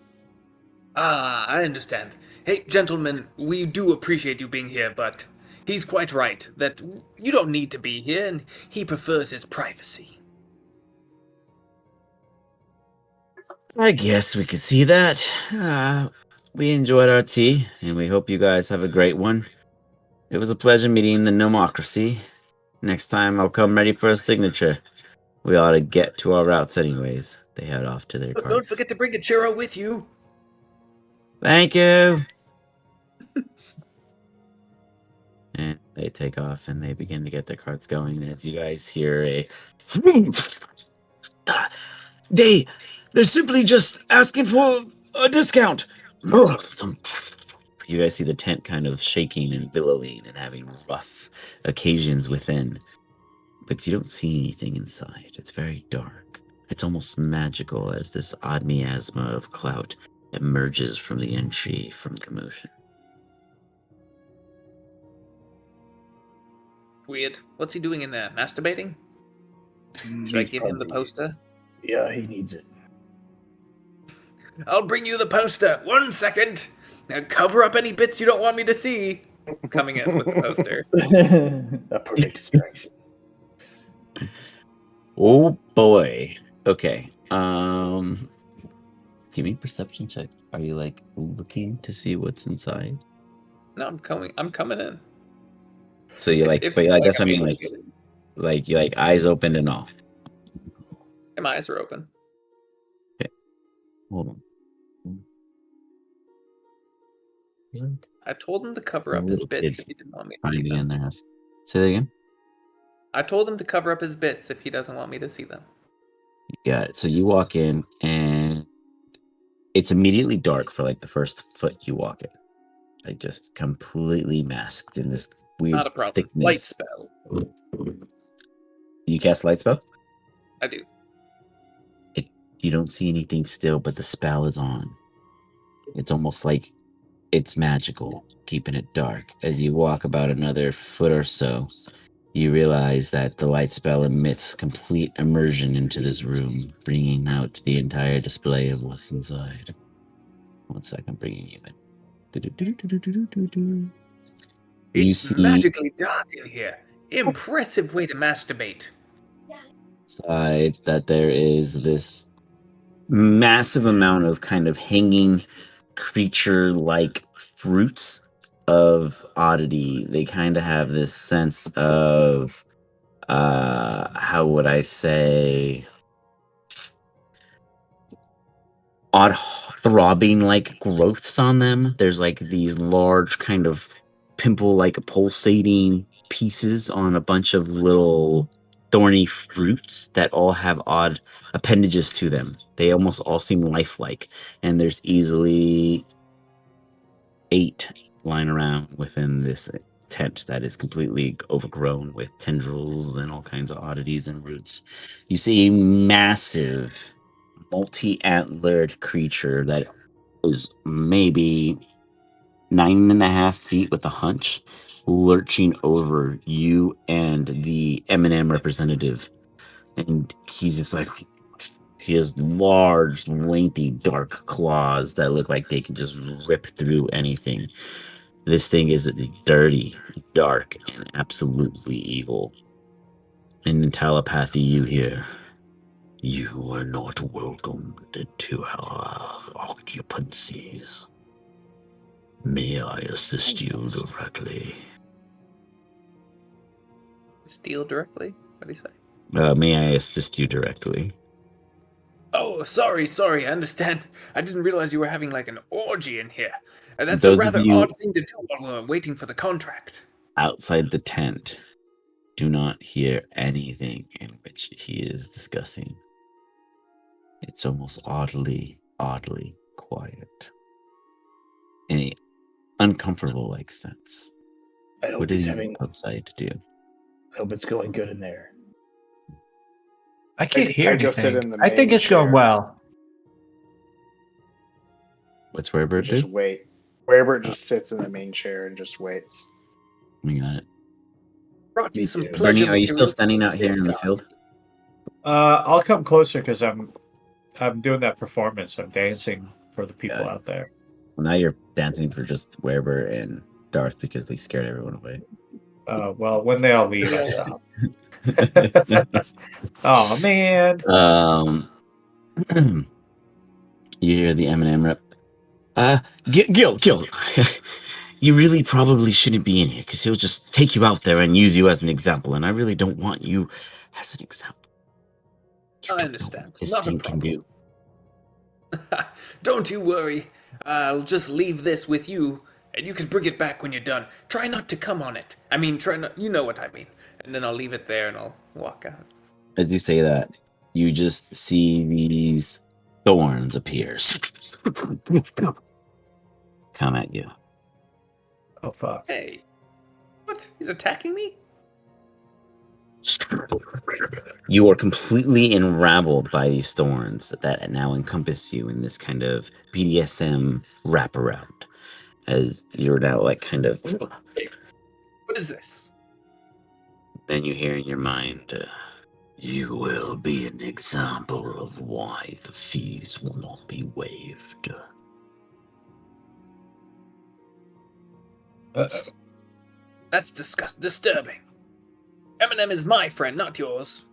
Ah, I understand. Hey, gentlemen, we do appreciate you being here, but he's quite right that you don't need to be here, and he prefers his privacy. I guess we could see that. We enjoyed our tea, and we hope you guys have a great one. It was a pleasure meeting the Nomocracy. Next time I'll come ready for a signature. We ought to get to our routes anyways. They head off to their cars. Don't forget to bring a churro with you. Thank you. And they take off and they begin to get their carts going as you guys hear a... They're simply just asking for a discount. You guys see the tent kind of shaking and billowing and having rough occasions within. But you don't see anything inside. It's very dark. It's almost magical as this odd miasma of clout emerges from the entry from commotion. Weird. What's he doing in there? Masturbating? Should I give him the poster? Yeah, he needs it. I'll bring you the poster. 1 second. Now cover up any bits you don't want me to see. Coming in with the poster. A perfect distraction. Oh boy. Okay. Do you make perception check? Are you like looking to see what's inside? No, I'm coming in. So you I guess I mean like you like eyes open and all. My eyes are open. Okay. Hold on. I told him to cover up his bits if he didn't want me to see them. Say that again? I told him to cover up his bits if he doesn't want me to see them. You got it. So you walk in and it's immediately dark for like the first foot you walk in. Like just completely masked in this weird Not a problem. thickness. Light spell. You cast light spell? I do. You don't see anything still, but the spell is on. It's almost like it's magical, keeping it dark. As you walk about another foot or so, you realize that the light spell emits complete immersion into this room, bringing out the entire display of what's inside. 1 second, bringing you in. It's magically dark in here. Impressive way to masturbate. Inside that there is this massive amount of kind of hanging creature-like fruits of oddity. They kind of have this sense of how would I say, odd throbbing like growths on them. There's like these large kind of pimple like pulsating pieces on a bunch of little thorny fruits that all have odd appendages to them. They almost all seem lifelike, and there's easily 8 lying around within this tent that is completely overgrown with tendrils and all kinds of oddities and roots. You see a massive multi-antlered creature that is maybe 9.5 feet with a hunch, lurching over you and the M&M representative. And he's just like, he has large, lengthy, dark claws that look like they can just rip through anything. This thing is dirty, dark, and absolutely evil. And in telepathy, you hear, "You are not welcomed into our occupancies. May I assist you directly?" Steal directly? What do you say? May I assist you directly? Oh, sorry, I understand. I didn't realize you were having like an orgy in here. That's Those a rather of you odd thing to do while we're waiting for the contract. outside the tent do not hear anything in which he is discussing. It's almost oddly quiet. In an uncomfortable like sense. I hope What are he's you having outside to do? I hope it's going good in there. I can't hear I go sit anything. in the I think main it's going chair. well. What's Werebird Just do? wait. Werebird just sits in the main chair and just waits. We got it. Brought you some pleasure Bernie, are you still materials. standing out here in the field? I'll come closer because I'm doing that performance. I'm dancing for the people out there. Well, now you're dancing for just Werebird and Darth because they scared everyone away. Well, when they all leave, I stop. Oh man. You hear the M&M rep. Gil. You really probably shouldn't be in here because he'll just take you out there and use you as an example, and I really don't want you as an example. You I don't understand. know what this Not a thing can do. Don't you worry. I'll just leave this with you, and you can bring it back when you're done. Try not to come on it. I mean, try not. You know what I mean. And then I'll leave it there, and I'll walk out. As you say that, you just see these thorns appear. Come at you. Oh fuck! Hey, what? He's attacking me? You are completely enraveled by these thorns that now encompass you in this kind of BDSM wraparound. As you're now like kind of. What is this? Then you hear in your mind, you will be an example of why the fees will not be waived. That's disturbing. Eminem is my friend, not yours.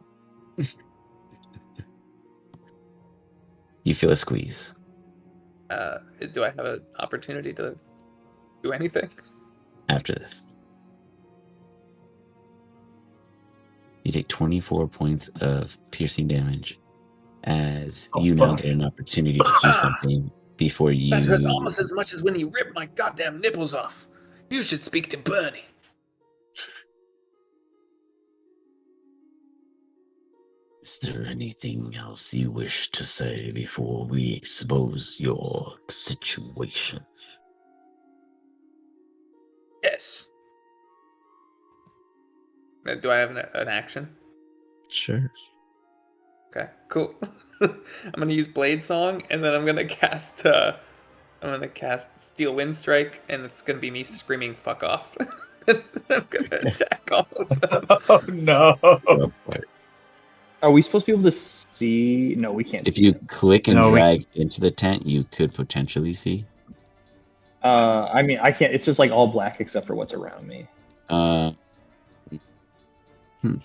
You feel a squeeze. Do I have an opportunity to do anything? After this. You take 24 points of piercing damage as you now get an opportunity to do something before you... That hurt almost as much as when he ripped my goddamn nipples off. You should speak to Bernie. Is there anything else you wish to say before we expose your situation? Yes. Do I have an action? Sure. Okay, cool. I'm gonna use Blade Song, and then I'm gonna cast Steel Wind Strike, and it's gonna be me screaming "fuck off." I'm gonna attack all of them. Oh no! Are we supposed to be able to see? No, we can't. If you click and No, drag into the tent, you could potentially see. I mean, I can't. It's just like all black except for what's around me. You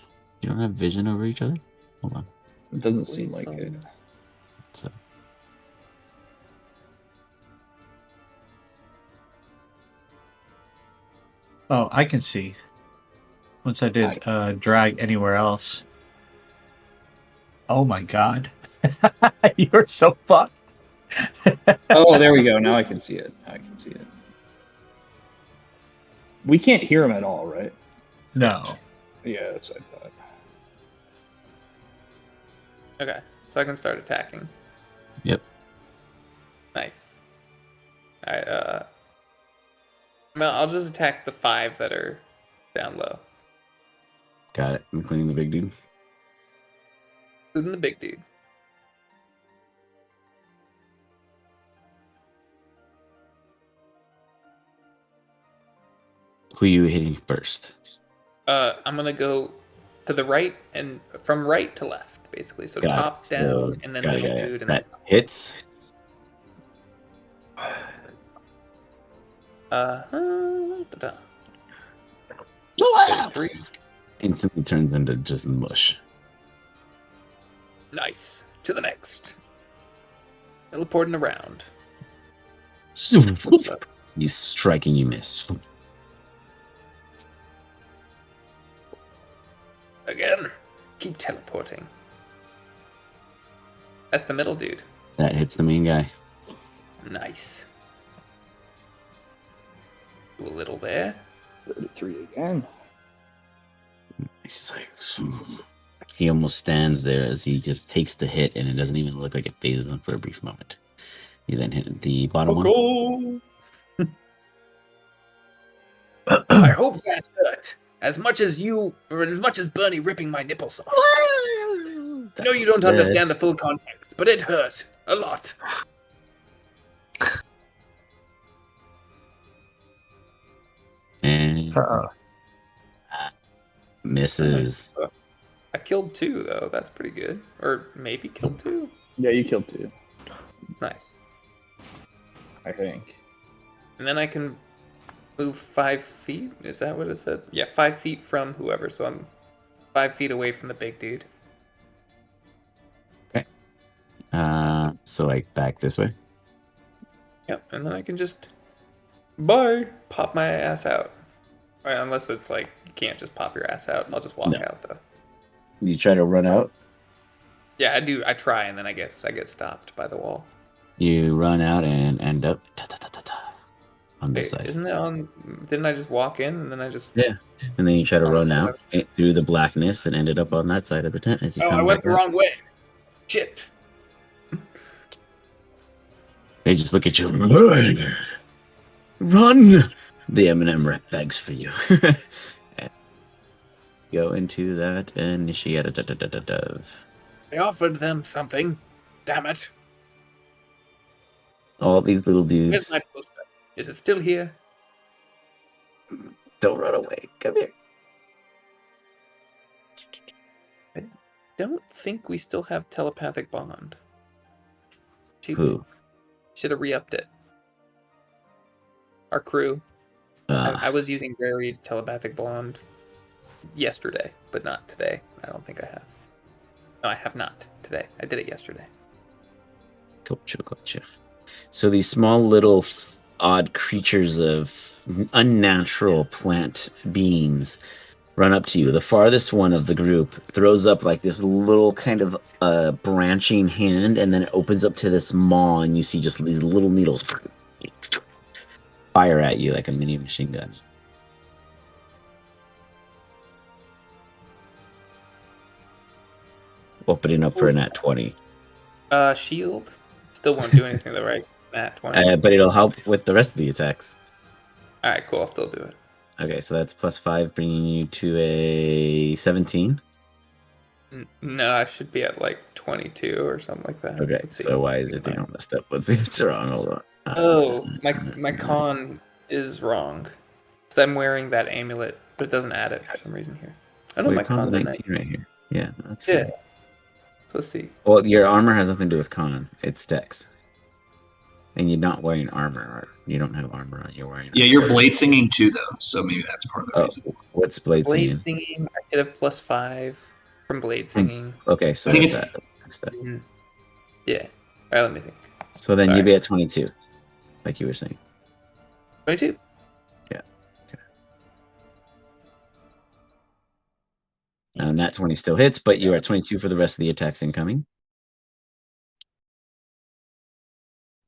don't have vision over each other? Hold on. It doesn't seem like it. So. Oh, I can see. Once I did drag anywhere else. Oh my god. You're so fucked. Oh, there we go. Now I can see it. We can't hear him at all, right? No. Yeah, that's what I thought. Okay, so I can start attacking. Yep. Nice. Alright, I'll just attack the 5 that are down low. Got it. Including the big dude. Including the big dude. Who are you hitting first? I'm gonna go to the right and from right to left, basically. So Got top, it. down, and then middle it. dude. And that hits. Three. Instantly turns into just mush. Nice. To the next. Teleporting around. You strike and you miss. Again. Keep teleporting. That's the middle dude. That hits the main guy. Nice. Do a little there. 33 again. He's like, he almost stands there as he just takes the hit, and it doesn't even look like it phases him for a brief moment. You then hit the bottom one. I hope that hurt as much as Bernie ripping my nipples off. I know you don't understand the full context, but it hurt a lot. And misses. I killed 2 though. That's pretty good. Or maybe killed 2. Yeah, you killed 2. Nice. I think. And then I can move 5 feet. Is that what it said? Yeah, 5 feet from whoever. So I'm 5 feet away from the big dude. Okay. So like back this way. Yep. And then I can just Bye. Pop my ass out. Right, unless it's like you can't just pop your ass out. I'll just walk out though. You try to run out? Yeah, I do. I try, and then I get stopped by the wall. You run out and end up on this side. Isn't it on? Didn't I just walk in and then I just? Yeah, and then you try to run out through the blackness and ended up on that side of the tent as you come I went the out. wrong way. Shit. They just look at you. Run! The M&M rep begs for you. Go into that initiate. I offered them something. Damn it. All these little dudes. Where's my poster? Is it still here? Don't run away. Come here. I don't think we still have telepathic bond. Who? Should have re-upped it. Our crew. I was using Rary's telepathic bond yesterday, but not today. I don't think I have. No, I have not today. I did it yesterday. Gotcha. So these small little odd creatures of unnatural plant beings run up to you. The farthest one of the group throws up like this little kind of branching hand, and then it opens up to this maw, and you see just these little needles fire at you like a mini machine gun. Opening up for a nat 20. Shield still won't do anything though, right? Nat 20. But it'll help with the rest of the attacks. All right, cool. I'll still do it. Okay, so that's +5, bringing you to a 17. No, I should be at like 22 or something like that. Okay, so why is it all messed up? Let's see if it's wrong. Hold on. My con is wrong. Because I'm wearing that amulet, but it doesn't add it for some reason here. I know my con's 19 right here. Yeah, that's yeah. Fine. So let's see. Well, your armor has nothing to do with con. It's dex. And you're not wearing armor. Or you don't have armor on. You're wearing. Yeah, you're blade singing too, though. So maybe that's part of the reason. What's blade singing? Blade singing. I get a +5 from blade singing. Okay, so I think that's that. Yeah. All right, let me think. So then you'd be at 22, like you were saying. 22. Yeah. Okay. Now nat 20 still hits, but you're at 22 for the rest of the attacks incoming.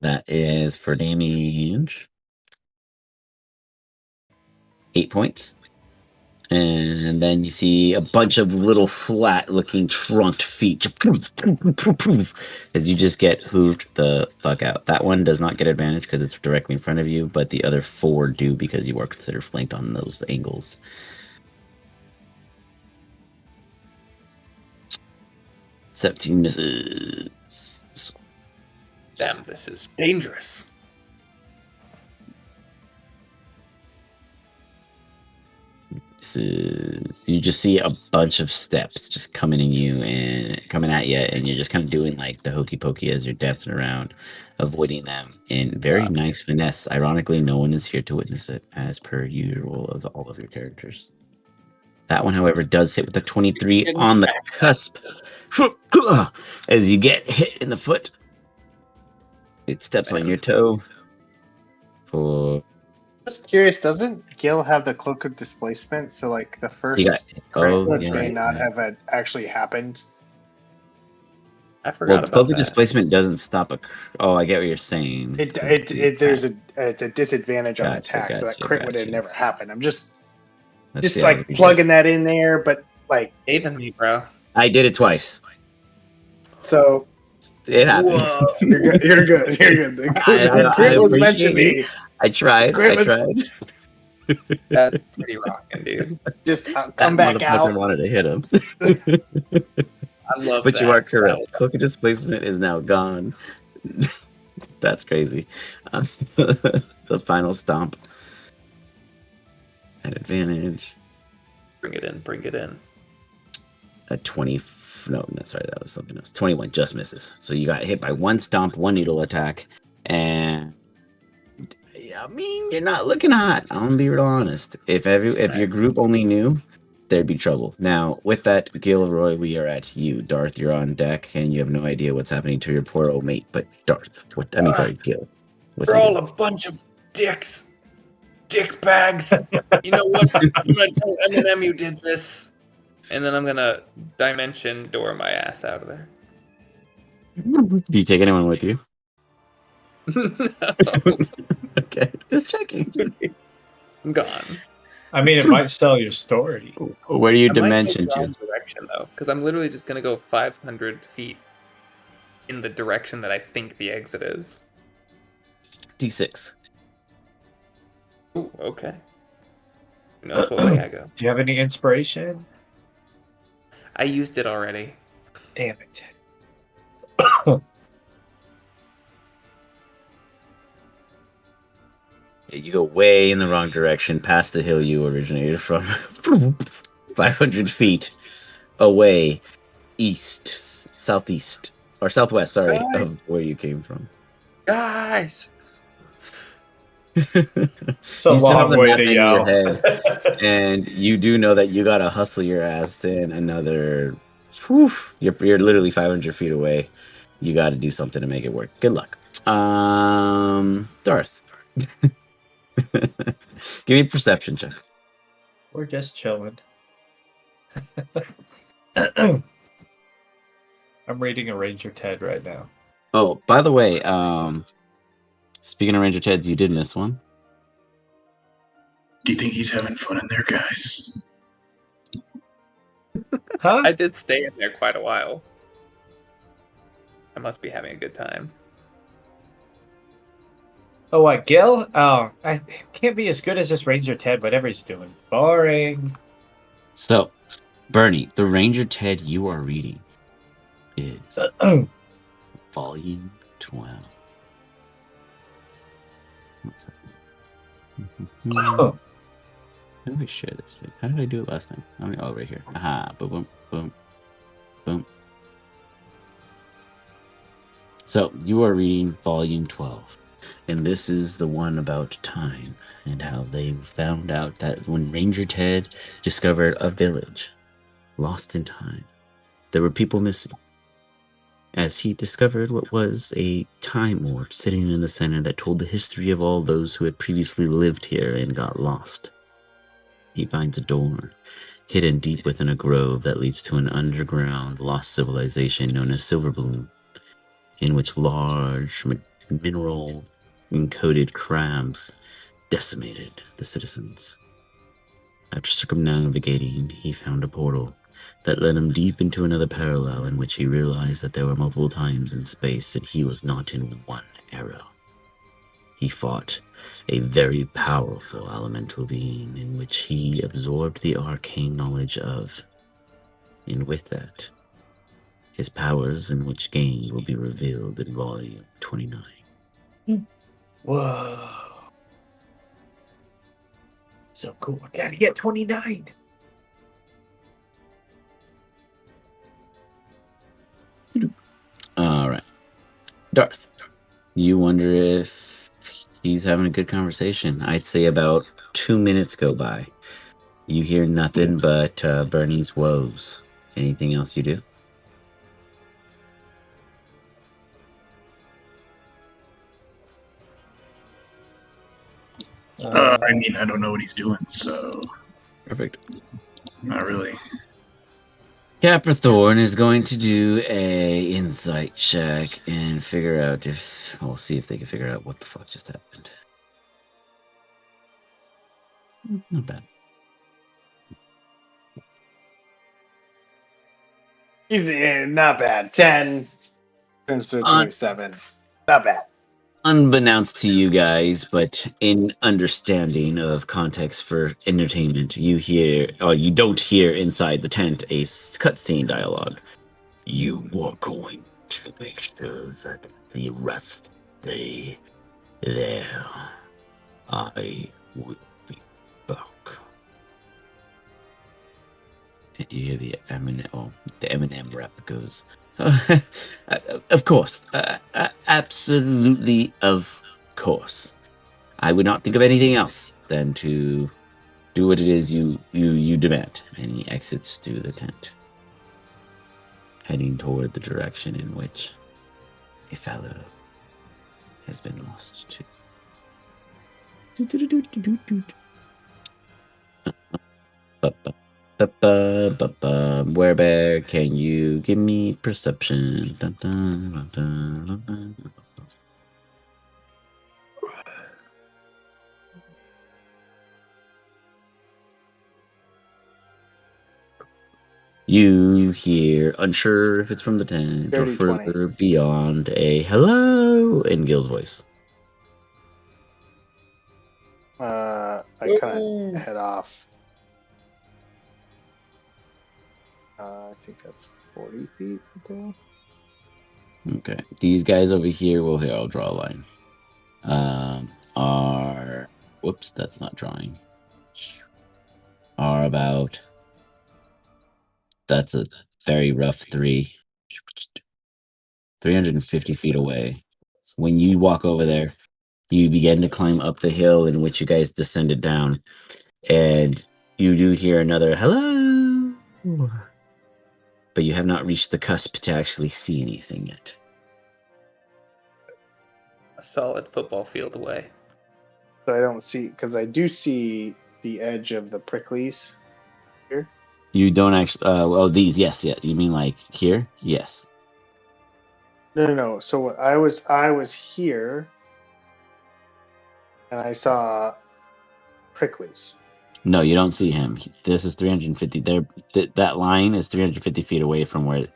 That is for damage. 8 points. And then you see a bunch of little flat-looking trunked feet as you just get hooved the fuck out. That one does not get advantage because it's directly in front of you, but the other 4 do because you are considered flanked on those angles. "17 misses. Damn, this is dangerous. You just see a bunch of steps just coming at you, and you're just kind of doing like the hokey pokey as you're dancing around, avoiding them in very nice finesse. Ironically, no one is here to witness it, as per usual of all of your characters. That one, however, does hit with a 23 on the cusp. As you get hit in the foot, it steps on your toe. Just curious, doesn't Gil have the cloak of displacement? So like the first may not have actually happened. I forgot about that. Cloak of displacement doesn't stop a. Oh, I get what you're saying. It's a disadvantage on attack, so that crit would have never happened. I'm just like plugging that in there, but like even me, bro. I did it twice. So it happened. You're good. The crit was meant to be. I tried. That's pretty rocking, dude. Just come back out. I wanted to hit him. I love but you are correct. Cloak of displacement is now gone. That's crazy. The final stomp. At advantage. Bring it in. A 20. No, sorry, that was something else. 21 just misses. So you got hit by 1 stomp, 1 needle attack, and I mean, you're not looking hot. I'm gonna be real honest. If your group only knew, there'd be trouble. Now, with that, Gilroy, we are at you. Darth, you're on deck, and you have no idea what's happening to your poor old mate. But Darth, Gil. They're all a bunch of dicks. dickbags. You know what? I'm gonna tell Eminem you did this. And then I'm gonna dimension door my ass out of there. Do you take anyone with you? No. Okay, just checking. I'm gone. I mean, it might sell your story. Where do you I might go dimension the to? wrong direction though, because I'm literally just gonna go 500 feet in the direction that I think the exit is. D6. Ooh, okay. Who knows what way I go? Do you have any inspiration? I used it already. Damn it. You go way in the wrong direction, past the hill you originated from. 500 feet away, east, southeast, or southwest, sorry, of where you came from. Guys! It's a You still have long the way map to in your yell. head, and you do know that you gotta hustle your ass in another. Whew, you're literally 500 feet away. You got to do something to make it work. Good luck, Darth. Give me a perception check. We're just chilling. I'm reading a Ranger Ted right now. Oh, by the way, speaking of Ranger Teds, you did miss one. Do you think he's having fun in there, guys? Huh? I did stay in there quite a while. I must be having a good time. Oh, what, Gil? Oh, I can't be as good as this Ranger Ted, whatever he's doing. Boring. So, Bernie, the Ranger Ted you are reading is Volume 12. What's that? How do I share this thing? How did I do it last time? Oh, right here. Aha, boom, boom, boom, boom. So, you are reading Volume 12. And this is the one about time and how they found out that when Ranger Ted discovered a village lost in time, there were people missing. As he discovered what was a time orb sitting in the center that told the history of all those who had previously lived here and got lost. He finds a door hidden deep within a grove that leads to an underground lost civilization known as Silverbloom, in which large mineral encoded crabs decimated the citizens. After circumnavigating, he found a portal that led him deep into another parallel in which he realized that there were multiple times in space and he was not in one era. He fought a very powerful elemental being in which he absorbed the arcane knowledge of, and with that, his powers in which gained will be revealed in Volume 29. Whoa. So cool. I gotta get 29. All right. Darth, you wonder if he's having a good conversation. I'd say about 2 minutes go by. You hear nothing but Bernie's woes. Anything else you do? I mean, I don't know what he's doing, so Perfect. not really. Capricorn is going to do a insight check and figure out if we'll see if they can figure out what the fuck just happened. Not bad. He's not bad. 10 turns to 27. Not bad. Unbeknownst to you guys, but in understanding of context for entertainment, you hear, or you don't hear inside the tent a cutscene dialogue. You are going to make sure that the rest stay there. I will be back. And you hear the Eminem rap goes, of course, absolutely, of course. I would not think of anything else than to do what it is you demand. And he exits through the tent, heading toward the direction in which a fellow has been lost to. Werebear, can you give me perception? Dun, dun, dun, dun, dun, dun. You hear, unsure if it's from the tent or 30, further beyond, a hello in Gil's voice. I kind of head off. I think that's 40 feet. Okay. These guys over here, well, here, I'll draw a line. Are, whoops, that's not drawing. Are about, that's a very rough 350 feet away. When you walk over there, you begin to climb up the hill in which you guys descended down, and you do hear another hello, but you have not reached the cusp to actually see anything yet. A solid football field away. So I don't see, because I do see the edge of the pricklies here. You don't actually, well, these, yes, yeah. You mean like here? Yes. No. So I was here, and I saw pricklies. No, you don't see him. This is 350. That line is 350 feet away from where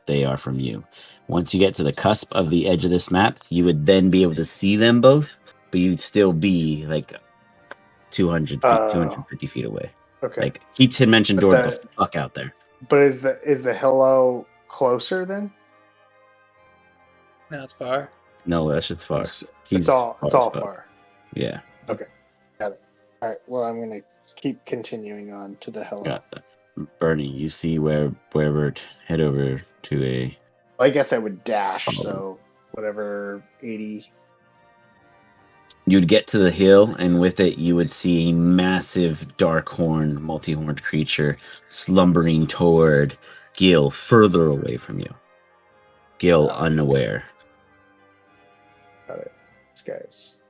they are from you. Once you get to the cusp of the edge of this map, you would then be able to see them both, but you'd still be like 200 feet, 250 feet away. Okay. Like he mentioned door the fuck out there. But is the hello closer then? No, it's far. No, that shit's far. It's all far. Yeah. Okay. Got it. All right. Well, I'm gonna keep continuing on to the hello. Got that. Bernie, you see where we're head over to a. Well, I guess I would dash. So whatever 80. You'd get to the hill, and with it, you would see a massive dark-horned, multi-horned creature slumbering toward Gil, further away from you. Gil, unaware. Got it. This guy's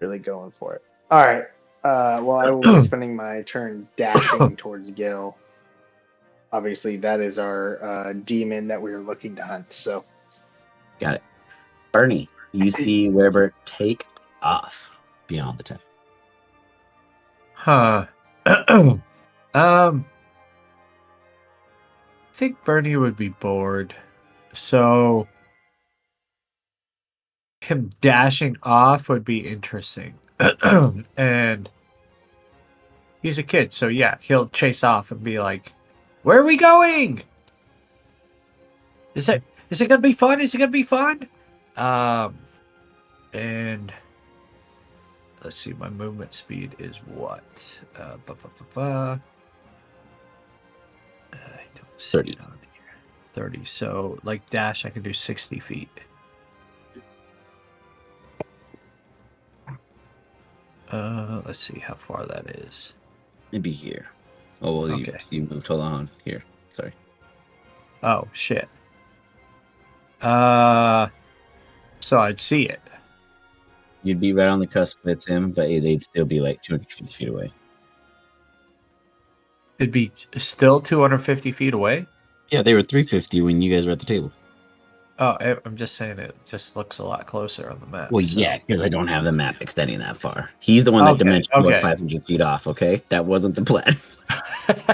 really going for it. All right. Well, I will be spending my turns dashing towards Gil. Obviously, that is our demon that we are looking to hunt. So, got it. Bernie, you see Weber take off beyond the tent. Huh. I think Bernie would be bored. So him dashing off would be interesting. And he's a kid, so yeah, he'll chase off and be like, "Where are we going? Is it gonna be fun? Is it gonna be fun?" And let's see, my movement speed is what? I don't see 30. it on here. 30. So like dash, I can do 60 feet. Let's see how far that is. It'd be here. Oh, well, Okay. you moved. Hold on. Here. Sorry. Oh, shit. So I'd see it. You'd be right on the cusp with him, but they'd still be like 250 feet away. It'd be still 250 feet away? Yeah, they were 350 when you guys were at the table. Oh, I'm just saying it just looks a lot closer on the map. Well, so. yeah, because I don't have the map extending that far. He's the one that dimensioned 500 feet off, okay? That wasn't the plan.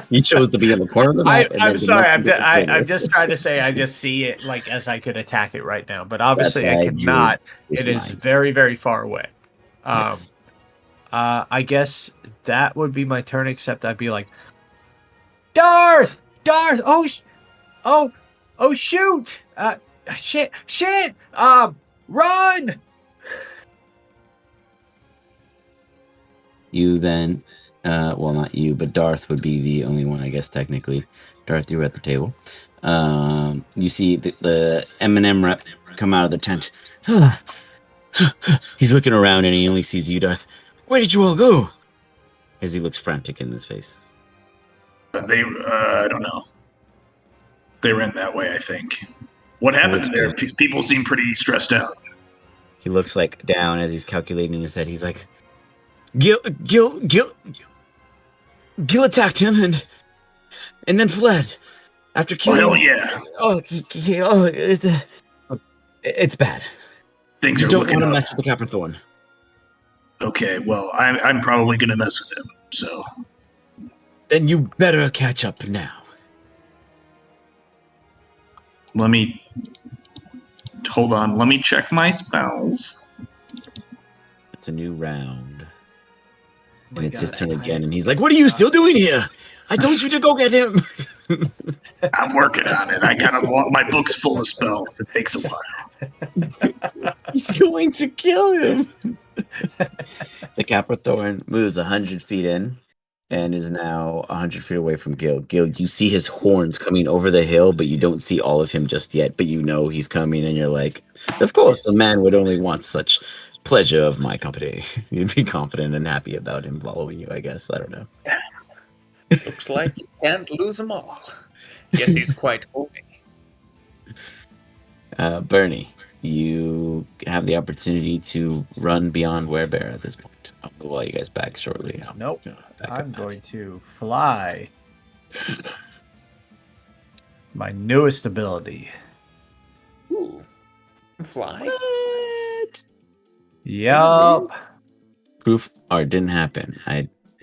He chose to be in the corner of the map. I'm sorry. I'm just trying to say I just see it like as I could attack it right now. But obviously I cannot. It is very, very far away. Yes. I guess that would be my turn, except I'd be like, Darth! Oh, shoot! Shit! Run! You then, well, not you, but Darth would be the only one, I guess, technically. Darth, you were at the table. You see the M&M rep come out of the tent. He's looking around and he only sees you, Darth. Where did you all go? As he looks frantic in his face. I don't know. They ran that way, I think. What happened there? People seem pretty stressed out. He looks like down as he's calculating in his head. He's like, Gil attacked him and then fled after killing. Oh, hell yeah! It's bad. Things You are don't looking want to up. mess with the Capricorn. Okay, well, I'm probably gonna mess with him. So Then you better catch up now. let me hold on. Let me check my spells. It's a new round. Oh And it's God, his turn again, and he's like, "What are you still doing here? I told you to go get him." I'm working on it. I got my book's full of spells. It takes a while. He's going to kill him. The Capricorn moves 100 feet in and is now 100 feet away from Gil. Gil, you see his horns coming over the hill, but you don't see all of him just yet. But you know he's coming, and you're like, "Of course, a man would only want such pleasure of my company." You'd be confident and happy about him following you, I guess. I don't know. Looks like you can't lose them all. Guess he's quite moving. Bernie, you have the opportunity to run beyond Werebear at this point. I'll move all you guys back shortly. Nope. I'm going to fly. My newest ability. Ooh. Fly? What? Yup. Proof art didn't happen.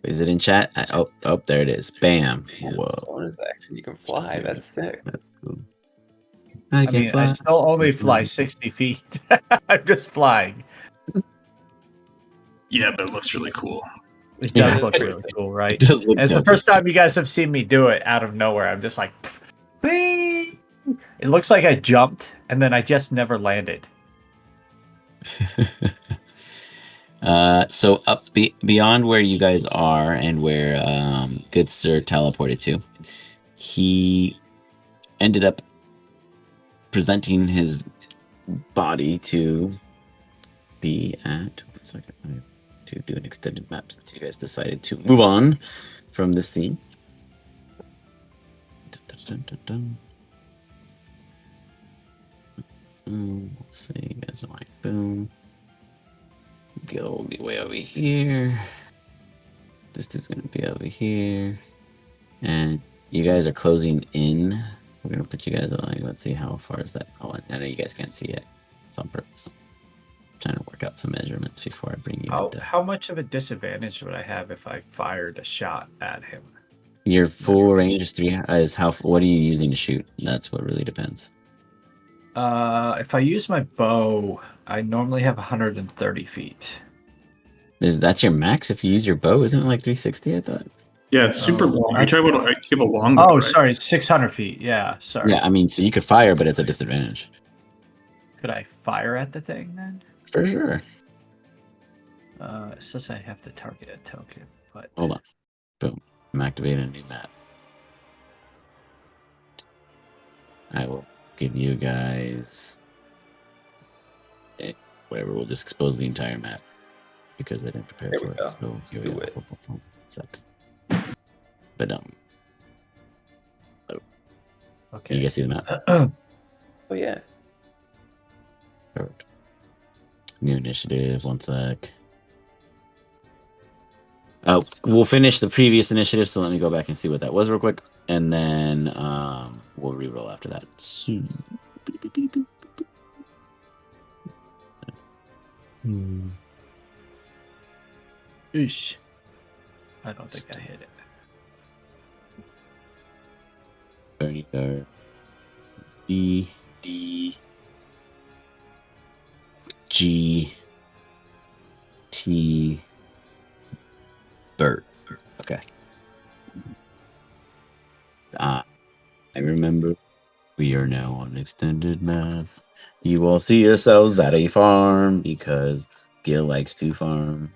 Is it in chat? Oh, there it is. Bam. Whoa. Bonus action. You can fly. That's sick. That's cool. I mean, I still only fly 60 feet. I'm just flying. Yeah, but it looks really cool. It does look really cool, right? It does look It's the dope. first time you guys have seen me do it out of nowhere. I'm just like, "Whee!" It looks like I jumped and then I just never landed. So up beyond where you guys are and where Good Sir teleported to, he ended up presenting his body to be at. 1 second. I have to do an extended map since you guys decided to move on from this scene. Let's see, you guys are like, boom. Gil will be way over here. This dude's gonna be over here. And you guys are closing in. We're gonna put you guys on, like, let's see how far is that. Oh, I know you guys can't see it. It's on purpose. I'm trying to work out some measurements before I bring you into. How much of a disadvantage would I have if I fired a shot at him? Your full range is 3. Is how? What are you using to shoot? That's what really depends. If I use my bow, I normally have 130 feet. That's your max if you use your bow. Isn't it like 360? I thought. Yeah, it's super long. Are you talking about you have a long bow, Oh, right? sorry, 600 feet. Yeah, sorry. Yeah, I mean, so you could fire, but it's a disadvantage. Could I fire at the thing then? For sure. It says I have to target a token, but Hold on. Boom. I'm activating a new map. I will give you guys whatever. We'll just expose the entire map because I didn't prepare There for we it. go. So here Do we go. it. Suck. But okay. you guys see the map? Oh, yeah. Perfect. New initiative. 1 sec. We'll finish the previous initiative, so let me go back and see what that was real quick, and then we'll reroll after that. Oosh. I don't think I hit it. Bernie Dart. B D G T Bert. Okay. I remember we are now on extended map. You will see yourselves at a farm because Gil likes to farm.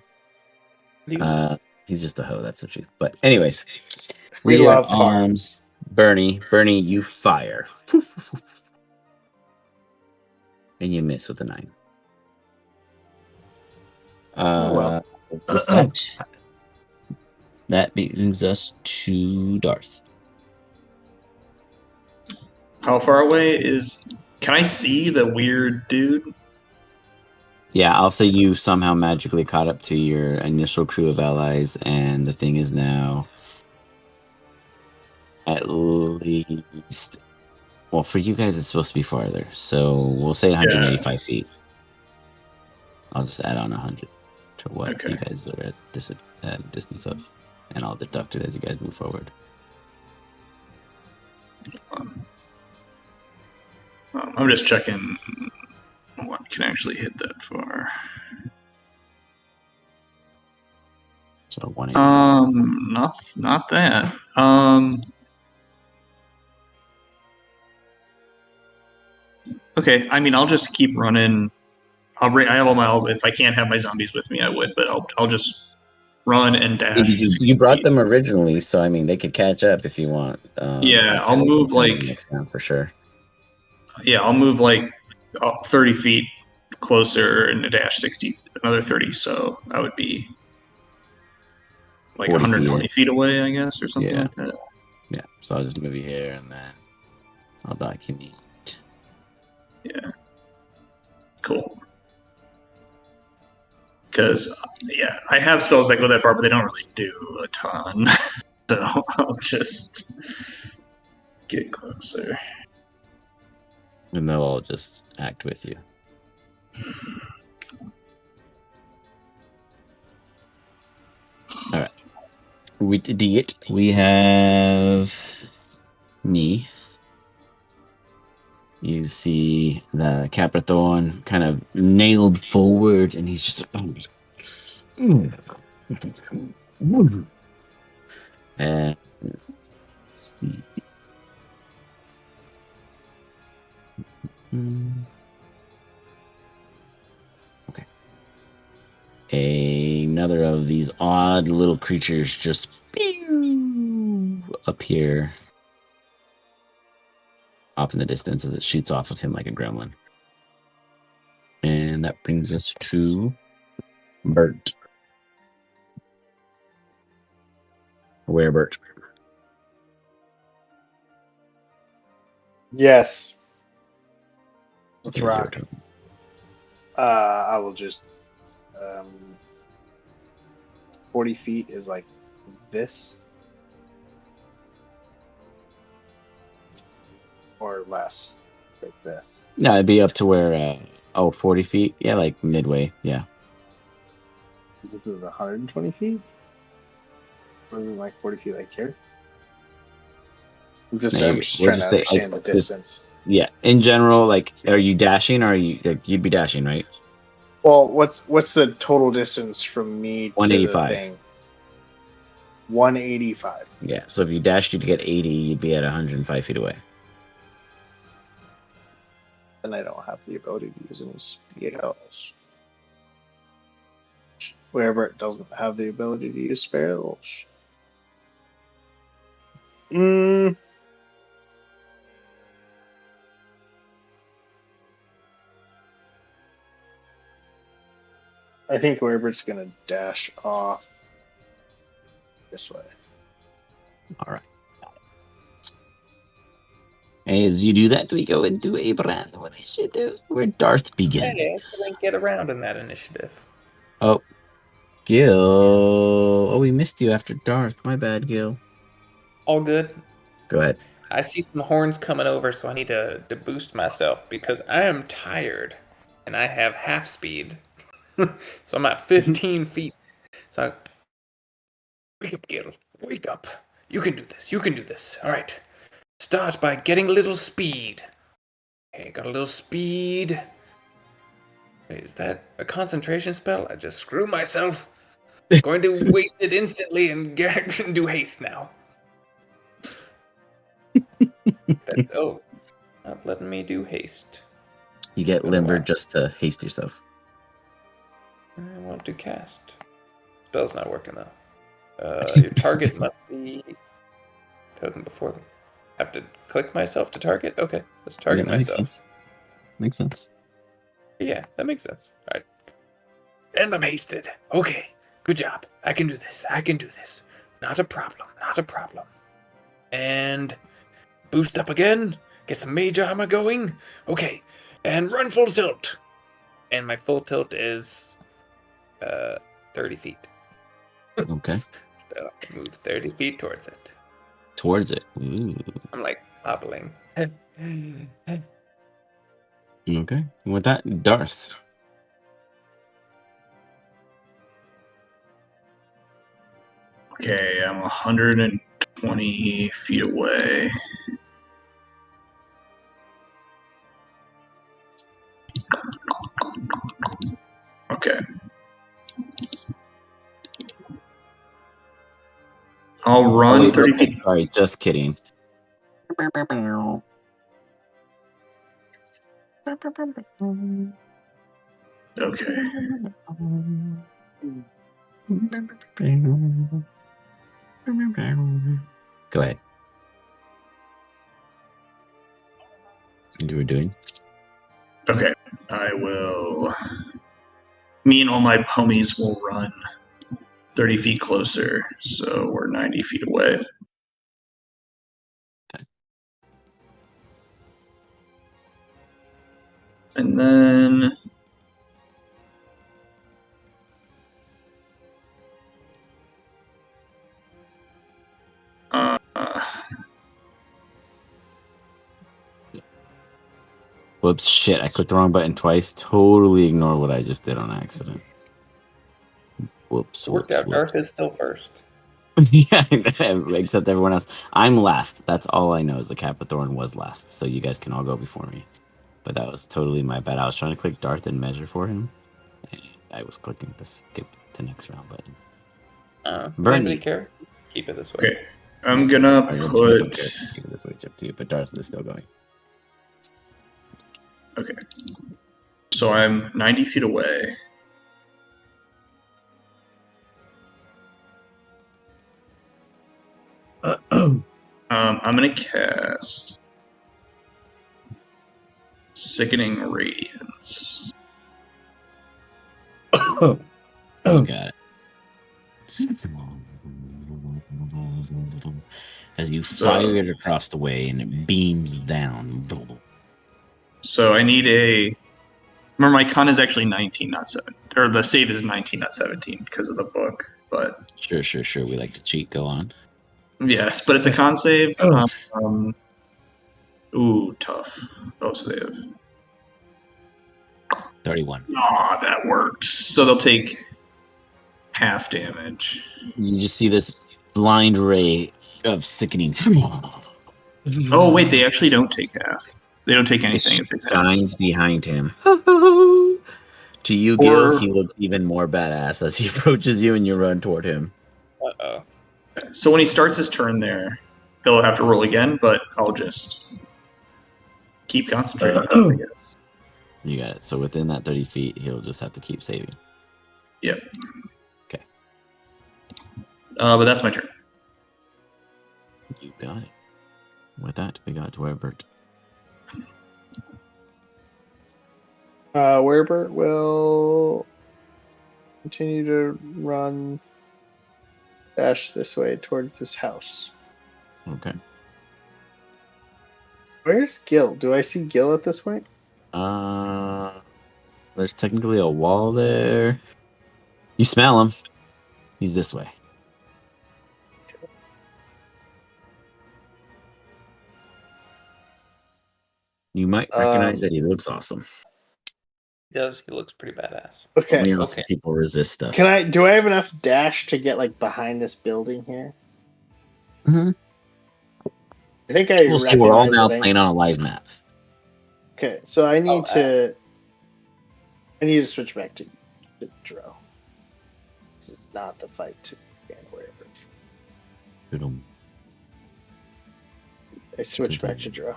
He's just a hoe, that's the truth. But anyways, We are love farms. Bernie, you fire. And you miss with the 9. With that brings us to Darth. How far away is? Can I see the weird dude? Yeah, I'll say you somehow magically caught up to your initial crew of allies, and the thing is now at least. Well, for you guys, it's supposed to be farther, so we'll say 185 feet. I'll just add on 100 to what you guys are at distance of, and I'll deduct it as you guys move forward. I'm just checking what can actually hit that far. So 185. Not that. Okay, I mean, I'll just keep running. I have all my. If I can't have my zombies with me, I would, but I'll just run and dash. You brought them originally, so I mean they could catch up if you want. Yeah, I'll move like next round for sure. Yeah, I'll move like 30 feet closer and dash 60, another 30. So I would be like 120 feet away, I guess, or something like that. Yeah, so I'll just move you here and then I'll document. Yeah. Cool. Because, yeah, I have spells that go that far, but they don't really do a ton. So I'll just get closer. And they'll all just act with you. All right. We did it. We have me. You see the Capricorn kind of nailed forward, and he's just. And let's see. Okay. Another of these odd little creatures just appear off in the distance as it shoots off of him like a gremlin. And that brings us to Bert. Where, Bert? Yes. Let's rock. I will just 40 feet is like this or less, like this. Yeah, it'd be up to where 40 feet. Yeah, like midway. Yeah. Is it 120 feet? Or is it like 40 feet like here? I'm just trying to understand the distance. Yeah, in general, like, are you dashing or are you? Like, you'd be dashing, right? Well, what's the total distance from me to the thing? 185. Yeah, so if you dashed, you'd get 80. You'd be at 105 feet away. And I don't have the ability to use any spells. Wherever it doesn't have the ability to use spells. I think Werbert's going to dash off this way. All right. As you do that, we go into a brand new initiative where Darth begins. Hey, I still didn't get around in that initiative. Oh, Gil. Oh, we missed you after Darth. My bad, Gil. All good. Go ahead. I see some horns coming over, so I need to boost myself because I am tired and I have half speed. So I'm at 15 feet. So wake up, Gil. Wake up. You can do this. You can do this. All right. Start by getting a little speed. Okay, got a little speed. Wait, is that a concentration spell? I just screw myself. Going to waste it instantly and do haste now. That's not letting me do haste. You get limber just to haste yourself. I want to cast. Spell's not working though. Your target must be token before them. Have to click myself to target? Okay, let's target myself. Makes sense. Yeah, that makes sense. All right. And I'm hasted. Okay, good job. I can do this. I can do this. Not a problem. Not a problem. And boost up again. Get some mage armor going. Okay, and run full tilt. And my full tilt is 30 feet. Okay. So move 30 feet towards it. Towards it. Ooh. I'm like hobbling. Okay. With that, Darth. Okay, I'm 120 feet away. Okay. I'll run 30 feet. Sorry, just kidding. Okay. Go ahead. You were doing? Okay. I will. Me and all my homies will run 30 feet closer, so we're 90 feet away. Okay. And then Whoops, shit, I clicked the wrong button twice. Totally ignore what I just did on accident. Whoops, It worked out. Darth is still first. Yeah, except everyone else. I'm last. That's all I know is the Capathorn was last, so you guys can all go before me. But that was totally my bad. I was trying to click Darth and measure for him, and I was clicking the skip to next round button. Does anybody care? Just keep it this way. okay, I'm gonna put. Keep it this way, it's up to you. But Darth is still going. Okay, so I'm 90 feet away. I'm gonna cast Sickening Radiance. You got it. As you fire it across the way and it beams down. So I need a. Remember, my con is actually 19, not 7. Or the save is 19, not 17, because of the book. But Sure. We like to cheat. Go on. yes, but it's a con save. Ooh, tough. Oh, save. 31. Aw, that works. So they'll take half damage. You just see this blind ray of sickening. Oh, wait, they actually don't take half. They don't take anything if they pass. Shines behind him. To you, Gil, he looks even more badass as he approaches you and you run toward him. Uh-oh. So when he starts his turn there, he'll have to roll again, but I'll just keep concentrating. I guess. You got it. So within that 30 feet, he'll just have to keep saving. Yep. Okay. But that's my turn. You got it. With that, we got Werbert. Werbert will continue to run, dash this way towards this house. Okay. Where's Gil? Do I see Gil at this point? There's technically a wall there. You smell him. He's this way. You might recognize that he looks awesome. He does. He looks pretty badass. Okay. Okay. People resist stuff. Do I have enough dash to get like behind this building here? Mm-hmm. I think I. We'll see. We're all now playing on a live map. Okay, so I need to. I need to switch back to Dro. This is not the fight to get wherever. I switch back to Dro.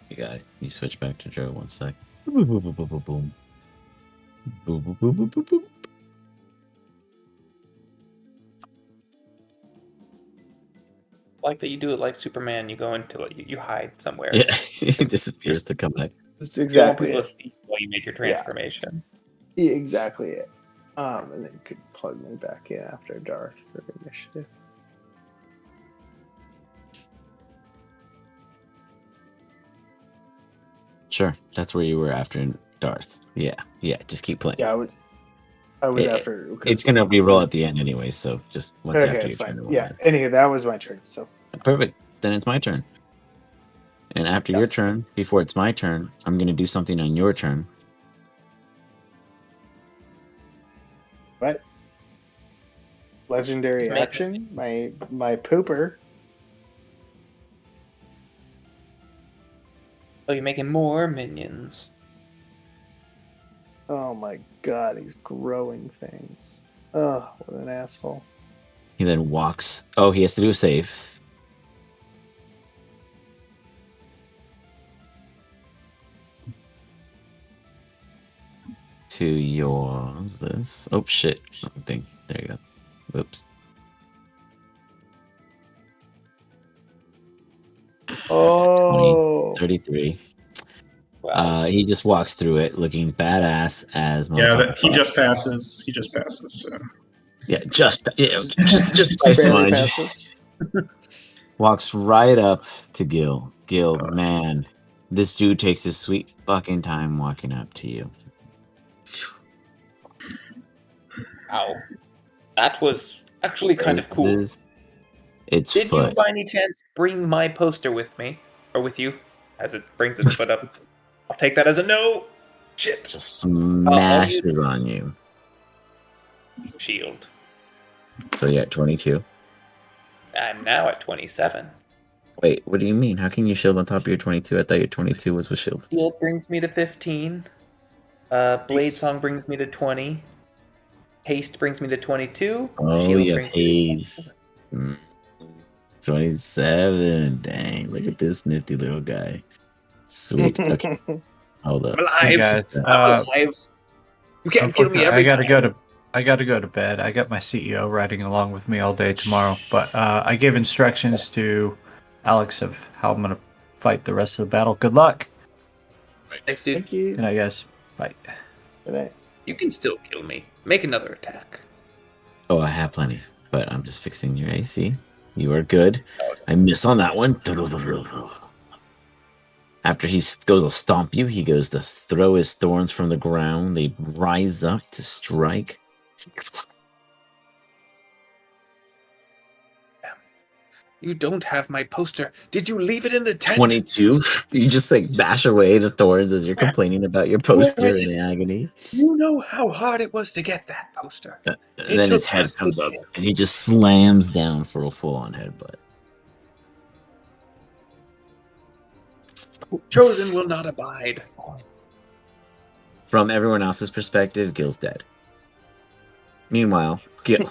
You got it. You switch back to Joe 1 sec. Boom, boom, boom, boom, boom, boom. Boom, boom, boom, boom, boom, boom. Like that you do it like Superman. You go into like you hide somewhere. Yeah, he disappears to come back. That's exactly you want people it. to see while you make your transformation. Yeah, exactly it. And then you could plug me back in after Darth for initiative. Sure, that's where you were after Darth. Yeah, just keep playing. Yeah, I was after. It's gonna re-roll at the end anyway, so just once after your turn. Yeah. Anyway, that was my turn. So perfect. Then it's my turn. And after your turn, before it's my turn, I'm gonna do something on your turn. What? Legendary action? My pooper. Oh, you're making more minions. Oh my god, he's growing things. Oh, what an asshole. He then walks. Oh, he has to do a save. To yours, this. Oh shit! Wrong thing. There you go. Whoops. Oh, 33. Wow. He just walks through it looking badass as he just passes. He just passes. So. Yeah, just by smudge. Walks right up to Gil. Gil, man, this dude takes his sweet fucking time walking up to you. Ow. That was actually kind of cool. Did you by any chance bring my poster with me? Or with you? As it brings its foot up. I'll take that as a no. Shit. Just smashes on you. Shield. So you're at 22. I'm now at 27. Wait, what do you mean? How can you shield on top of your 22? I thought your 22 was with shield. Shield brings me to 15. Blade Song brings me to 20. Haste brings me to 22. Oh, Shield yeah, brings haste. 27. Dang, look at this nifty little guy. Sweet. Okay. Hold up. I'm alive. Hey guys, I'm alive. You can't kill me every time. I gotta go to bed. I got my CEO riding along with me all day tomorrow. But I gave instructions to Alex of how I'm gonna fight the rest of the battle. Good luck. Thanks, dude. Thank you. Good night, guys. Bye. Good night. You can still kill me. Make another attack. Oh, I have plenty, but I'm just fixing your AC. You are good. I miss on that one. After he goes to stomp you, he goes to throw his thorns from the ground. They rise up to strike. You don't have my poster. Did you leave it in the tent? 22. You just like bash away the thorns as you're complaining about your poster in agony. You know how hard it was to get that poster. And then his head comes up and he just slams down for a full-on headbutt. Chosen will not abide. From everyone else's perspective, Gil's dead. Meanwhile, Gil,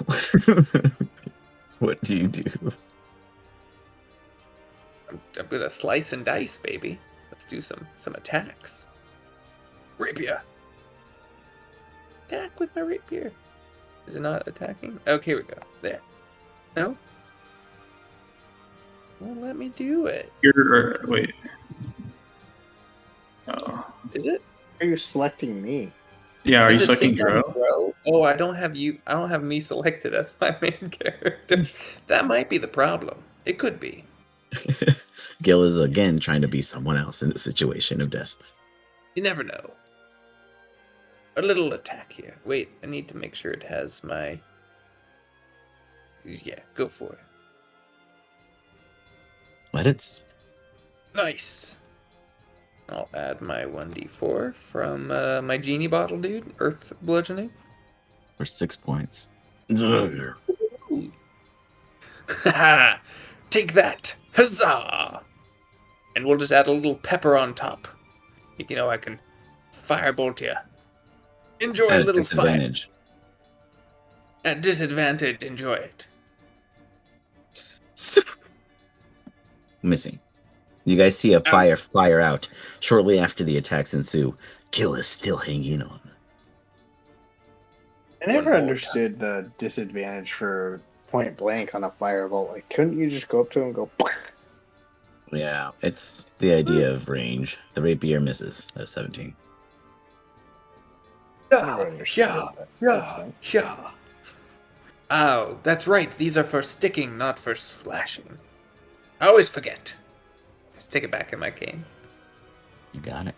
what do you do? I'm gonna slice and dice, baby. Let's do some attacks. Rapier. Attack with my rapier. Is it not attacking? Okay, here we go. There. No? Won't let me do it. Wait. Oh. Is it? Are you selecting me? Yeah, are you selecting Grow? Oh, I don't have me selected as my main character. That might be the problem. It could be. Gil is again trying to be someone else in the situation of death. You never know. A little attack here. Wait, I need to make sure it has my... Yeah, go for it. Let it. Nice. I'll add my 1d4 from my genie bottle, dude. Earth bludgeoning. For 6 points. Take that. Huzzah! And we'll just add a little pepper on top. You know, I can firebolt you. Enjoy a little disadvantage. Fire. At disadvantage, enjoy it. Missing. You guys see a fire out. Shortly after the attacks ensue, Gil is still hanging on. I never understood the disadvantage for point blank on a firebolt. Like, couldn't you just go up to him and go... Yeah, it's the idea of range. The rapier misses at 17. Yeah. Oh, that's right. These are for sticking, not for slashing. I always forget. Let's take it back in my cane. You got it.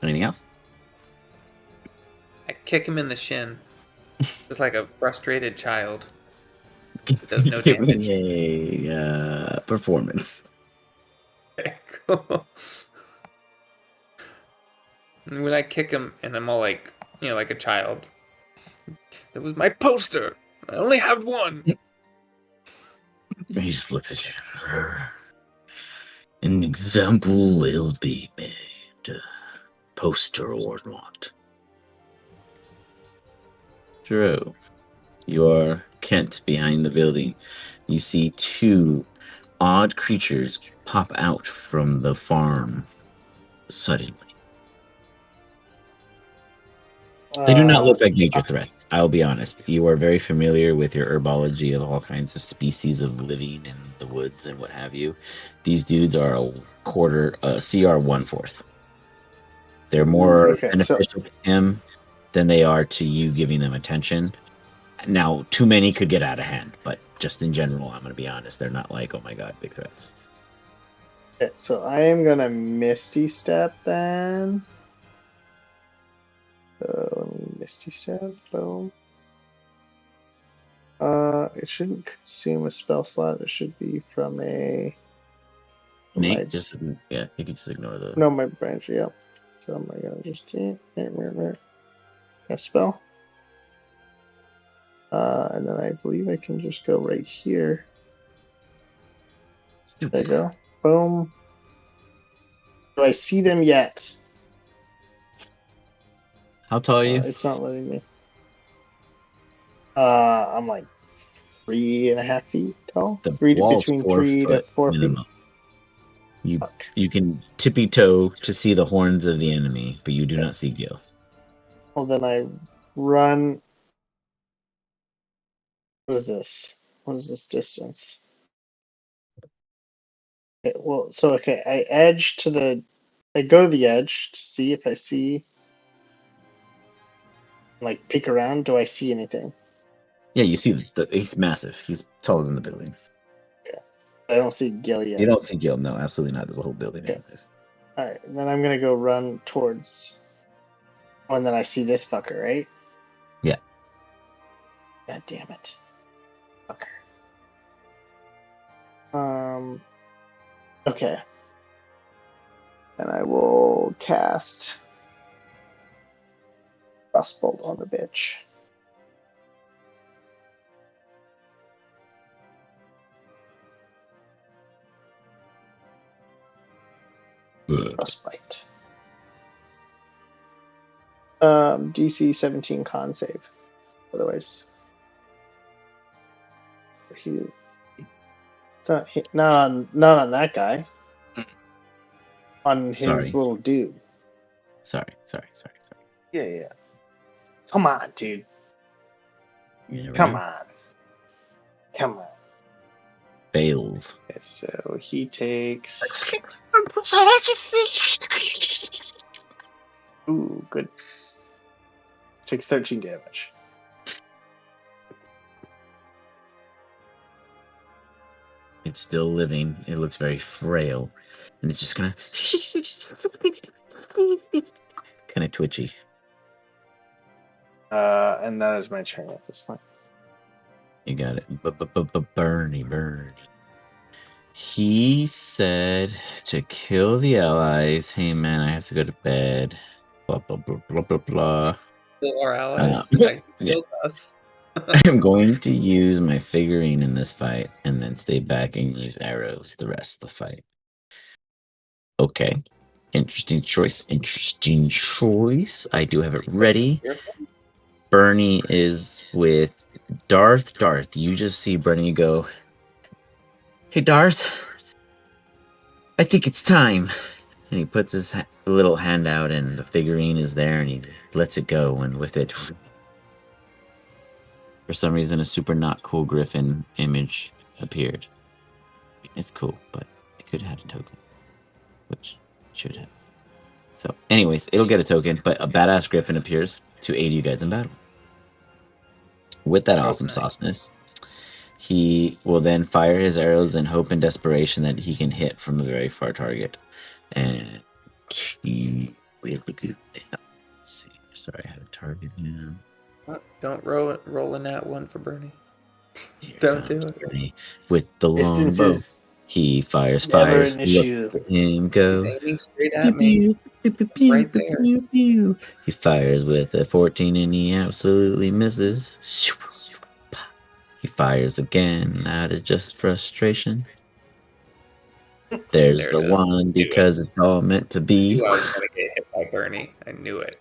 Anything else? I kick him in the shin, just like a frustrated child. It does no Give damage. me a performance. Okay, cool. And when I kick him, and I'm all like, like a child. That was my poster. I only have one. He just looks at you. An example will be made. Poster or not. Drew, you are Kent behind the building. You see two odd creatures pop out from the farm suddenly. They do not look like major threats. I'll be honest. You are very familiar with your herbology of all kinds of species of living in the woods and what have you. These dudes are a quarter, CR 1/4. They're more beneficial to him than they are to you giving them attention. Now, too many could get out of hand, but just in general, I'm going to be honest. They're not like, oh my god, big threats. Okay, so I am going to Misty Step then. Misty Step, boom. It shouldn't consume a spell slot. It should be from a... Nate, you can just ignore the... No, my branch, yeah. So I'm going to just... a spell. And then I believe I can just go right here. There you go. Boom. Do I see them yet? How tall are you? It's not letting me. I'm like 3.5 feet tall. The between 3 to 4 minimum. feet. You can tippy toe to see the horns of the enemy, but you do not see Gil. Well, then I run. What is this? What is this distance? Okay, well, I edge to the. I go to the edge to see if I see. Like peek around. Do I see anything? Yeah, you see he's massive. He's taller than the building. Okay, I don't see Gil yet. You don't see Gil? No, absolutely not. There's a whole building. Okay. All right, and then I'm gonna go run towards. Oh, and then I see this fucker, right? Yeah. God damn it, fucker. Okay. And I will cast Frostbolt on the bitch. Frostbite. DC 17 con save. Otherwise, it's not on that guy. On his little dude. Sorry. Yeah. Come on, dude. Come on. Fails. Okay, so he takes. Ooh, good. Takes 13 damage. It's still living. It looks very frail. And it's just kind of twitchy. And that is my turn at this point. You got it. Bernie. He said to kill the allies. Hey man, I have to go to bed. Blah blah blah blah blah blah. Kill our allies. Kills us. I'm going to use my figurine in this fight and then stay back and use arrows the rest of the fight. Okay. Interesting choice. I do have it ready. Bernie is with Darth. Darth, you just see Bernie go, hey, Darth. I think it's time. And he puts his little hand out and the figurine is there and he lets it go. And with it, for some reason, a super not cool griffin image appeared. It's cool, but it could have had a token, which it should have. So, anyways, it'll get a token, but a badass griffin appears to aid you guys in battle. With that awesome sauceness, he will then fire his arrows in hope and desperation that he can hit from a very far target. And he will go down. Let's see. Sorry, I have a target now. Don't roll in that one for Bernie. Don't do it. Bernie with the Distance longbow. is He fires. never an issue. Look at him go. He's aiming straight at me. Right there. He fires with a 14 and he absolutely misses. He fires again out of just frustration. There's the one because it's all meant to be. I knew I was going to get hit by Bernie. I knew it.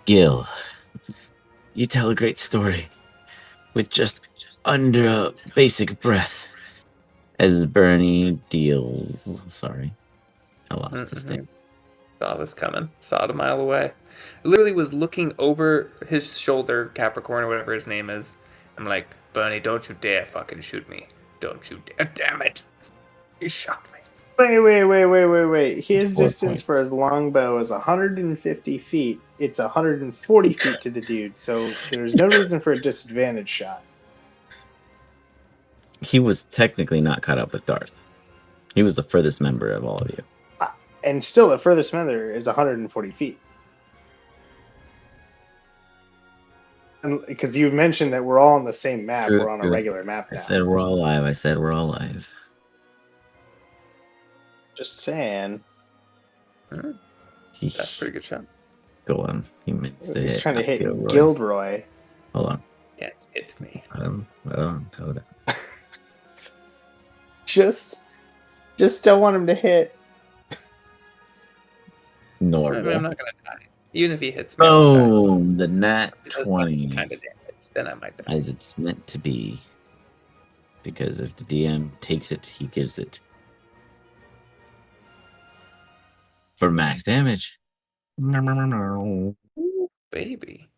Gil, you tell a great story with just under a basic breath. As Bernie deals. Sorry. I lost his name. Saw this coming. Saw it a mile away. I literally was looking over his shoulder, Capricorn or whatever his name is. I'm like, Bernie, don't you dare fucking shoot me. Don't you dare. Damn it. He shot me. Wait. His distance for his longbow is 150 feet. It's 140 feet to the dude, so there's no reason for a disadvantage shot. He was technically not caught up with Darth. He was the furthest member of all of you. And still, the furthest member is 140 feet. Because you mentioned that we're all on the same map. We're on a regular map now. I said we're all live. Just saying. That's a pretty good shot. Go on. He's trying to hit Gilroy. Hold on. Can't hit me. Hold on. Just don't want him to hit. Normal. I mean, I'm not gonna die. Even if he hits me. Boom! The nat 20. Kind of damage. Then I might die. As it's meant to be. Because if the DM takes it, he gives it. For max damage. Ooh, baby.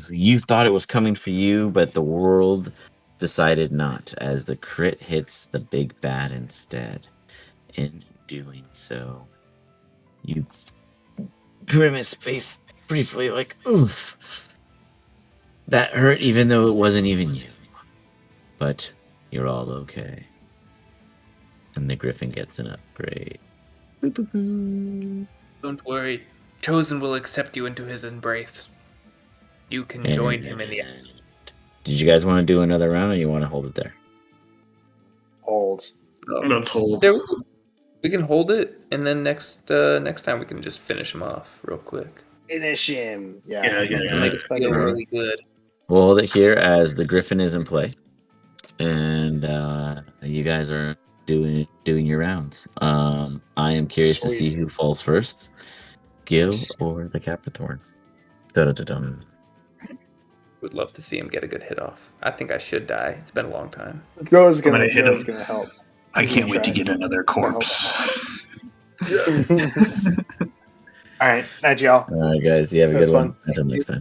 You thought it was coming for you, but the world decided not, as the crit hits the big bad instead. In doing so, you grimace face briefly like, oof. That hurt even though it wasn't even you. But you're all okay. And the griffin gets an upgrade. Don't worry. Chosen will accept you into his embrace. You can join him in the end. Did you guys want to do another round or you want to hold it there? Hold. Let's hold. There we can hold it, and then next time we can just finish him off real quick. Finish him. Yeah. Make it feel really good. We'll hold it here as the griffin is in play. And you guys are doing your rounds. I am curious to see who falls first, Gil or the Capricorn. Dun-dun-dun-dun. Would love to see him get a good hit off. I think I should die. It's been a long time. Joe's gonna help. I can't wait to get another corpse. Yes. All right, night, y'all. All right, guys. You have a good one. Until next time.